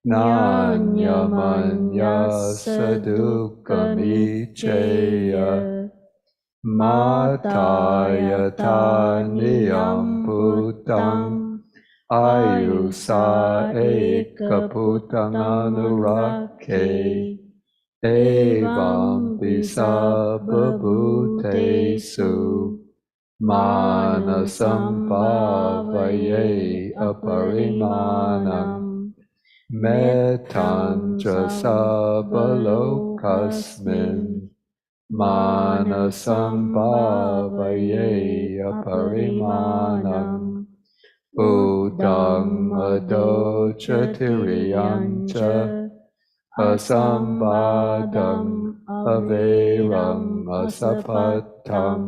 Nanya manya sadukamicheya. Matayata niyam putang. Ayusa ekaputang anurakhe. Evam visabhabhutesu. Manasam bhavaye aparimanam. Metancha sabbalokasmin. Manasam bhavaye aparimanam. Udang adocha tiriyancha. Asambadam averam asapatam.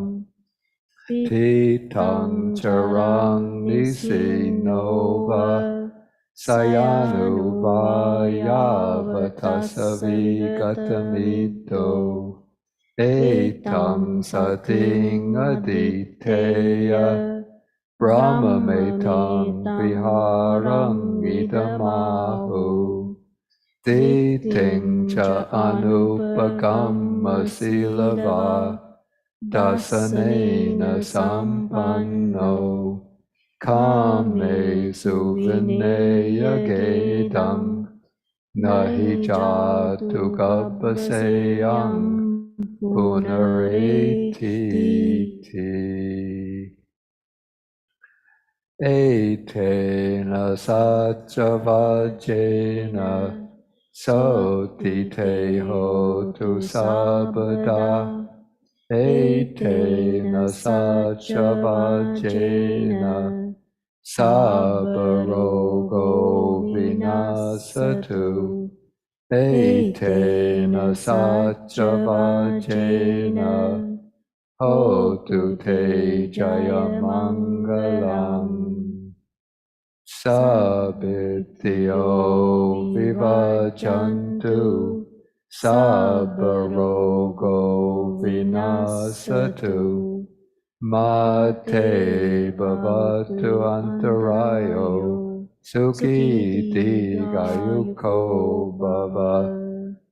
Titang charang nisinova. Sayanu vayavatasavi gatamito. Etam sating aditeya. Brahmametam viharang idamahu. Diting cha anupagama silava. Dasanena sampanno. Kame suvineya gedam. Nahi jatu kapaseyam. Punariti. Etena satchavajena. Sotite hotu sabada. Etena satchavajena. Sabarogo vinasatu. Etena satchavajena. Hotu te jayamangalam. Sabityo vivajantu. Sabba rogo vinasatu. Mate bhavatu antarayo. Sukhi digayuko bhava.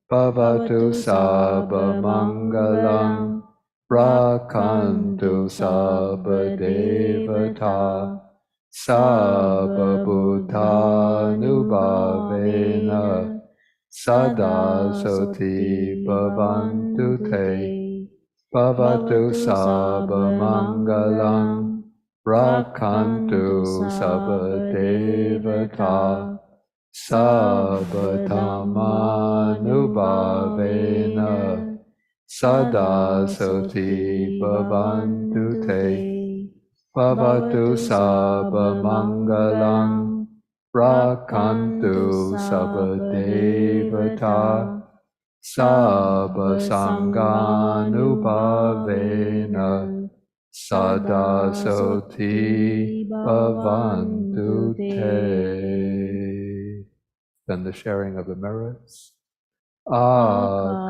Bhavatu sabba mangalam. Rakantu sabba devata. Sabba bhutanubhavena. Sada soti bhavantu te. Bhavatu sabba mangalam. Rakantu sabba devata. Sabba dhammanubhavena. Sada soti bhavantu te. Bhavatu sabba mangalam. Rakantu sabba devata. Sabba sanganubhavena. Sada soti bhavantu te. Then the sharing of the merits. Akasata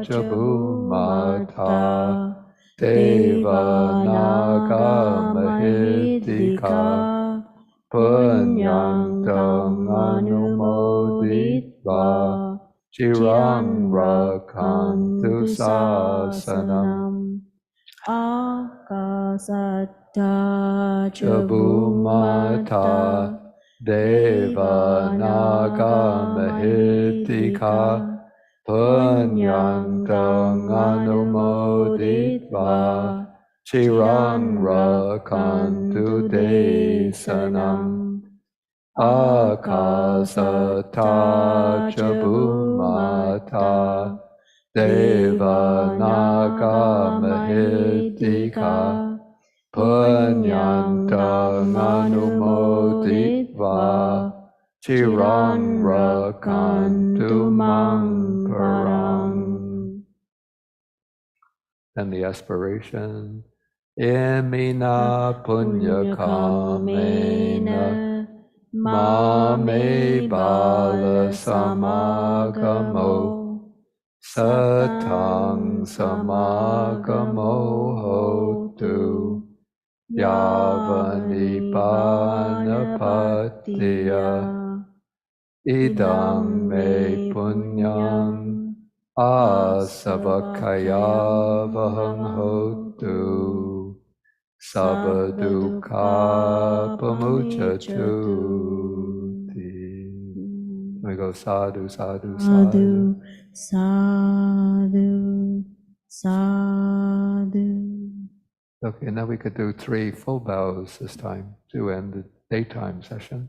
chabumata. Deva naga mahidika. Punyantam anumoditva. Chirang rakantu sasanam. Akasata Chabumata. Deva naga mahidika. Punyantam anumoditva. Chirang rakantu desanam. Akasata chabumata. Deva naga mahidika. Punyantam anumoditva. Chirang rakantu mang parang. And the aspiration. Imina punya kamena. Mame bala samagamo. Satang samagamo hotu. Yavanipanapatia. Idam me punyam. Asavakaya vaham hotu. Sabba dukkha pamuchatu. We go sadhu, sadhu, sadhu. Sadhu, sadhu. Okay, now we could do 3 full bows this time to end the daytime session.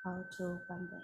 Alto Bande.